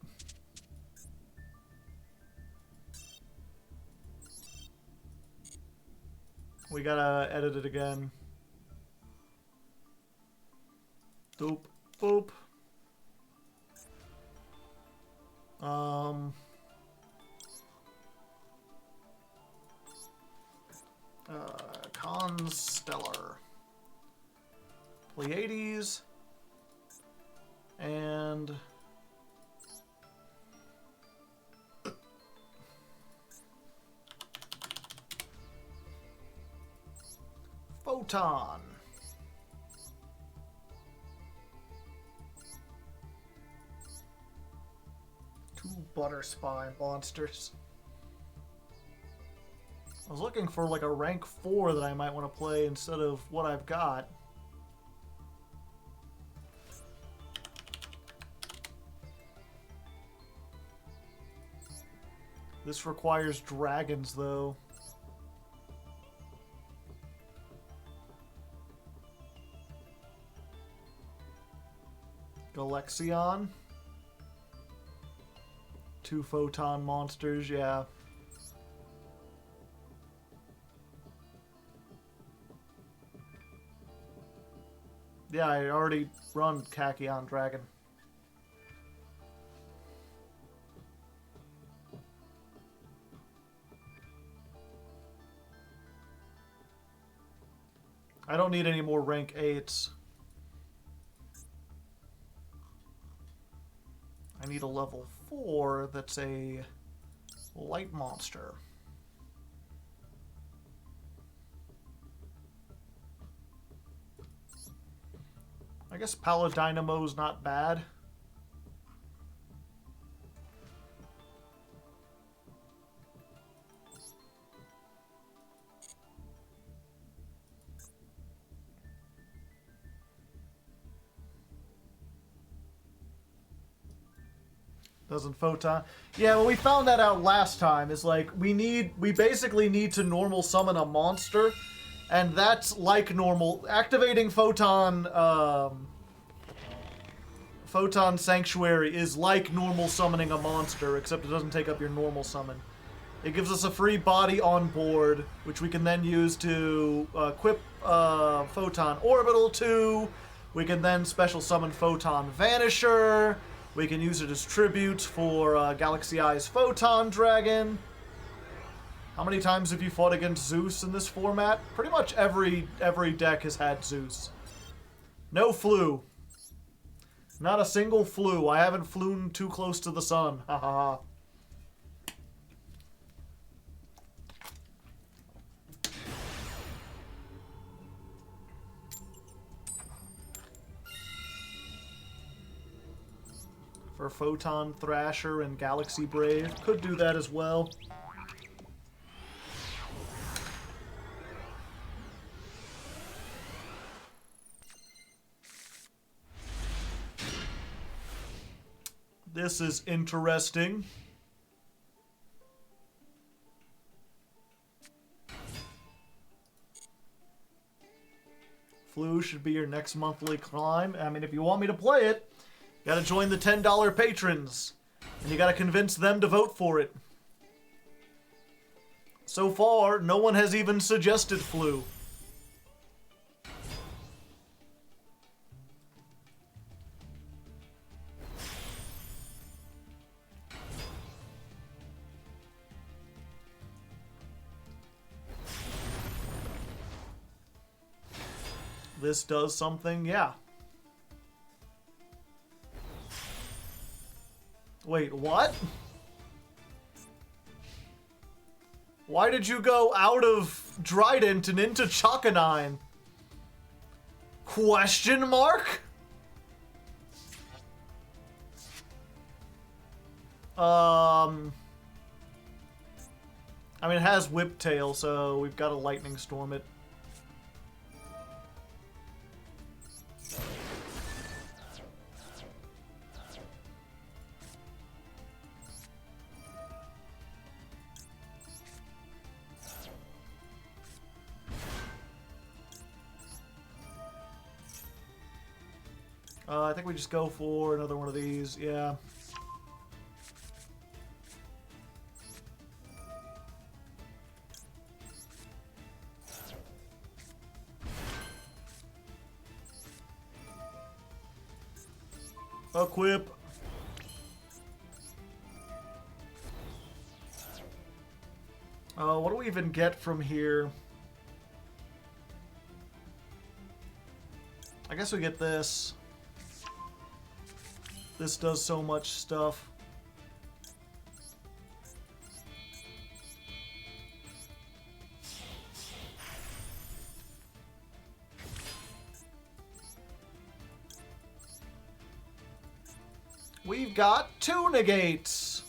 We gotta edit it again. Doop, boop. Constellar. Pleiades. And... Photon. Two butter spy monsters. I was looking for like a rank 4 that I might want to play instead of what I've got. This requires dragons though. Galexion. 2 photon monsters, yeah. Yeah, I already run Kakion Dragon. I don't need any more rank 8s. I need a level 4 that's a light monster. I guess Paladinamo's not bad. Doesn't photon. Yeah, well, we found that out last time. Is like we basically need to normal summon a monster, and that's like normal. Activating Photon Sanctuary is like normal summoning a monster, except it doesn't take up your normal summon. It gives us a free body on board, which we can then use to equip Photon Orbital to. We can then special summon Photon Vanisher. We can use it as tribute for Galaxy Eye's Photon Dragon. How many times have you fought against Zeus in this format? Pretty much every deck has had Zeus. No flu. Not a single flu. I haven't flown too close to the sun. Ha ha ha. For Photon Thrasher and Galaxy Brave. Could do that as well. This is interesting. Flu should be your next monthly climb. I mean, if you want me to play it, you gotta join the $10 patrons. And you gotta convince them to vote for it. So far, no one has even suggested Flu. This does something, yeah. Wait, what? Why did you go out of Trident and into Chakanine? Question mark? I mean, it has Whiptail, so we've got to Lightning Storm it. I think we just go for another one of these, yeah. Equip. What do we even get from here? I guess we get this. This does so much stuff. We've got 2 negates.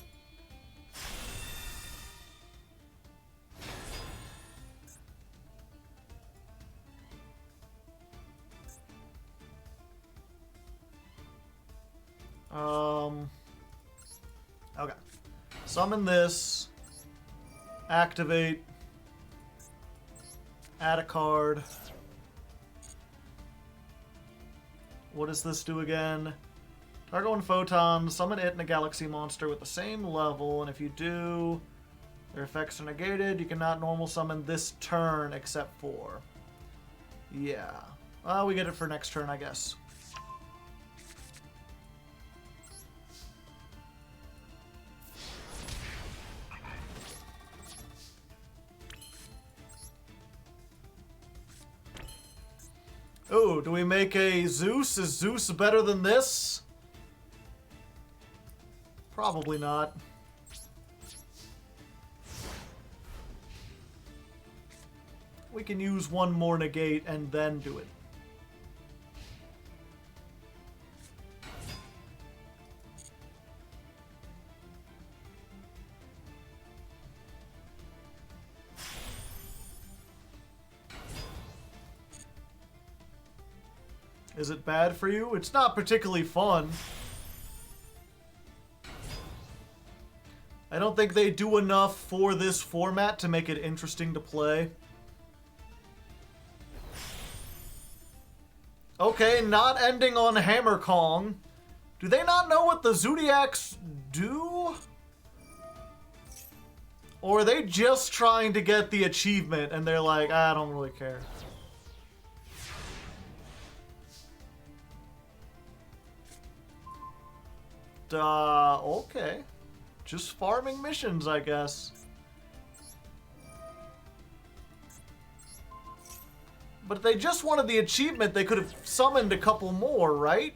Okay. Summon this. Activate. Add a card. What does this do again? Target one Photon, summon it and a Galaxy monster with the same level, and if you do, their effects are negated. You cannot normal summon this turn except for. Yeah. We get it for next turn, I guess. Oh, do we make a Zeus? Is Zeus better than this? Probably not. We can use one more negate and then do it. Is it bad for you? It's not particularly fun. think they do enough for this format to make it interesting to play. Okay, not ending on Hammer Kong. Do they not know what the Zodiacs do? Or are they just trying to get the achievement and they're like, I don't really care. Okay. Just farming missions, I guess. But if they just wanted the achievement, they could have summoned a couple more, right?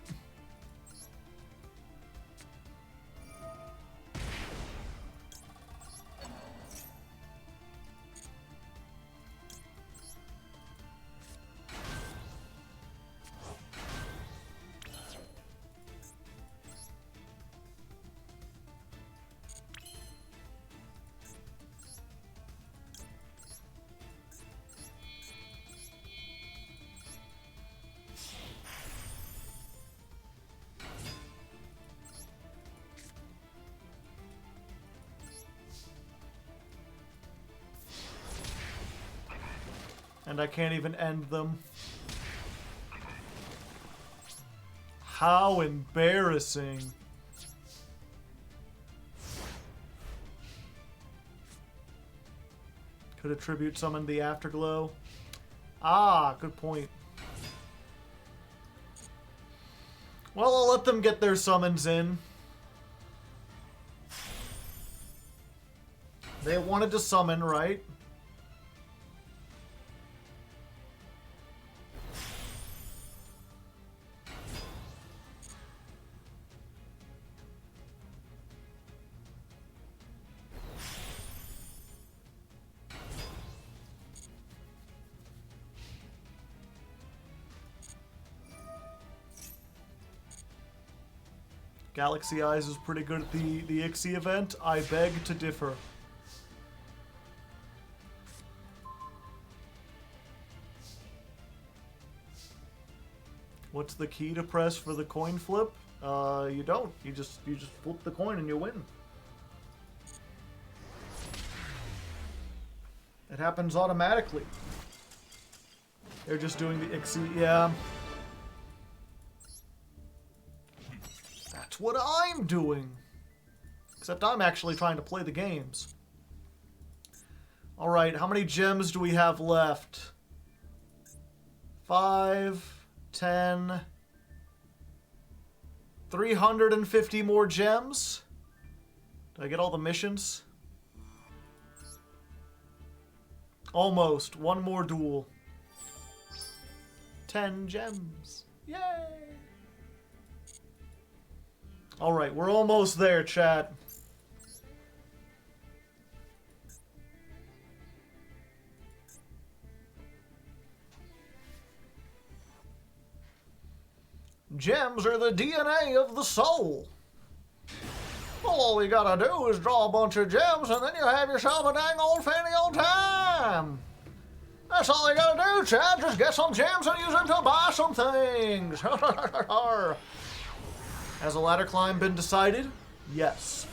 And I can't even end them. How embarrassing. Could attribute summon the Afterglow. Ah, good point. Well, I'll let them get their summons in. They wanted to summon, right? Galaxy Eyes is pretty good at the Ixie event. I beg to differ. What's the key to press for the coin flip? You don't. You just flip the coin and you win. It happens automatically. They're just doing the Ixie, yeah. That's what I'm doing. Except I'm actually trying to play the games. Alright, how many gems do we have left? 5, 10, 350 more gems? Did I get all the missions? Almost. One more duel. 10 gems. Yay! Alright, we're almost there, chat. Gems are the DNA of the soul. Well, all you gotta do is draw a bunch of gems and then you have yourself a dang old fanny old time. That's all you gotta do, Chad. Just get some gems and use them to buy some things. Has a ladder climb been decided? Yes.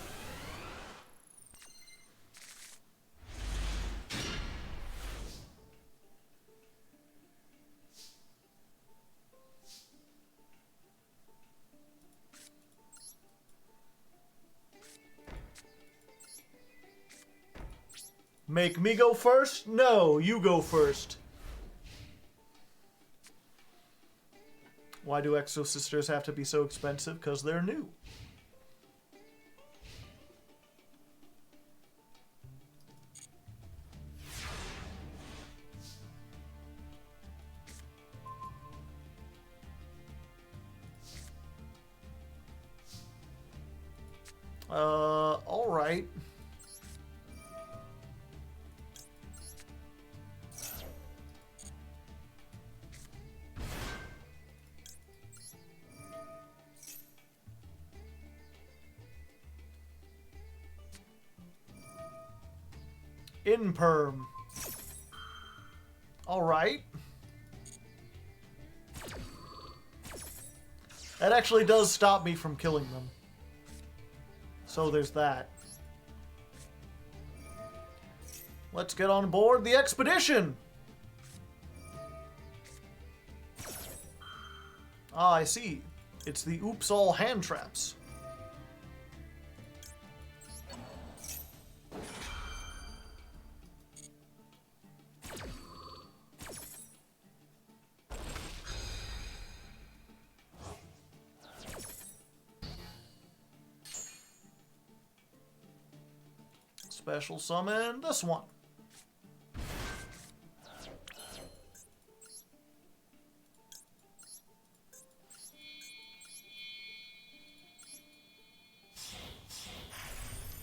Make me go first? No, you go first. Why do Exo Sisters have to be so expensive? Because they're new. Alright. In perm. Alright. That actually does stop me from killing them. So there's that. Let's get on board the expedition! Ah, I see. It's the Oops All hand traps. Special summon this one.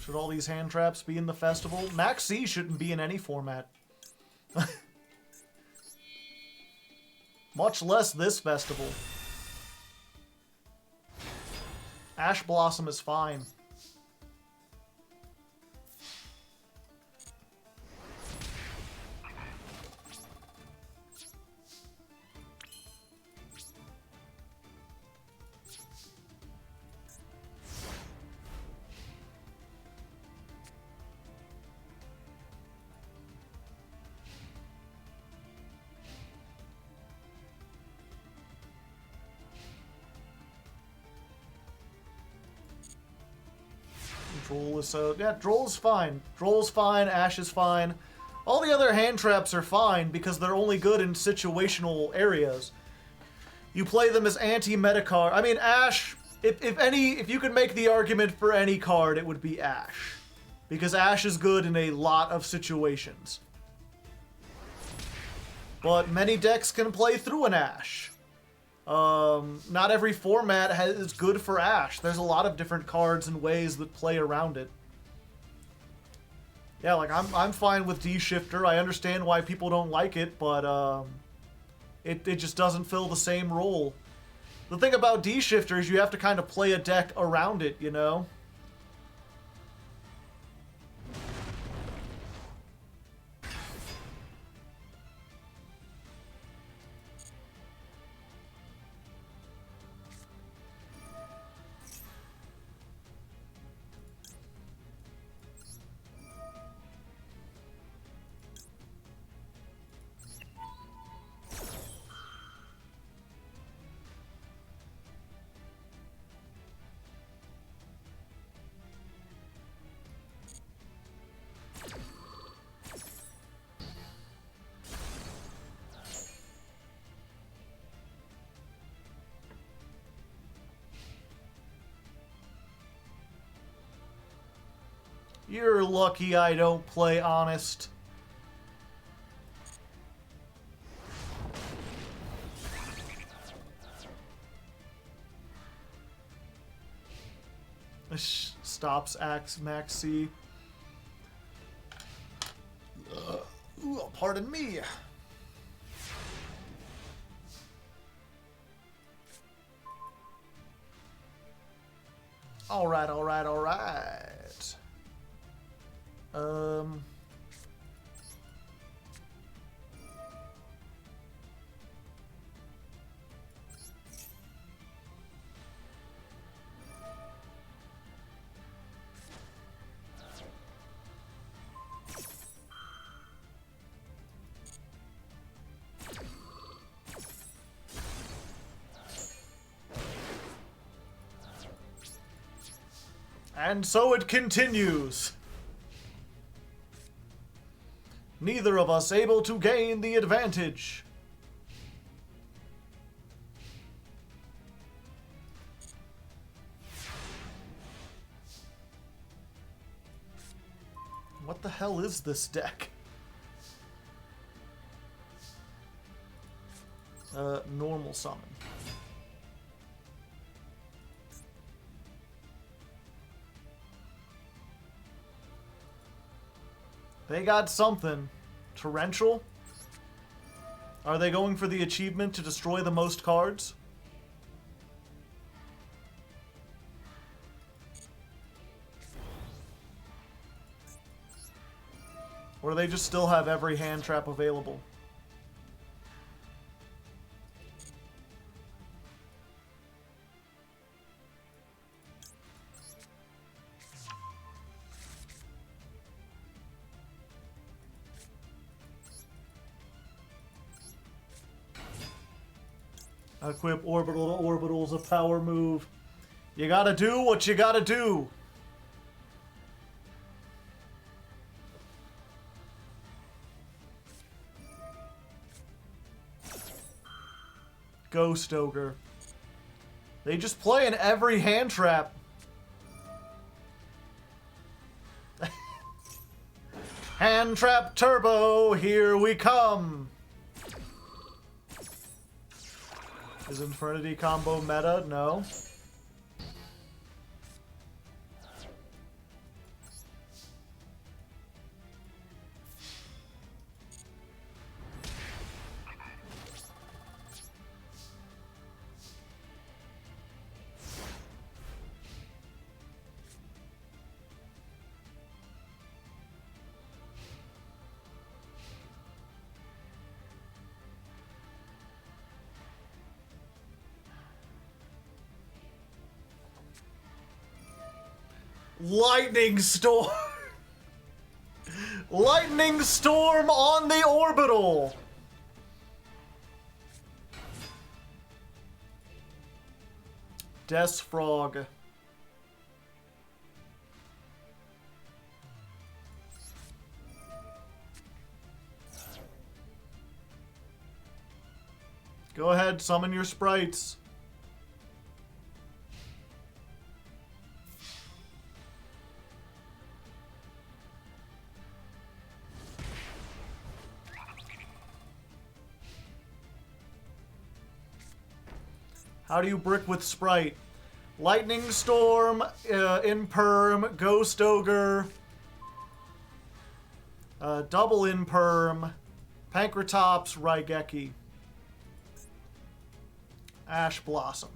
Should all these hand traps be in the festival? Max C shouldn't be in any format. Much less this festival. Ash Blossom is fine. Droll is so... Yeah, Droll's fine. Droll's fine, Ash is fine. All the other hand traps are fine because they're only good in situational areas. You play them as anti-meta card. I mean, Ash, if you could make the argument for any card, it would be Ash. Because Ash is good in a lot of situations. But many decks can play through an Ash. Not every format is good for Ash. There's a lot of different cards and ways that play around it. Yeah, like, I'm fine with D-Shifter. I understand why people don't like it, but, it just doesn't fill the same role. The thing about D-Shifter is you have to kind of play a deck around it, you know? You're lucky I don't play Honest. Stops Axe Max C. Ooh, pardon me. Alright, alright, alright. And so it continues. Neither of us able to gain the advantage. What the hell is this deck? Normal summon. They got something. Torrential? Are they going for the achievement to destroy the most cards? Or do they just still have every hand trap available? Equip orbital to orbital's a power move. You gotta do what you gotta do. Ghost Ogre. They just play in every hand trap. Hand trap turbo, here we come. Is Infernity combo meta? No. Lightning Storm! Lightning Storm on the orbital! Death Frog. Go ahead, summon your sprites. How do you brick with Sprite? Lightning Storm, Imperm, Ghost Ogre, double Imperm, Pankratops, Raigeki, Ash Blossom.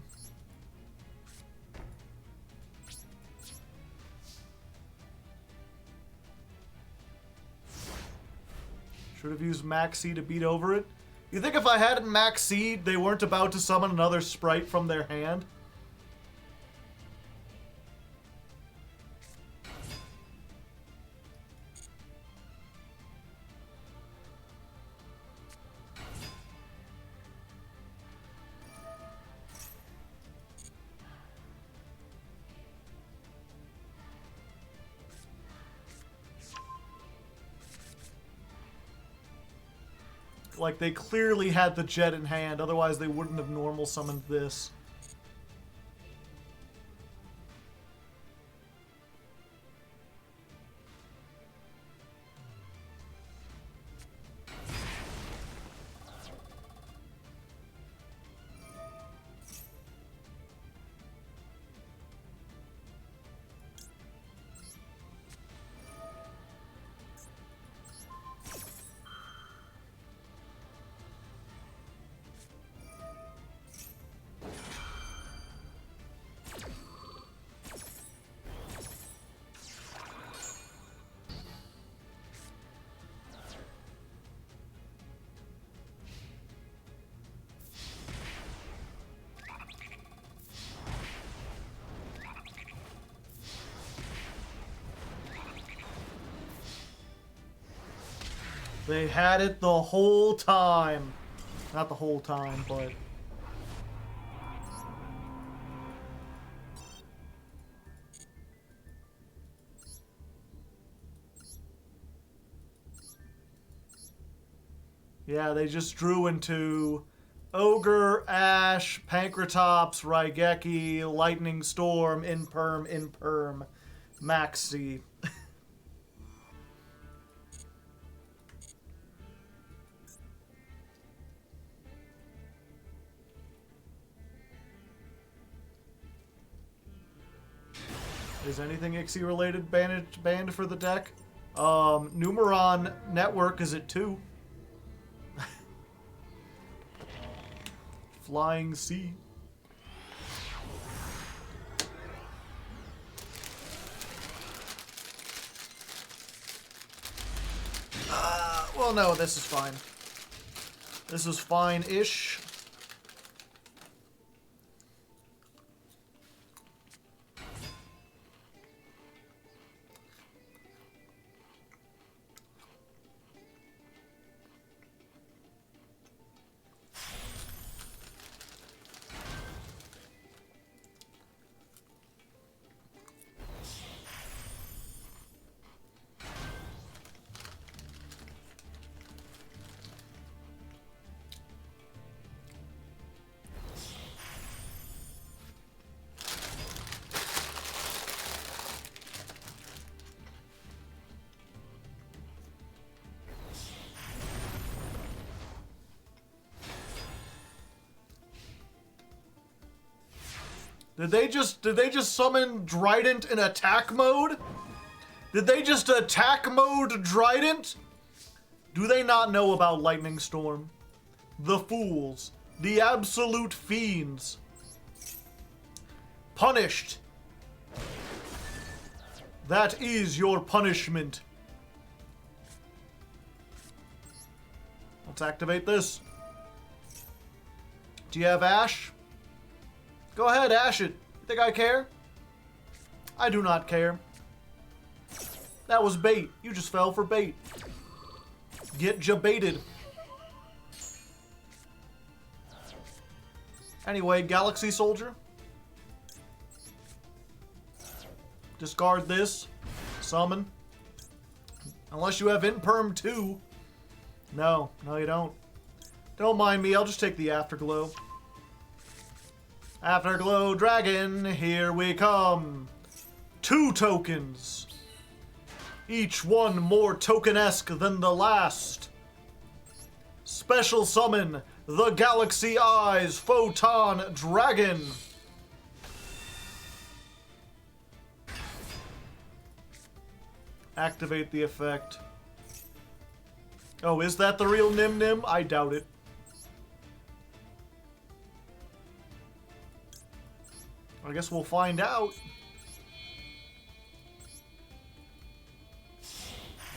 Should have used Maxi to beat over it. You think if I hadn't Maxi'd, they weren't about to summon another sprite from their hand? Like, they clearly had the jet in hand, otherwise they wouldn't have normal summoned this. They had it the whole time. Not the whole time, but... yeah, they just drew into Ogre, Ash, Pankratops, Raigeki, Lightning Storm, Imperm, Maxi. Is anything Ixie related banned for the deck? Numeron Network is at 2. Flying Sea. Well, no, this is fine. This is fine-ish. Did they just summon Drident in attack mode? Did they just attack mode Drident? Do they not know about Lightning Storm? The fools. The absolute fiends. Punished. That is your punishment. Let's activate this. Do you have Ash? Go ahead, Ash it. You think I care? I do not care. That was bait. You just fell for bait. Get jabaited. Anyway, Galaxy Soldier. Discard this. Summon. Unless you have Imperm 2. No, you don't. Don't mind me, I'll just take the Afterglow. Afterglow Dragon, here we come. 2 tokens. Each one more token-esque than the last. Special summon, the Galaxy Eyes Photon Dragon. Activate the effect. Oh, is that the real Nim Nim? I doubt it. I guess we'll find out.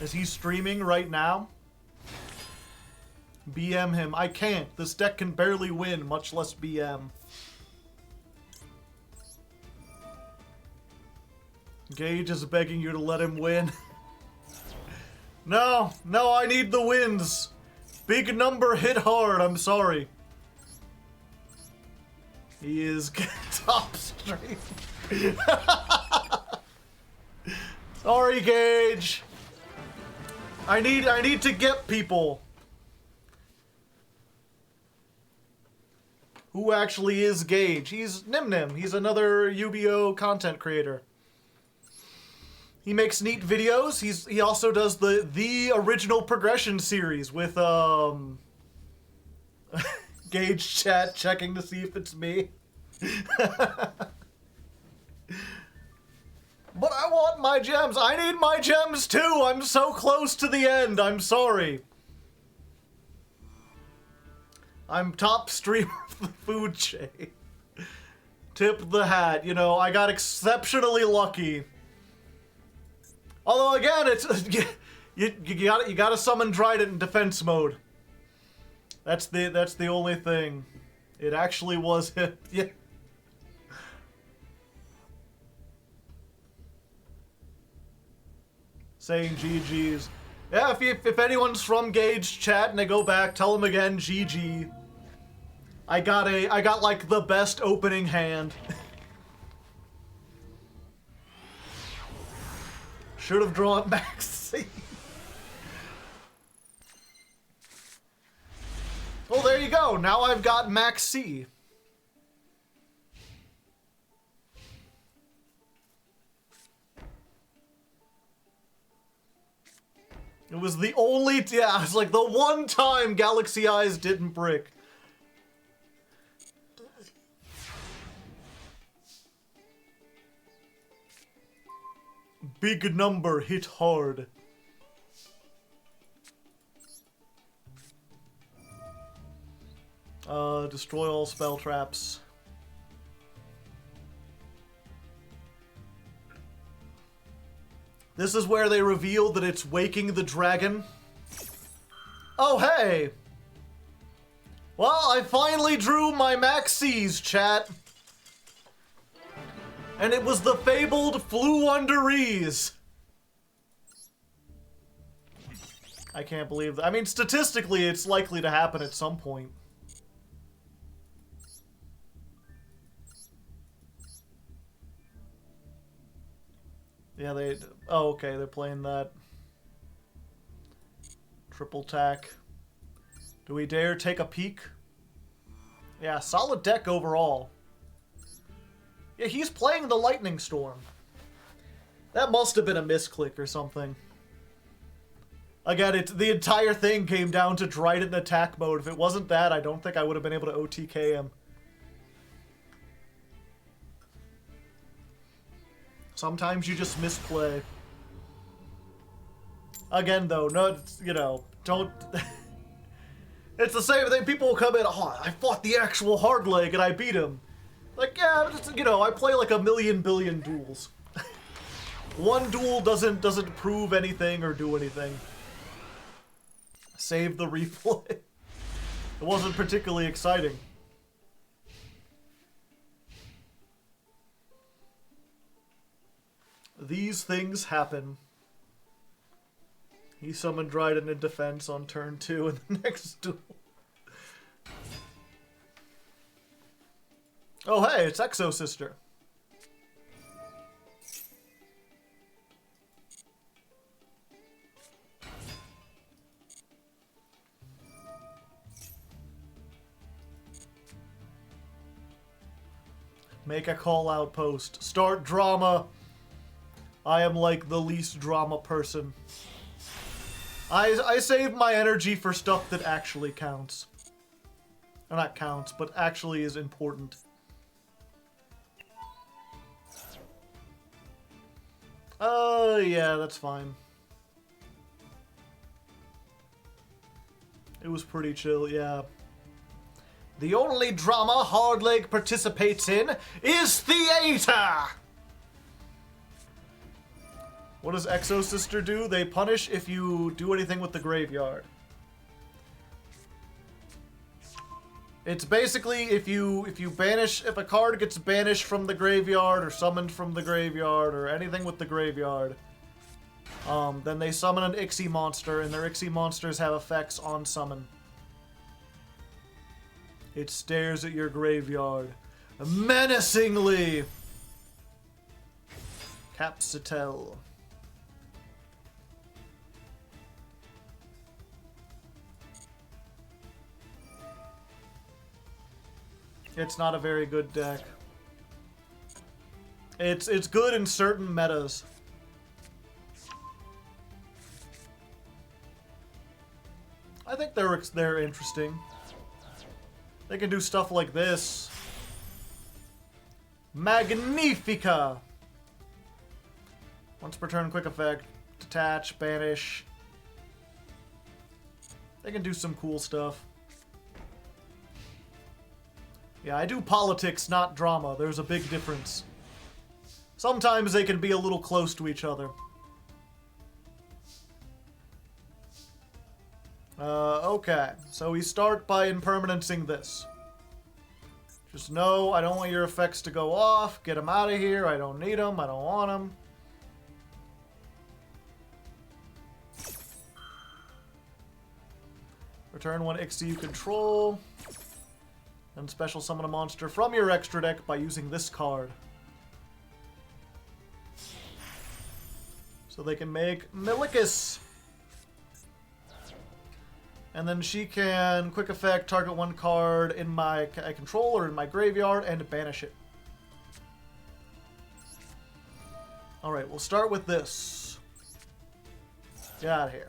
Is he streaming right now? BM him. I can't. This deck can barely win, much less BM. Gage is begging you to let him win. No, I need the wins. Big number hit hard, I'm sorry. He is top stream. Sorry, Gage. I need to get people. Who actually is Gage? He's Nim Nim. He's another Yu-Gi-Oh content creator. He makes neat videos. He also does the original progression series with Gage chat checking to see if it's me. But I want my gems. I need my gems too. I'm so close to the end. I'm sorry. I'm top streamer of the food chain. Tip the hat. You know, I got exceptionally lucky. Although again, it's you gotta summon Drident in defense mode. That's the only thing. It actually was him. Yeah. Saying GG's. Yeah, if anyone's from Gage chat and they go back, tell them again GG. I got like the best opening hand. Should have drawn Max C. Well, there you go. Now I've got Max C. It was the only, yeah, it's like the one time Galaxy Eyes didn't brick. Big number hit hard. Destroy all spell traps. This is where they reveal that it's Waking the Dragon. Oh, hey! Well, I finally drew my Max C's, chat. And it was the fabled Fluundereeze. I can't believe that. I mean, statistically, it's likely to happen at some point. Yeah, they... Oh, okay, they're playing that. Triple tack. Do we dare take a peek? Yeah, solid deck overall. Yeah, he's playing the Lightning Storm. That must have been a misclick or something. Again, the entire thing came down to Drident in attack mode. If it wasn't that, I don't think I would have been able to OTK him. Sometimes you just misplay. Again, though, no, you know, don't... It's the same thing. People will come in, oh, I fought the actual Hardleg and I beat him. Like, yeah, just, you know, I play like a million billion duels. One duel doesn't prove anything or do anything. Save the replay. It wasn't particularly exciting. These things happen. He summoned Dryden in defense on turn 2 in the next duel. Oh hey, it's Exo Sister. Make a call out post. Start drama. I am like the least drama person. I save my energy for stuff that actually counts. Or not counts, but actually is important. Yeah, that's fine. It was pretty chill, yeah. The only drama Hardleg participates in is theater! What does Exo Sister do? They punish if you do anything with the graveyard. It's basically if you banish, if a card gets banished from the graveyard or summoned from the graveyard or anything with the graveyard, then they summon an Ixie monster, and their Ixie monsters have effects on summon. It stares at your graveyard menacingly. Capsitel. It's not a very good deck. It's good in certain metas. I think they're interesting. They can do stuff like this. Magnifica! Once per turn, quick effect. Detach, banish. They can do some cool stuff. Yeah, I do politics, not drama. There's a big difference. Sometimes they can be a little close to each other. Okay. So we start by impermanencing this. Just know I don't want your effects to go off. Get them out of here. I don't need them. I don't want them. Return one Ixie you control. Then special summon a monster from your extra deck by using this card. So they can make Milicus. And then she can quick effect target one card in my control or in my graveyard and banish it. Alright, we'll start with this. Get out of here.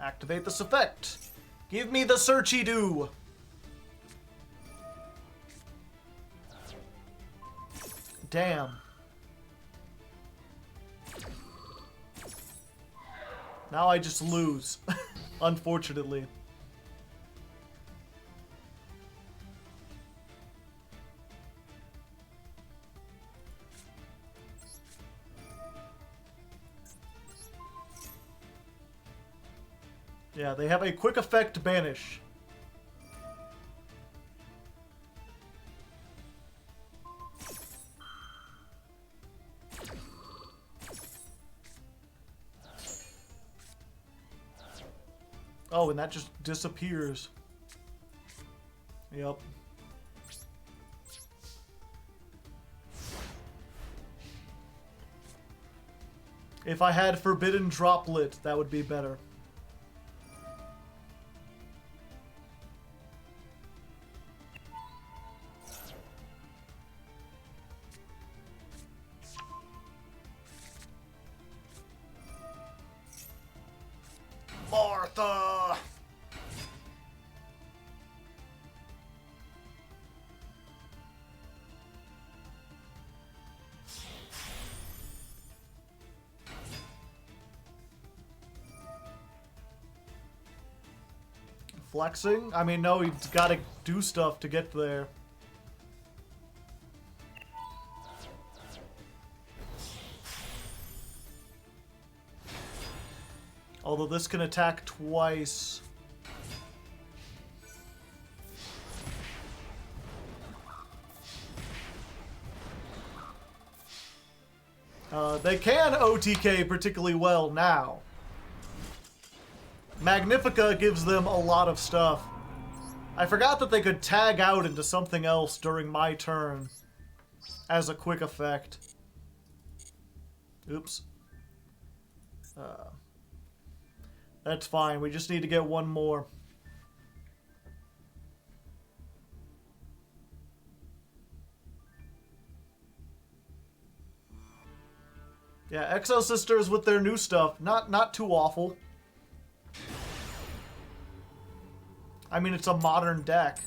Activate this effect. Give me the searchy-doo. Damn. Now I just lose. Unfortunately. Yeah, they have a quick effect banish. Oh, and that just disappears. Yep. If I had Forbidden Droplet, that would be better. Martha! Flexing? I mean, no, he's gotta do stuff to get there. Although this can attack twice. They can OTK particularly well now. Magnifica gives them a lot of stuff. I forgot that they could tag out into something else during my turn as a quick effect. Oops. That's fine. We just need to get one more. Yeah, Exo Sisters with their new stuff. Not too awful. I mean, it's a modern deck.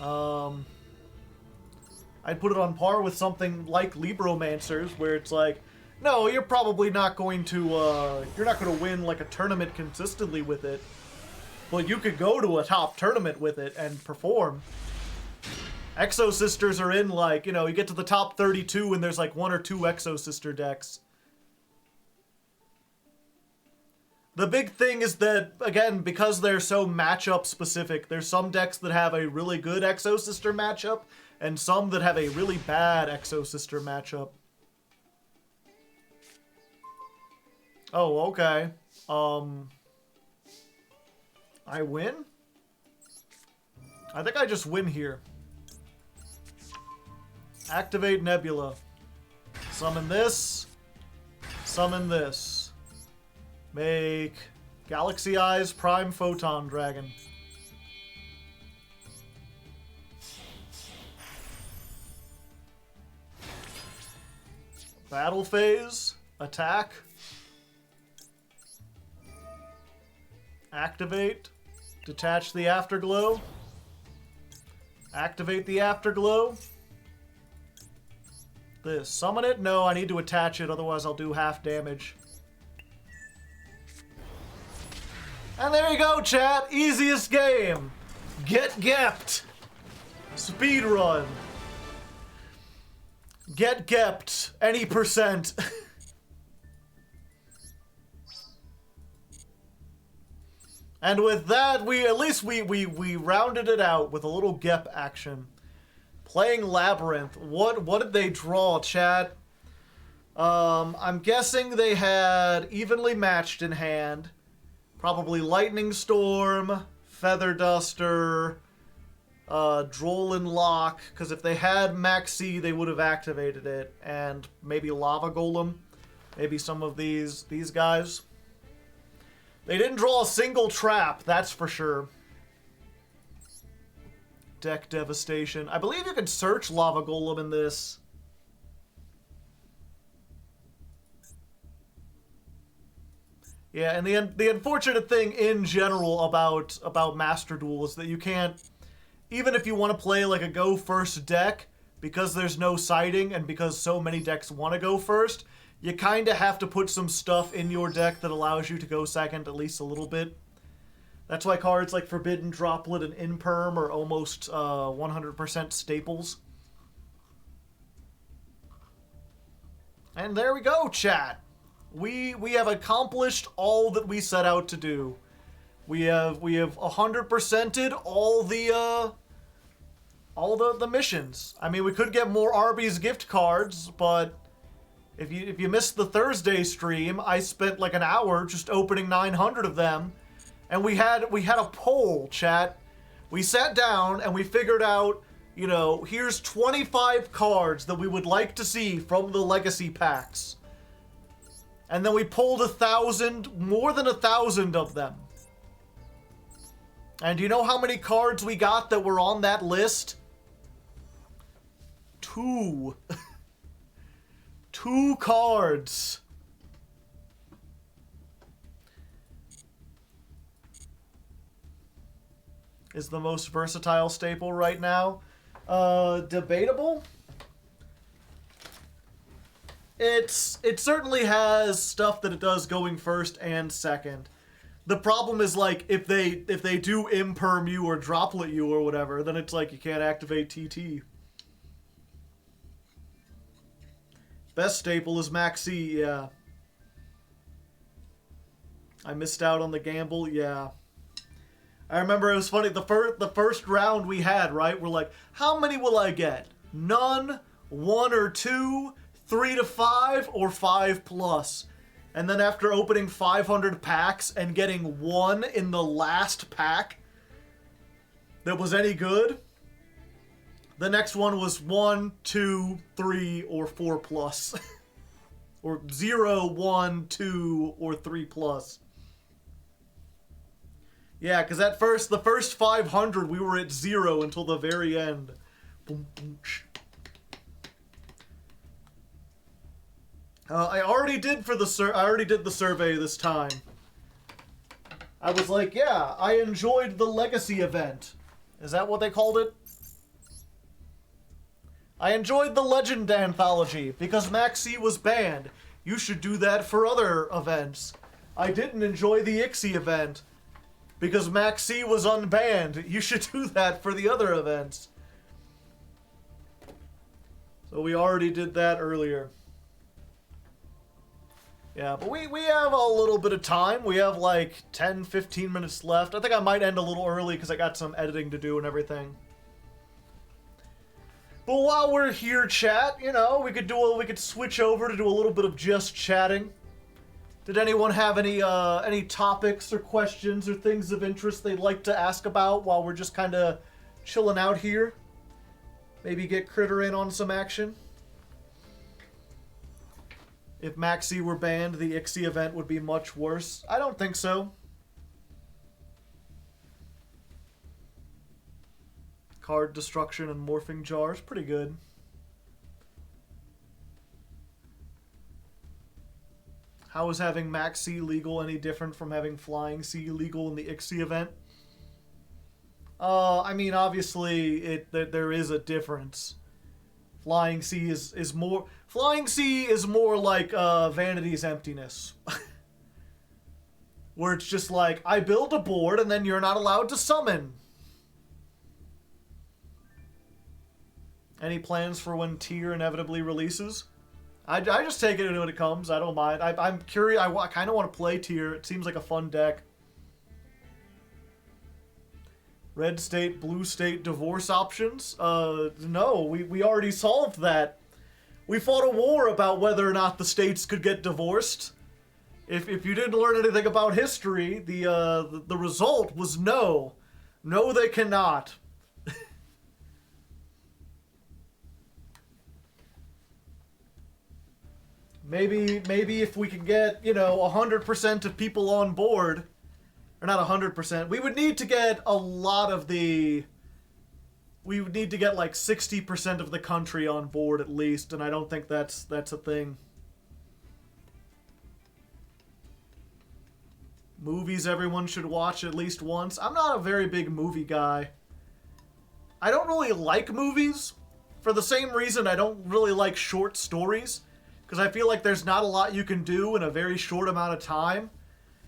I'd put it on par with something like Libromancers, where it's like, no, you're probably not going to, you're not going to win, like, a tournament consistently with it. But you could go to a top tournament with it and perform. Exo Sisters are in, like, you know, you get to the top 32 and there's, like, 1 or 2 Exo Sister decks. The big thing is that, again, because they're so matchup specific, there's some decks that have a really good Exo Sister matchup, and some that have a really bad Exo Sister matchup. Oh, okay. I win? I think I just win here. Activate Nebula. Summon this. Summon this. Make Galaxy Eyes Prime Photon Dragon. Battle phase. Attack. Activate. Detach the Afterglow. Activate the Afterglow. This. Summon it? No, I need to attach it, otherwise I'll do half damage. And there you go, chat. Easiest game. Get gept. Speed run. Get gept. Any percent. And with that, we rounded it out with a little gep action. Playing Labyrinth. What did they draw, chat? I'm guessing they had evenly matched in hand. Probably Lightning Storm, Feather Duster, Droll Lock, because if they had Maxi, they would have activated it, and maybe Lava Golem, maybe some of these guys. They didn't draw a single trap, that's for sure. Deck Devastation. I believe you can search Lava Golem in this. Yeah, and the unfortunate thing in general about Master Duel is that you can't, even if you want to play like a go first deck, because there's no siding and because so many decks want to go first, you kind of have to put some stuff in your deck that allows you to go second at least a little bit. That's why cards like Forbidden Droplet and Imperm are almost 100% staples. And there we go, chat. We have accomplished all that we set out to do. We have 100%ed all the missions. I mean, we could get more Arby's gift cards, but if you missed the Thursday stream, I spent like an hour just opening 900 of them, and we had a poll, chat. We sat down and we figured out, you know, here's 25 cards that we would like to see from the legacy packs. And then we pulled more than 1,000 of them. And do you know how many cards we got that were on that list? 2. 2 cards. is the most versatile staple right now. Debatable. It certainly has stuff that it does going first and second. The problem is, like, if they do imperm you or droplet you or whatever, then it's like you can't activate TT. Best staple is Maxi, yeah. I missed out on the gamble, yeah. I remember it was funny, the first round we had, right? We're like, how many will I get? None, 1 or 2, 3 to 5, or 5+. And then after opening 500 packs and getting 1 in the last pack that was any good, the next one was 1, 2, 3, or 4+. Or 0, 1, 2, or 3+. Yeah, because the first 500 we were at 0 until the very end. Boom, boom, sh. I already did the survey this time. I was like, yeah, I enjoyed the Legacy event. Is that what they called it? I enjoyed the Legend Anthology because Maxi was banned. You should do that for other events. I didn't enjoy the Ixie event because Maxi was unbanned. You should do that for the other events. So we already did that earlier. Yeah, but we have a little bit of time. We have like 10, 15 minutes left. I think I might end a little early because I got some editing to do and everything. But while we're here, chat, you know, we could switch over to do a little bit of just chatting. Did anyone have any topics or questions or things of interest they'd like to ask about while we're just kind of chilling out here? Maybe get Critter in on some action? If Maxi were banned, the Ixie event would be much worse. I don't think so. Card destruction and morphing jars, pretty good. How is having Maxi legal any different from having Flying C legal in the Ixie event? I mean, obviously, there is a difference. Flying C is more like Vanity's Emptiness. Where it's just like, I build a board and then you're not allowed to summon. Any plans for when Tier inevitably releases? I just take it when it comes. I don't mind. I'm curious. I kind of want to play Tier. It seems like a fun deck. Red state, blue state, divorce options? No, we already solved that. We fought a war about whether or not the states could get divorced. If you didn't learn anything about history, the result was no. No, they cannot. Maybe if we can get, 100% of people on board, or not 100%, we would need to get a lot of we would need to get like 60% of the country on board at least, and I don't think that's a thing. Movies everyone should watch at least once. I'm not a very big movie guy. I don't really like movies for the same reason I don't really like short stories. Because I feel like there's not a lot you can do in a very short amount of time.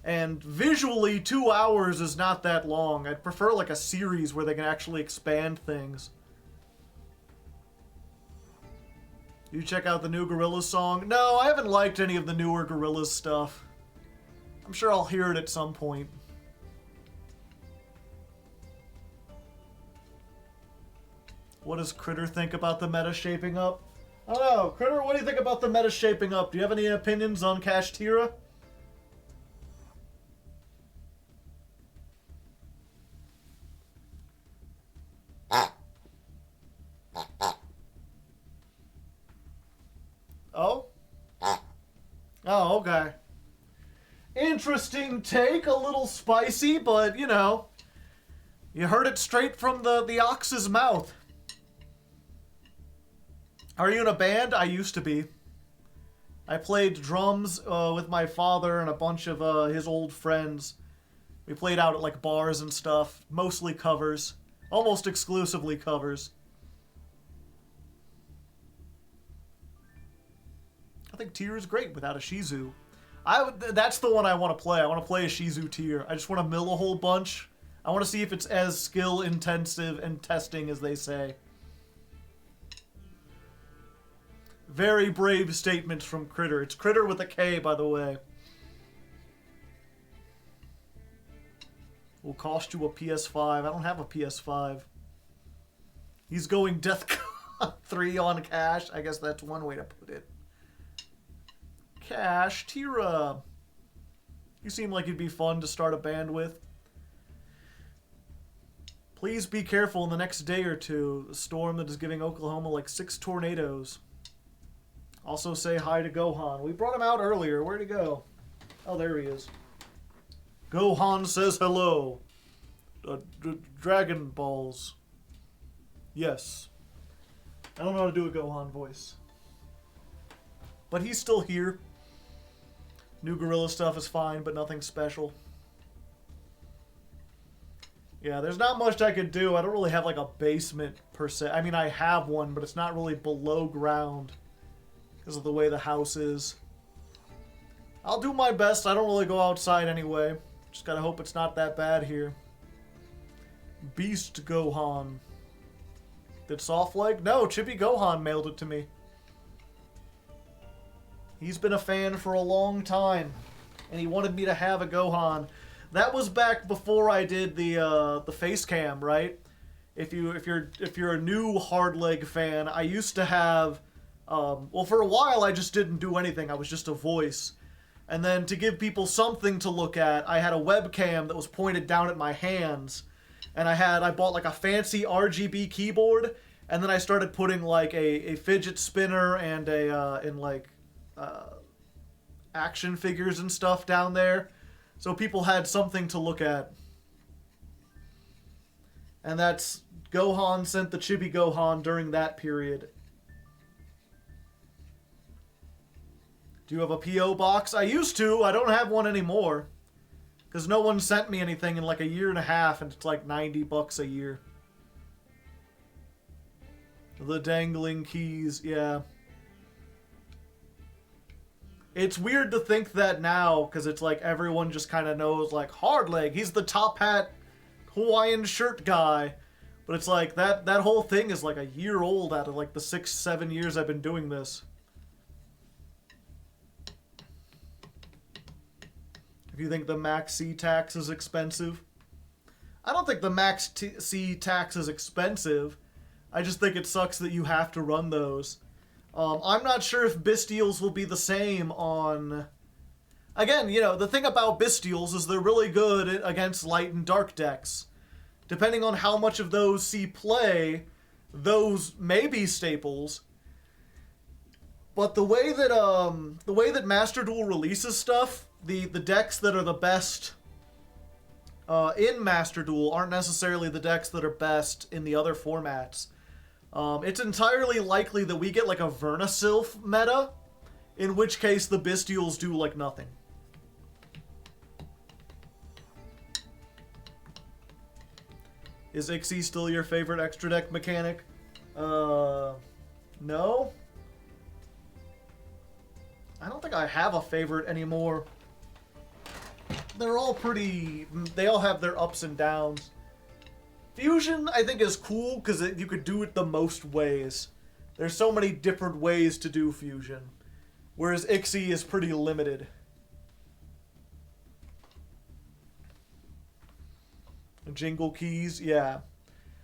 And visually, 2 hours is not that long. I'd prefer like a series where they can actually expand things. You check out the new Gorillaz song? No, I haven't liked any of the newer Gorillaz stuff. I'm sure I'll hear it at some point. What does Critter think about the meta shaping up? I don't know. Critter, what do you think about the meta shaping up? Do you have any opinions on Kashtira? Oh? Oh, okay. Interesting take. A little spicy, but, you heard it straight from the ox's mouth. Are you in a band? I used to be. I played drums with my father and a bunch of his old friends We played out at like bars and stuff, mostly covers, almost exclusively covers. I think Tier is great without a Shizu. That's the one I want to play. I want to play a Shizu Tier. I just want to mill a whole bunch. I want to see if it's as skill intensive and testing as they say. Very brave statements from Critter. It's Critter with a K, by the way. Will cost you a PS5. I don't have a PS5. He's going Deathcon 3 on cash. I guess that's one way to put it. Cash, Tira. You seem like you'd be fun to start a band with. Please be careful in the next day or two. The storm that is giving Oklahoma like 6 tornadoes. Also say hi to Gohan. We brought him out earlier. Where'd he go? Oh, there he is. Gohan says hello. Dragon Balls. Yes. I don't know how to do a Gohan voice. But he's still here. New Gorilla stuff is fine, but nothing special. Yeah, there's not much I could do. I don't really have like a basement per se. I mean, I have one, but it's not really below ground because of the way the house is. I'll do my best. I don't really go outside anyway. Just gotta hope it's not that bad here. Beast Gohan. Did Softleg? No, Chippy Gohan mailed it to me. He's been a fan for a long time, and he wanted me to have a Gohan. That was back before I did the face cam, right? If you're a new Hardleg fan, I used to have well, for a while I just didn't do anything. I was just a voice. And then to give people something to look at, I had a webcam that was pointed down at my hands. And I bought like a fancy RGB keyboard, and then I started putting like a fidget spinner and action figures and stuff down there. So people had something to look at. And that's Gohan sent the Chibi Gohan during that period. Do you have a P.O. box? I used to. I don't have one anymore. Because no one sent me anything in like a year and a half, and it's like $90 a year. The dangling keys, yeah. It's weird to think that now, because it's like everyone just kind of knows, like, Hardleg, he's the top hat Hawaiian shirt guy. But it's like, that whole thing is like a year old out of like the 6-7 years I've been doing this. If you think the Max C tax is expensive. I don't think the Max C tax is expensive. I just think it sucks that you have to run those. I'm not sure if Bestials will be the same on... Again, you know, the thing about Bestials is they're really good against light and dark decks. Depending on how much of those see play, those may be staples. But the way that Master Duel releases stuff, the decks that are the best in Master Duel aren't necessarily the decks that are best in the other formats. It's entirely likely that we get like a Vernasilf meta, in which case the Bestials do like nothing. Is Ixie still your favorite extra deck mechanic? No? I don't think I have a favorite anymore. They're all pretty... They all have their ups and downs. Fusion, I think, is cool because you could do it the most ways. There's so many different ways to do Fusion. Whereas Ixie is pretty limited. Jingle keys, yeah.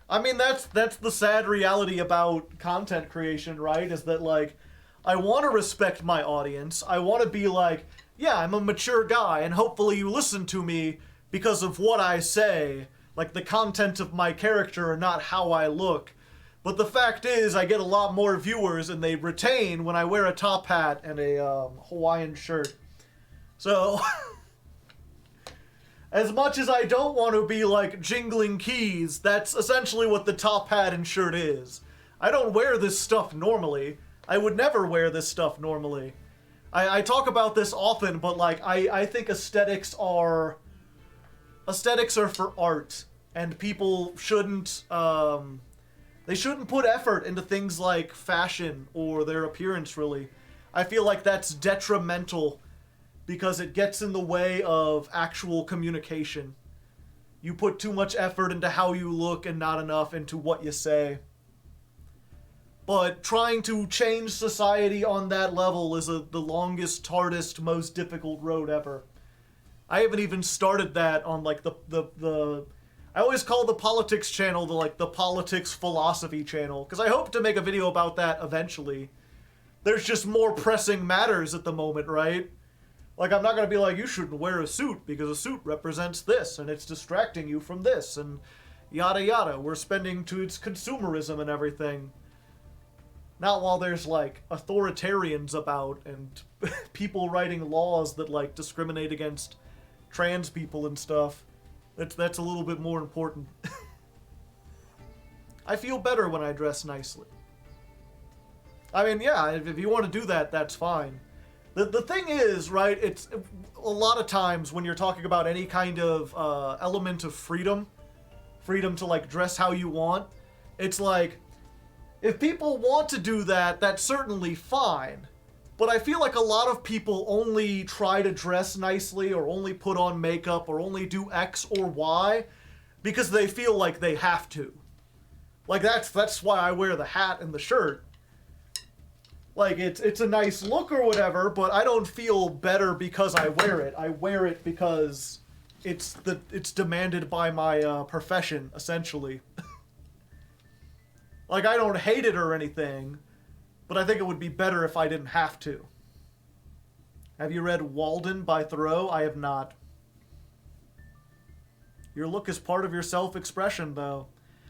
I mean, that's the sad reality about content creation, right? Is that, like, I want to respect my audience. I want to be like, yeah, I'm a mature guy, and hopefully you listen to me because of what I say. Like, the content of my character and not how I look. But the fact is, I get a lot more viewers, and they retain when I wear a top hat and a Hawaiian shirt. So, as much as I don't want to be, like, jingling keys, that's essentially what the top hat and shirt is. I don't wear this stuff normally. I would never wear this stuff normally. I talk about this often, but, like, I think aesthetics are aesthetics are for art, and people shouldn't, they shouldn't put effort into things like fashion or their appearance, really. I feel like that's detrimental because it gets in the way of actual communication. You put too much effort into how you look and not enough into what you say. But trying to change society on that level is the longest, hardest, most difficult road ever. I haven't even started that on like the I always call the politics channel the politics philosophy channel, because I hope to make a video about that eventually. There's just more pressing matters at the moment, right? Like, I'm not going to be like, you shouldn't wear a suit because a suit represents this and it's distracting you from this and yada yada. We're spending to its consumerism and everything. Not while there's like authoritarians about and people writing laws that like discriminate against trans people and stuff. That's a little bit more important. I feel better when I dress nicely. I mean, yeah, if you want to do that, that's fine. The thing is, right, it's a lot of times when you're talking about any kind of element of freedom to like dress how you want, it's like, if people want to do that, that's certainly fine. But I feel like a lot of people only try to dress nicely or only put on makeup or only do X or Y because they feel like they have to. Like, that's why I wear the hat and the shirt. Like, it's a nice look or whatever, but I don't feel better because I wear it. I wear it because it's demanded by my profession, essentially. Like, I don't hate it or anything, but I think it would be better if I didn't have to. Have you read Walden by Thoreau? I have not. Your look is part of your self-expression, though.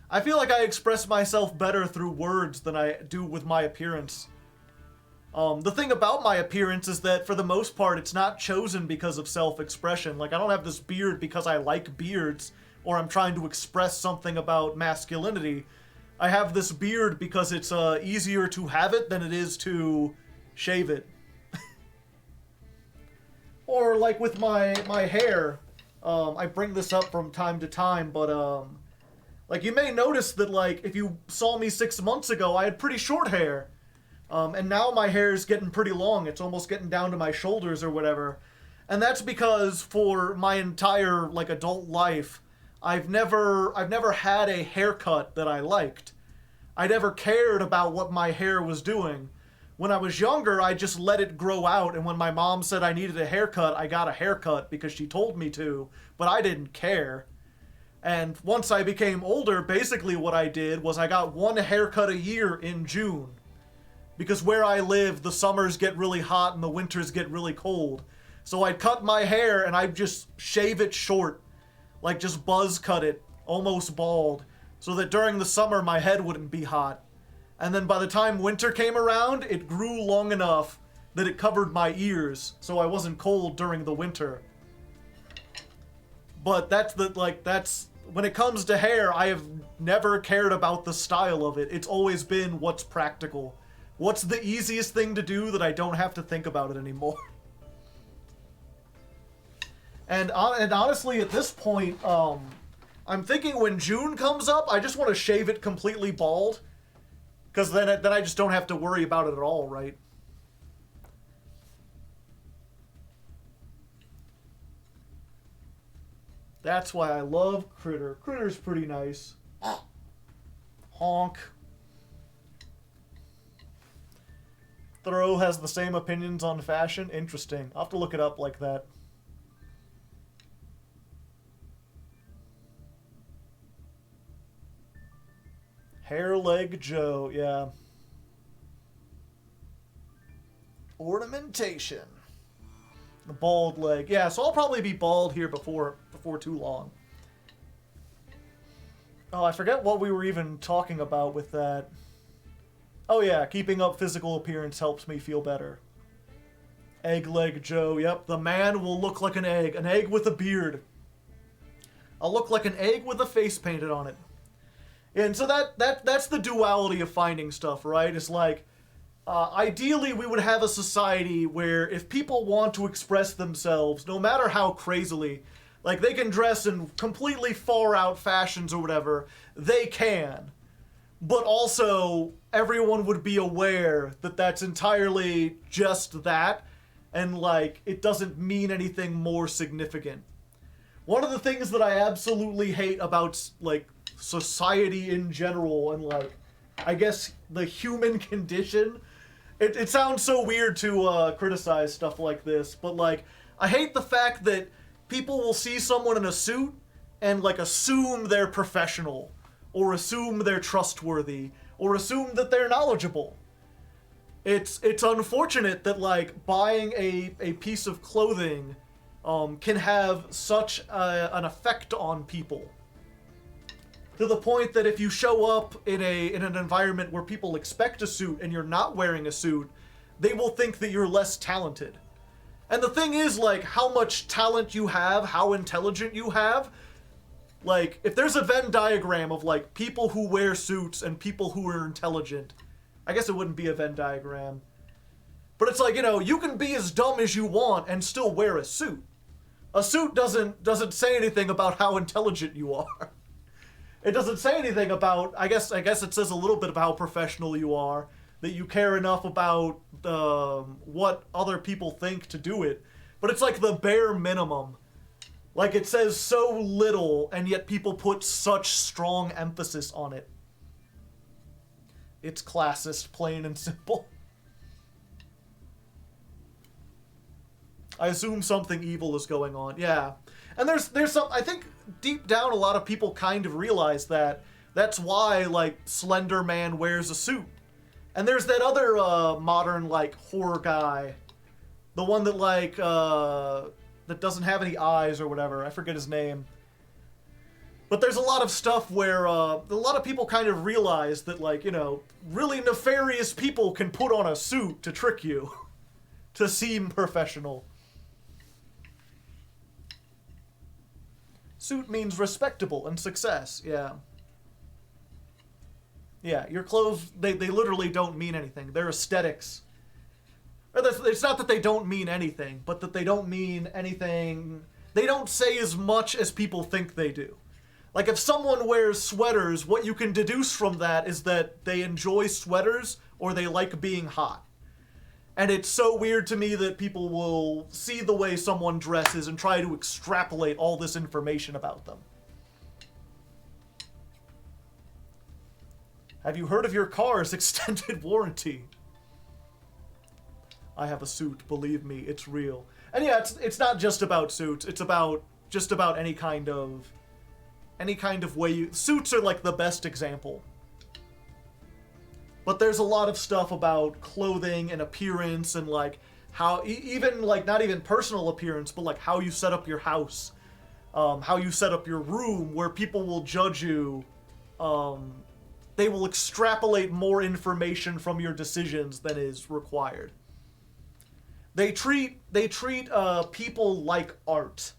I feel like I express myself better through words than I do with my appearance. The thing about my appearance is that, for the most part, it's not chosen because of self-expression. Like, I don't have this beard because I like beards, or I'm trying to express something about masculinity. I have this beard because it's easier to have it than it is to shave it. Or like with my hair, I bring this up from time to time, but like, you may notice that, like, if you saw me 6 months ago, I had pretty short hair. And now my hair is getting pretty long. It's almost getting down to my shoulders or whatever. And that's because for my entire, like, adult life, I've never had a haircut that I liked. I never cared about what my hair was doing. When I was younger, I just let it grow out, and when my mom said I needed a haircut, I got a haircut because she told me to, but I didn't care. And once I became older, basically what I did was I got one haircut a year in June. Because where I live, the summers get really hot and the winters get really cold. So I'd cut my hair and I'd just shave it short. Like, just buzz cut it, almost bald, so that during the summer my head wouldn't be hot. And then by the time winter came around, it grew long enough that it covered my ears, so I wasn't cold during the winter. But that's when it comes to hair, I have never cared about the style of it. It's always been what's practical. What's the easiest thing to do that I don't have to think about it anymore? And honestly, at this point, I'm thinking when June comes up, I just want to shave it completely bald. Because then I just don't have to worry about it at all, right? That's why I love Critter. Critter's pretty nice. Honk. Thoreau has the same opinions on fashion? Interesting. I'll have to look it up like that. Hardleg Joe, yeah. Ornamentation. The bald leg. Yeah, so I'll probably be bald here before too long. Oh, I forget what we were even talking about with that. Oh yeah, keeping up physical appearance helps me feel better. Egg leg Joe, yep. The man will look like an egg with a beard. I'll look like an egg with a face painted on it. And so that's the duality of finding stuff, right? It's like, ideally we would have a society where if people want to express themselves, no matter how crazily, Like, they can dress in completely far-out fashions or whatever. They can. But also, everyone would be aware that that's entirely just that, and, like, it doesn't mean anything more significant. One of the things that I absolutely hate about, like, society in general, and, like, I guess the human condition, it sounds so weird to criticize stuff like this, but, like, I hate the fact that people will see someone in a suit and, like, assume they're professional, or assume they're trustworthy, or assume that they're knowledgeable. It's unfortunate that, like, buying a piece of clothing can have such an effect on people. To the point that if you show up in an environment where people expect a suit and you're not wearing a suit, they will think that you're less talented. And the thing is, like, how much talent you have, how intelligent you have, like, if there's a Venn diagram of, like, people who wear suits and people who are intelligent, I guess it wouldn't be a Venn diagram. But it's like, you know, you can be as dumb as you want and still wear a suit. A suit doesn't say anything about how intelligent you are. It doesn't say anything about, I guess it says a little bit about how professional you are, that you care enough about what other people think to do it. But it's like the bare minimum. Like, it says so little, and yet people put such strong emphasis on it. It's classist, plain and simple. I assume something evil is going on. Yeah. And there's some, I think deep down a lot of people kind of realize that. That's why, like, Slender Man wears a suit. And there's that other modern, like, horror guy. The one that, like, that doesn't have any eyes or whatever. I forget his name. But there's a lot of stuff where a lot of people kind of realize that, like, you know, really nefarious people can put on a suit to trick you. To seem professional. Suit means respectable and success, yeah. Yeah, your clothes, they literally don't mean anything. They're aesthetics. It's not that they don't mean anything, but that they don't mean anything. They don't say as much as people think they do. Like, if someone wears sweaters, what you can deduce from that is that they enjoy sweaters or they like being hot. And it's so weird to me that people will see the way someone dresses and try to extrapolate all this information about them. Have you heard of your car's extended warranty? I have a suit, believe me, it's real. And yeah, it's not just about suits, it's about just about any kind of way you... Suits are like the best example. But there's a lot of stuff about clothing and appearance and, like, how, even, like, not even personal appearance, but, like, how you set up your house, how you set up your room, where people will judge you, they will extrapolate more information from your decisions than is required. They treat people like art.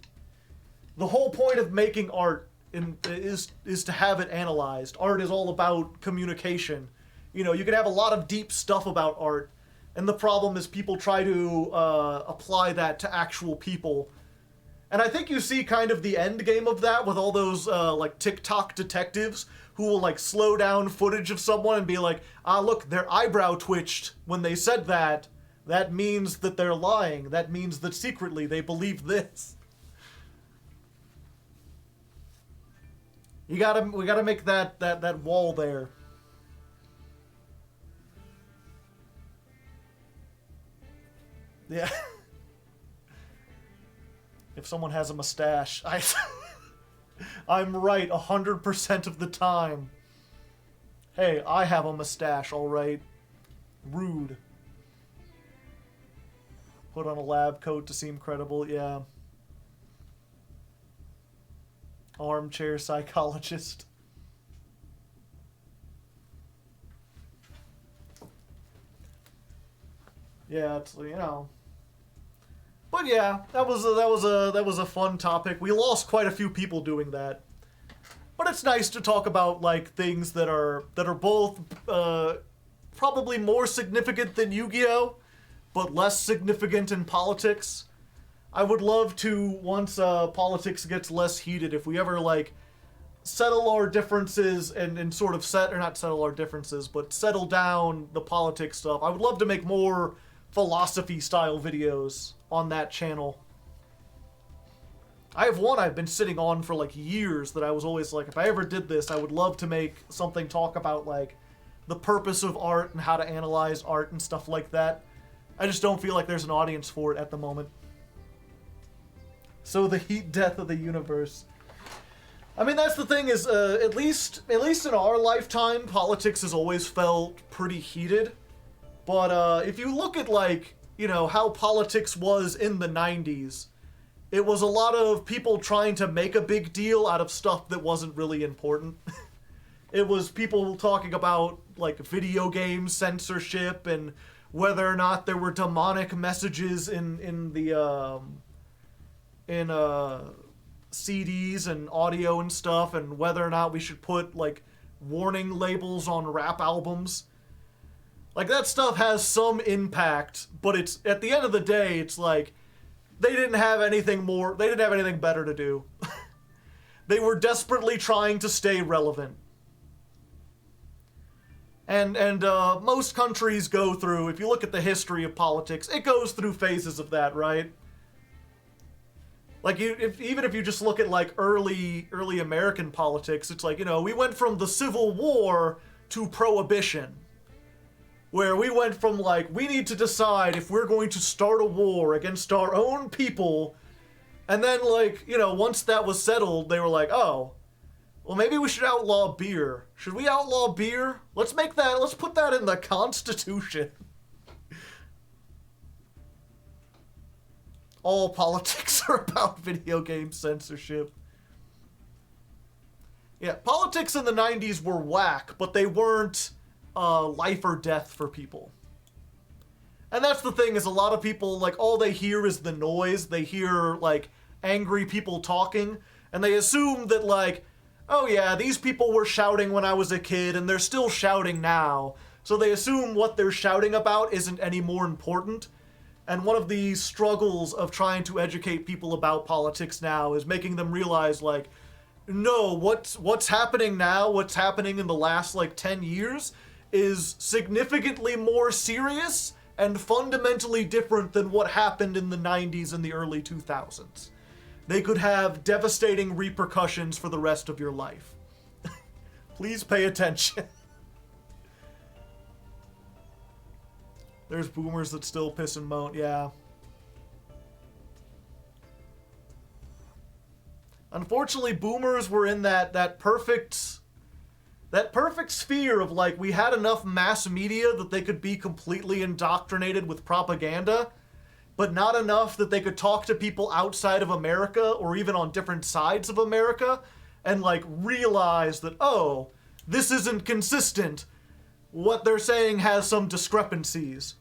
The whole point of making art is to have it analyzed. Art is all about communication. You know, you can have a lot of deep stuff about art, and the problem is people try to apply that to actual people. And I think you see kind of the end game of that with all those, like, TikTok detectives who will, like, slow down footage of someone and be like, ah, look, their eyebrow twitched when they said that. That means that they're lying. That means that secretly they believe this. We gotta make that wall there. Yeah. If someone has a mustache, I'm right 100% of the time. Hey, I have a mustache, alright? Rude. Put on a lab coat to seem credible, yeah. Armchair psychologist. Yeah, it's, you know. But yeah, that was a fun topic. We lost quite a few people doing that. But it's nice to talk about, like, things that are both probably more significant than Yu-Gi-Oh, but less significant in politics. I would love to, once politics gets less heated, if we ever, like, settle our differences and sort of not settle our differences, but settle down the politics stuff. I would love to make more philosophy-style videos on that channel. I have one I've been sitting on for, like, years that I was always like, if I ever did this, I would love to make something talk about, like, the purpose of art and how to analyze art and stuff like that. I just don't feel like there's an audience for it at the moment. So the heat death of the universe. I mean, that's the thing is, at least in our lifetime, politics has always felt pretty heated. But if you look at, like, you know, how politics was in the 90s, it was a lot of people trying to make a big deal out of stuff that wasn't really important. It was people talking about, like, video game censorship and whether or not there were demonic messages in CDs and audio and stuff, and whether or not we should put, like, warning labels on rap albums. Like, that stuff has some impact, but it's, at the end of the day, it's like, they didn't have anything better to do. They were desperately trying to stay relevant. And most countries go through, if you look at the history of politics, it goes through phases of that, right? Like, even if you just look at, like, early American politics, it's like, you know, we went from the Civil War to Prohibition. Where we went from, like, we need to decide if we're going to start a war against our own people. And then, like, you know, once that was settled, they were like, oh, well, maybe we should outlaw beer. Should we outlaw beer? Let's put that in the Constitution. All politics are about video game censorship. Yeah, politics in the 90s were whack, but they weren't life or death for people. And that's the thing, is a lot of people, like, all they hear is the noise. They hear, like, angry people talking, and they assume that, like, oh yeah, these people were shouting when I was a kid, and they're still shouting now. So they assume what they're shouting about isn't any more important. And one of the struggles of trying to educate people about politics now is making them realize, like, no, what's happening now, what's happening in the last, like, 10 years is significantly more serious and fundamentally different than what happened in the 90s and the early 2000s. They could have devastating repercussions for the rest of your life. Please pay attention. There's boomers that still piss and moan, yeah. Unfortunately, boomers were in that perfect sphere of, like, we had enough mass media that they could be completely indoctrinated with propaganda, but not enough that they could talk to people outside of America or even on different sides of America and, like, realize that, oh, this isn't consistent. What they're saying has some discrepancies.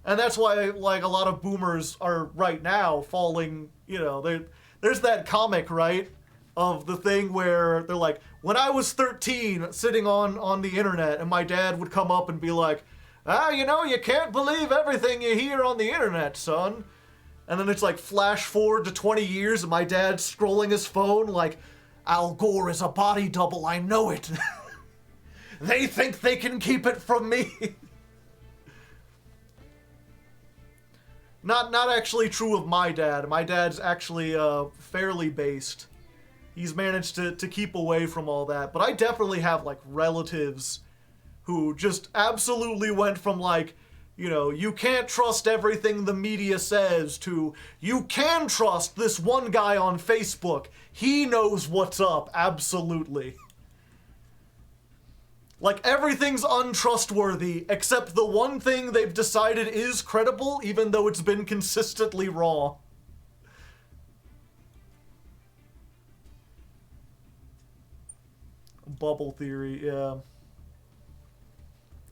And that's why, like, a lot of boomers are right now falling, you know, there's that comic, right, of the thing where they're like, when I was 13 sitting on the internet, and my dad would come up and be like, you know, you can't believe everything you hear on the internet, son. And then it's like flash forward to 20 years and my dad's scrolling his phone like, Al Gore is a body double, I know it. They think they can keep it from me. Not actually true of my dad. My dad's actually fairly based. He's managed to keep away from all that. But I definitely have, like, relatives who just absolutely went from, like, you know, you can't trust everything the media says to you can trust this one guy on Facebook. He knows what's up, absolutely. Like, everything's untrustworthy, except the one thing they've decided is credible, even though it's been consistently wrong. Bubble theory, yeah.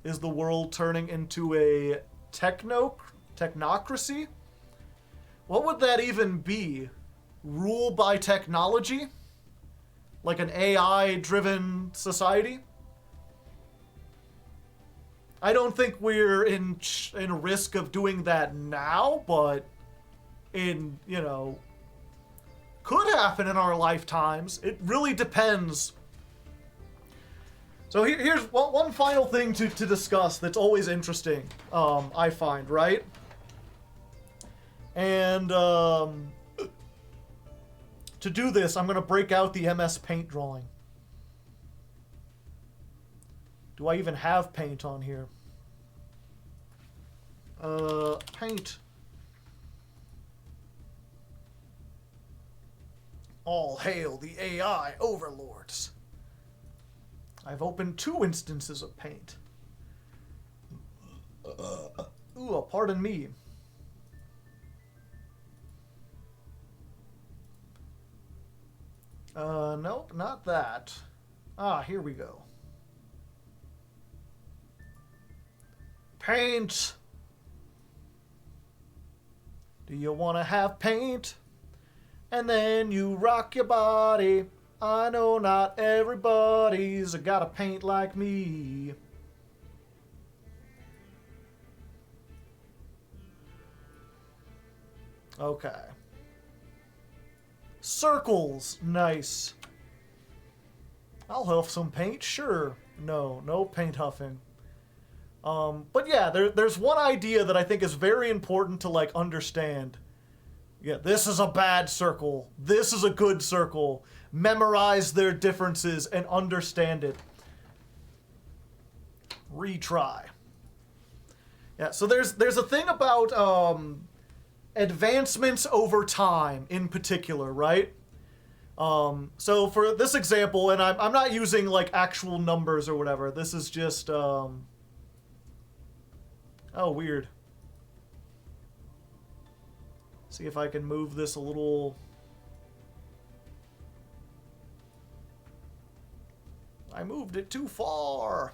Is the world turning into a technocracy? What would that even be? Rule by technology? Like an AI-driven society? I don't think we're in risk of doing that now, but in, you know, could happen in our lifetimes. It really depends. So here's one final thing to discuss that's always interesting, I find, right? And to do this, I'm going to break out the MS Paint drawing. Do I even have paint on here? Paint. All hail the AI overlords. I've opened 2 instances of paint. Ooh, pardon me. Nope, not that. Ah, here we go. Paint! Do you want to have paint? And then you rock your body. I know not everybody's got a paint like me. Okay. Circles, nice. I'll huff some paint, sure. No paint huffing. But yeah, there's one idea that I think is very important to, like, understand. Yeah, this is a bad circle. This is a good circle. Memorize their differences and understand it. Retry. Yeah, so there's a thing about advancements over time in particular, right? So for this example, and I'm not using like actual numbers or whatever. This is just oh, weird. See if I can move this a little. I moved it too far.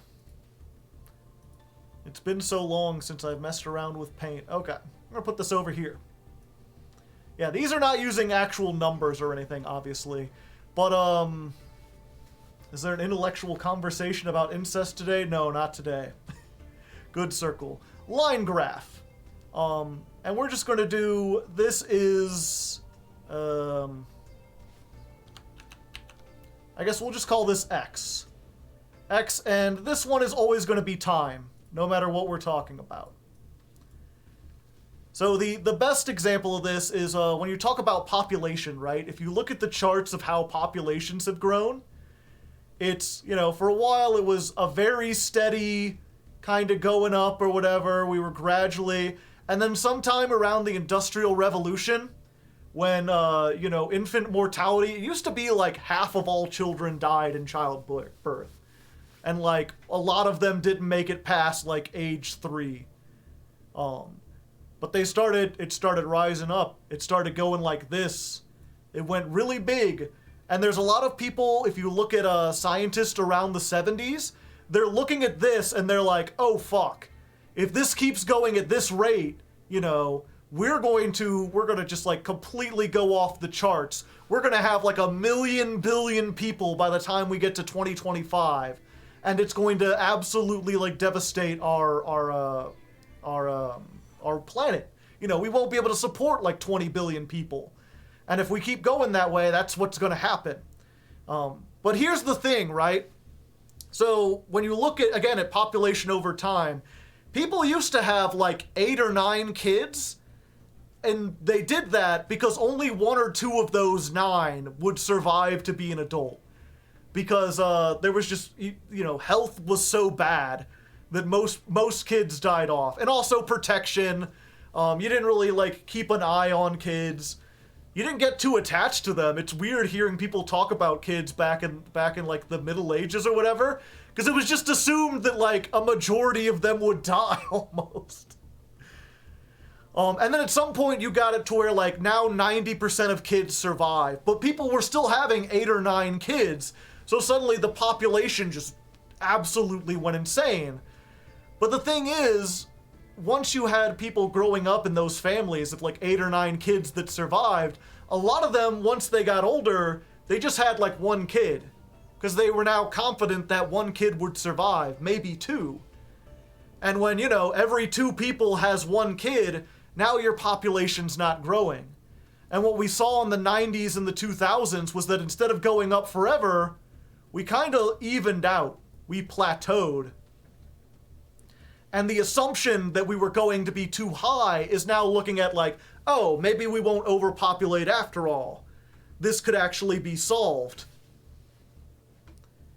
It's been so long since I've messed around with paint. Okay, I'm gonna put this over here. Yeah, these are not using actual numbers or anything, obviously. But, is there an intellectual conversation about incest today? No, not today. Good circle. Line graph. And we're just going to do, this is, I guess we'll just call this X. X, and this one is always going to be time, no matter what we're talking about. So the best example of this is when you talk about population, right? If you look at the charts of how populations have grown, it's, you know, for a while it was a very steady kind of going up or whatever. We were gradually, and then sometime around the Industrial Revolution, when, you know, infant mortality, it used to be like half of all children died in childbirth. And like a lot of them didn't make it past like age 3. But it started rising up. It started going like this. It went really big. And there's a lot of people, if you look at scientists around the 70s, they're looking at this and they're like, oh fuck. If this keeps going at this rate, you know, we're gonna just like completely go off the charts. We're gonna have like 1 billion people by the time we get to 2025. And it's going to absolutely like devastate our planet. You know, we won't be able to support like 20 billion people. And if we keep going that way, that's what's going to happen. But here's the thing, right? So when you look at, again, at population over time, people used to have like 8 or 9 kids. And they did that because only 1 or 2 of those 9 would survive to be an adult. Because there was just, you know, health was so bad that most kids died off. And also protection. You didn't really like keep an eye on kids. You didn't get too attached to them. It's weird hearing people talk about kids back in like the Middle Ages or whatever, because it was just assumed that like a majority of them would die almost. And then at some point you got it to where like now 90% of kids survive, but people were still having 8 or 9 kids. So suddenly the population just absolutely went insane. But the thing is, once you had people growing up in those families of like 8 or 9 kids that survived, a lot of them, once they got older, they just had like 1 kid. Because they were now confident that 1 kid would survive, maybe 2. And when, you know, every 2 people has 1 kid, now your population's not growing. And what we saw in the 90s and the 2000s was that instead of going up forever, we kind of evened out. We plateaued. And the assumption that we were going to be too high is now looking at like, oh, maybe we won't overpopulate after all. This could actually be solved.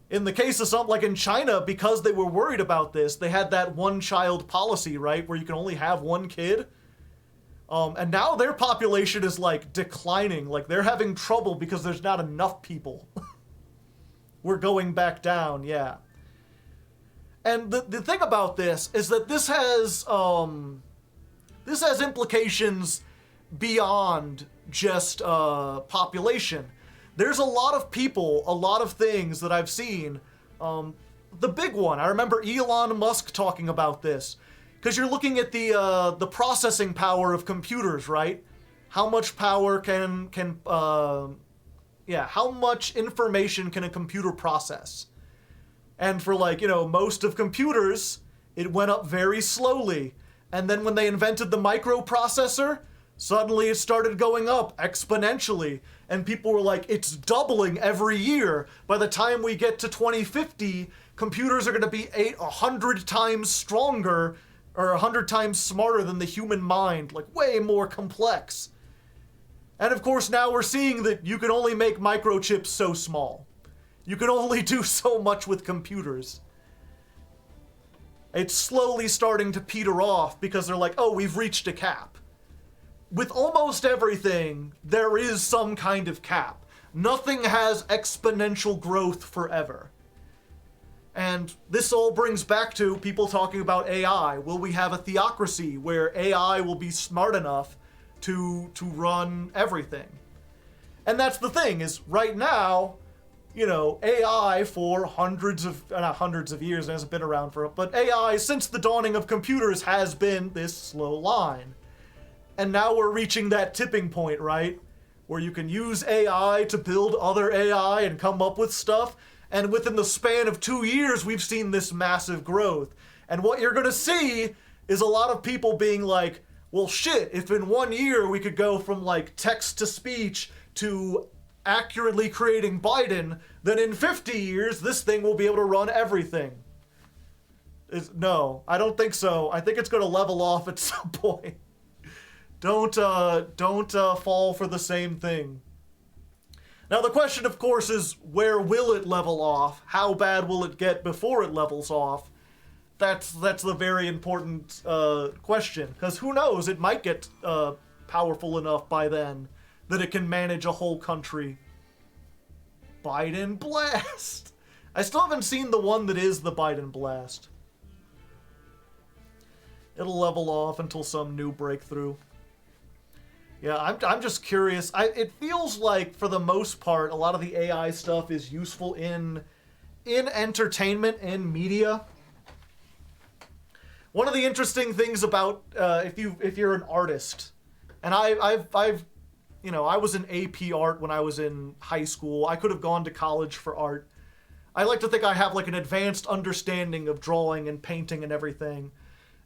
In the case of something like in China, because they were worried about this, they had that one-child policy, right, where you can only have one kid. And now their population is, like, declining. Like, they're having trouble because there's not enough people. We're going back down, yeah. And the thing about this is that this has implications beyond just population. There's a lot of people, a lot of things that I've seen. The big one, I remember Elon Musk talking about this. Because you're looking at the processing power of computers, right? How much power how much information can a computer process? And for like, most of computers, it went up very slowly. And then when they invented the microprocessor, suddenly it started going up exponentially. And people were like, it's doubling every year. By the time we get to 2050, computers are going to be 100 times stronger or 100 times smarter than the human mind, like way more complex. And of course now we're seeing that you can only make microchips so small. You can only do so much with computers. It's slowly starting to peter off because they're like, oh, we've reached a cap. With almost everything, there is some kind of cap. Nothing has exponential growth forever. And this all brings back to people talking about AI. Will we have a theocracy where AI will be smart enough to run everything? And that's the thing, is right now, AI for not hundreds of years, it hasn't been around but AI since the dawning of computers has been this slow line. And now we're reaching that tipping point, right? Where you can use AI to build other AI and come up with stuff. And within the span of 2 years, we've seen this massive growth. And what you're going to see is a lot of people being like, well, shit, if in 1 year we could go from like text to speech to accurately creating Biden, then in 50 years, this thing will be able to run everything. No, I don't think so. I think it's going to level off at some point. Don't fall for the same thing. Now the question, of course, is where will it level off? How bad will it get before it levels off? That's the very important question, because who knows? It might get powerful enough by then that it can manage a whole country. Biden Blast. I still haven't seen the one that is the Biden Blast. It'll level off until some new breakthrough. Yeah, I'm just curious. It feels like, for the most part, a lot of the AI stuff is useful in entertainment and media. One of the interesting things about if you're an artist, and I was in AP art when I was in high school. I could have gone to college for art. I like to think I have like an advanced understanding of drawing and painting and everything.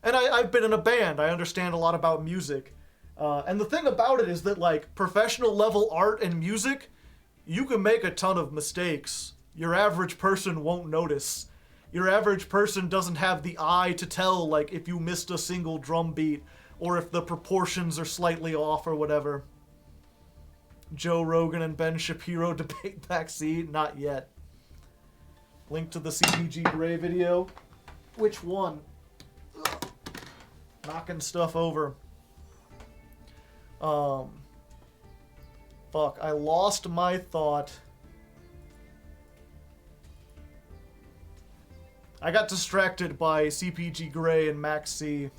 And I've been in a band. I understand a lot about music. And the thing about it is that, like, professional level art and music, you can make a ton of mistakes. Your average person won't notice. Your average person doesn't have the eye to tell, like, if you missed a single drum beat or if the proportions are slightly off or whatever. Joe Rogan and Ben Shapiro debate backseat? Not yet. Link to the CPG Gray video. Which one? Ugh. Knocking stuff over. Fuck, I lost my thought. I got distracted by CPG Gray and Max C.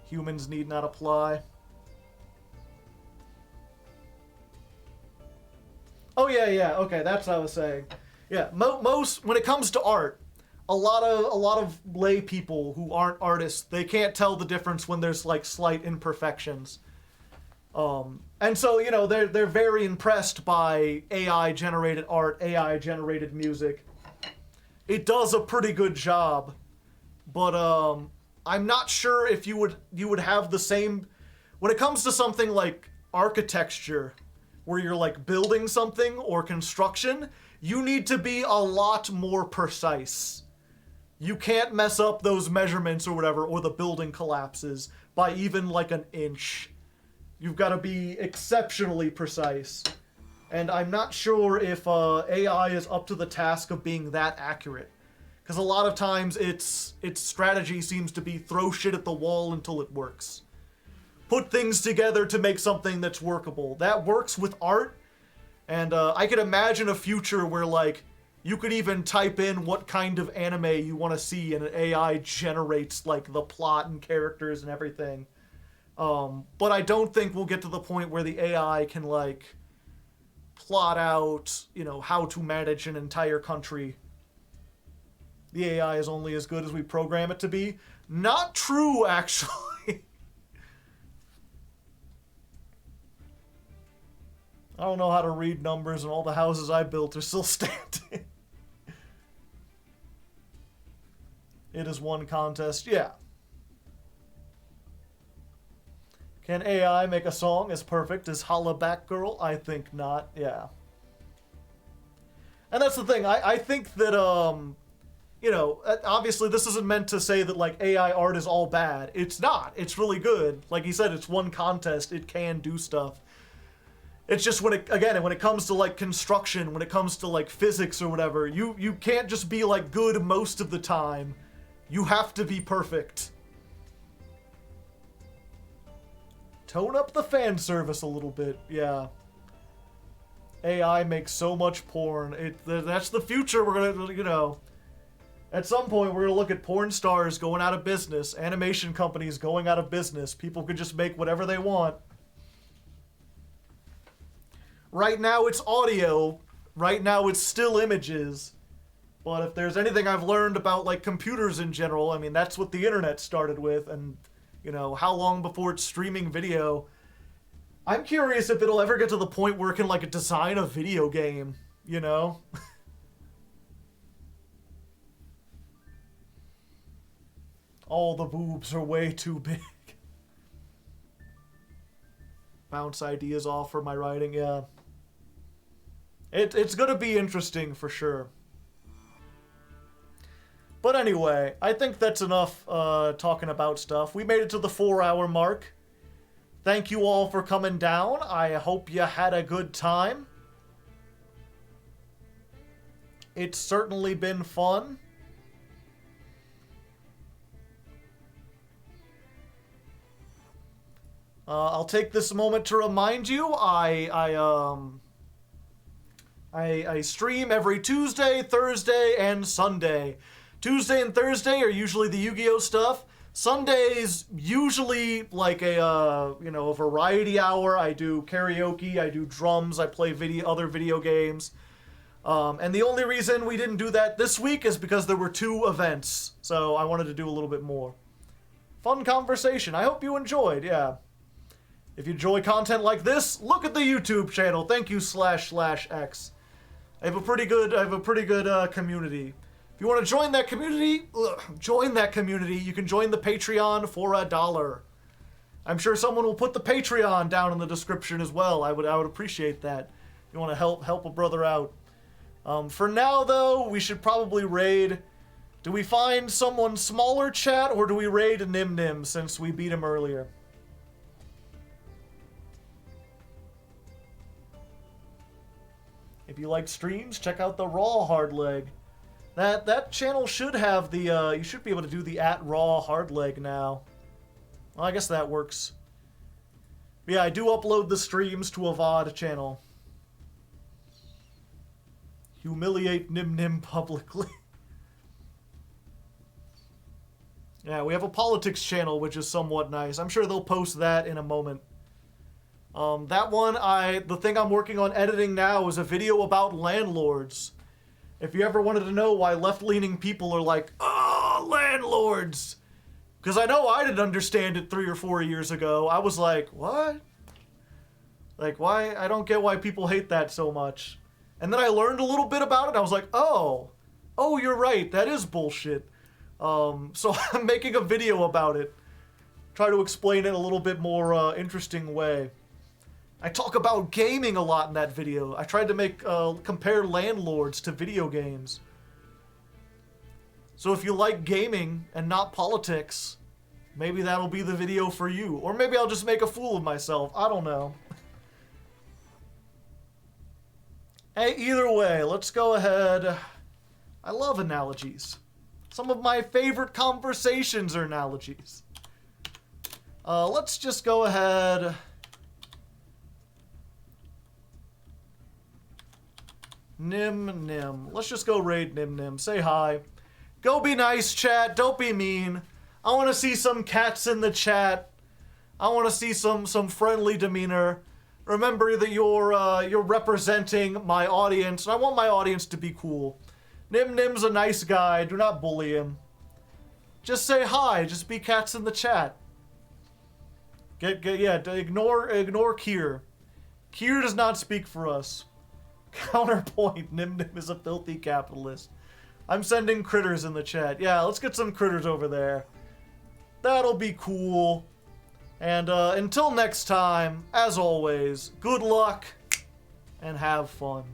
Humans need not apply. Oh yeah, okay, that's what I was saying. Yeah, most, when it comes to art, a lot of lay people who aren't artists, they can't tell the difference when there's like slight imperfections. And so, they're very impressed by AI-generated art, AI-generated music. It does a pretty good job, but I'm not sure if you would have the same. when it comes to something like architecture, where you're like building something or construction, you need to be a lot more precise. You can't mess up those measurements or whatever, or the building collapses by even like an inch. You've got to be exceptionally precise. And I'm not sure if AI is up to the task of being that accurate. Because a lot of times its strategy seems to be throw shit at the wall until it works. Put things together to make something that's workable. That works with art. And I could imagine a future where, like, you could even type in what kind of anime you want to see, and an AI generates, like, the plot and characters and everything. But I don't think we'll get to the point where the AI can, like, plot out, you know, how to manage an entire country. The AI is only as good as we program it to be. Not true, actually. I don't know how to read numbers, and all the houses I built are still standing. It is one contest, yeah. Can AI make a song as perfect as Holla Back Girl? I think not, yeah. And that's the thing, I think that, you know, obviously this isn't meant to say that, like, AI art is all bad. It's not. It's really good. Like he said, it's one contest. It can do stuff. It's just when it comes to, like, construction, when it comes to, like, physics or whatever, you can't just be, like, good most of the time. You have to be perfect. Tone up the fan service a little bit, yeah. AI makes so much porn. That's the future. We're gonna, you know, at some point we're gonna look at porn stars going out of business, animation companies going out of business. People can just make whatever they want. Right now it's audio. Right now it's still images. But if there's anything I've learned about, like, computers in general, I mean, that's what the internet started with, and, you know, how long before it's streaming video. I'm curious if it'll ever get to the point where it can, like, design a video game, you know? All the boobs are way too big. Bounce ideas off for my writing, yeah. It's gonna be interesting for sure. But anyway, I think that's enough talking about stuff. We made it to the 4-hour mark. Thank you all for coming down. I hope you had a good time. It's certainly been fun. I'll take this moment to remind you, I stream every Tuesday, Thursday, and Sunday. Tuesday and Thursday are usually the Yu-Gi-Oh stuff. Sunday's usually like a variety hour. I do karaoke, I do drums, I play other video games. And the only reason we didn't do that this week is because there were 2 events. So I wanted to do a little bit more. Fun conversation. I hope you enjoyed, yeah. If you enjoy content like this, look at the YouTube channel. Thank you //X. I have a pretty good community. If you want to join that community, you can join the Patreon for $1. I'm sure someone will put the Patreon down in the description as well. I would appreciate that. If you want to help a brother out. For now, though, we should probably raid. Do we find someone smaller, chat, or do we raid Nim Nim since we beat him earlier? If you like streams, check out the Raw Hardleg. That channel should have the, you should be able to do the @Raw Hardleg now. Well, I guess that works. But yeah, I do upload the streams to a VOD channel. Humiliate Nim Nim publicly. Yeah, we have a politics channel, which is somewhat nice. I'm sure they'll post that in a moment. That one, the thing I'm working on editing now is a video about landlords. If you ever wanted to know why left-leaning people are like, oh, landlords. Because I know I didn't understand it 3 or 4 years ago. I was like, what? Like, why? I don't get why people hate that so much. And then I learned a little bit about it. I was like, oh, you're right. That is bullshit. So I'm making a video about it. try to explain it in a little bit more interesting way. I talk about gaming a lot in that video. I tried to make compare landlords to video games. So if you like gaming and not politics, maybe that'll be the video for you. Or maybe I'll just make a fool of myself. I don't know. Hey, either way, let's go ahead. I love analogies. Some of my favorite conversations are analogies. Let's just go ahead. Nim. Let's just go raid Nim. Say hi. Go be nice, chat. Don't be mean. I want to see some cats in the chat. I want to see some friendly demeanor. Remember that you're representing my audience, and I want my audience to be cool. Nim's a nice guy. Do not bully him. Just say hi. Just be cats in the chat. Ignore Kier. Kier does not speak for us. Counterpoint. Nim is a filthy capitalist. I'm sending critters in the chat. Yeah, let's get some critters over there. That'll be cool. And until next time, as always, good luck and have fun.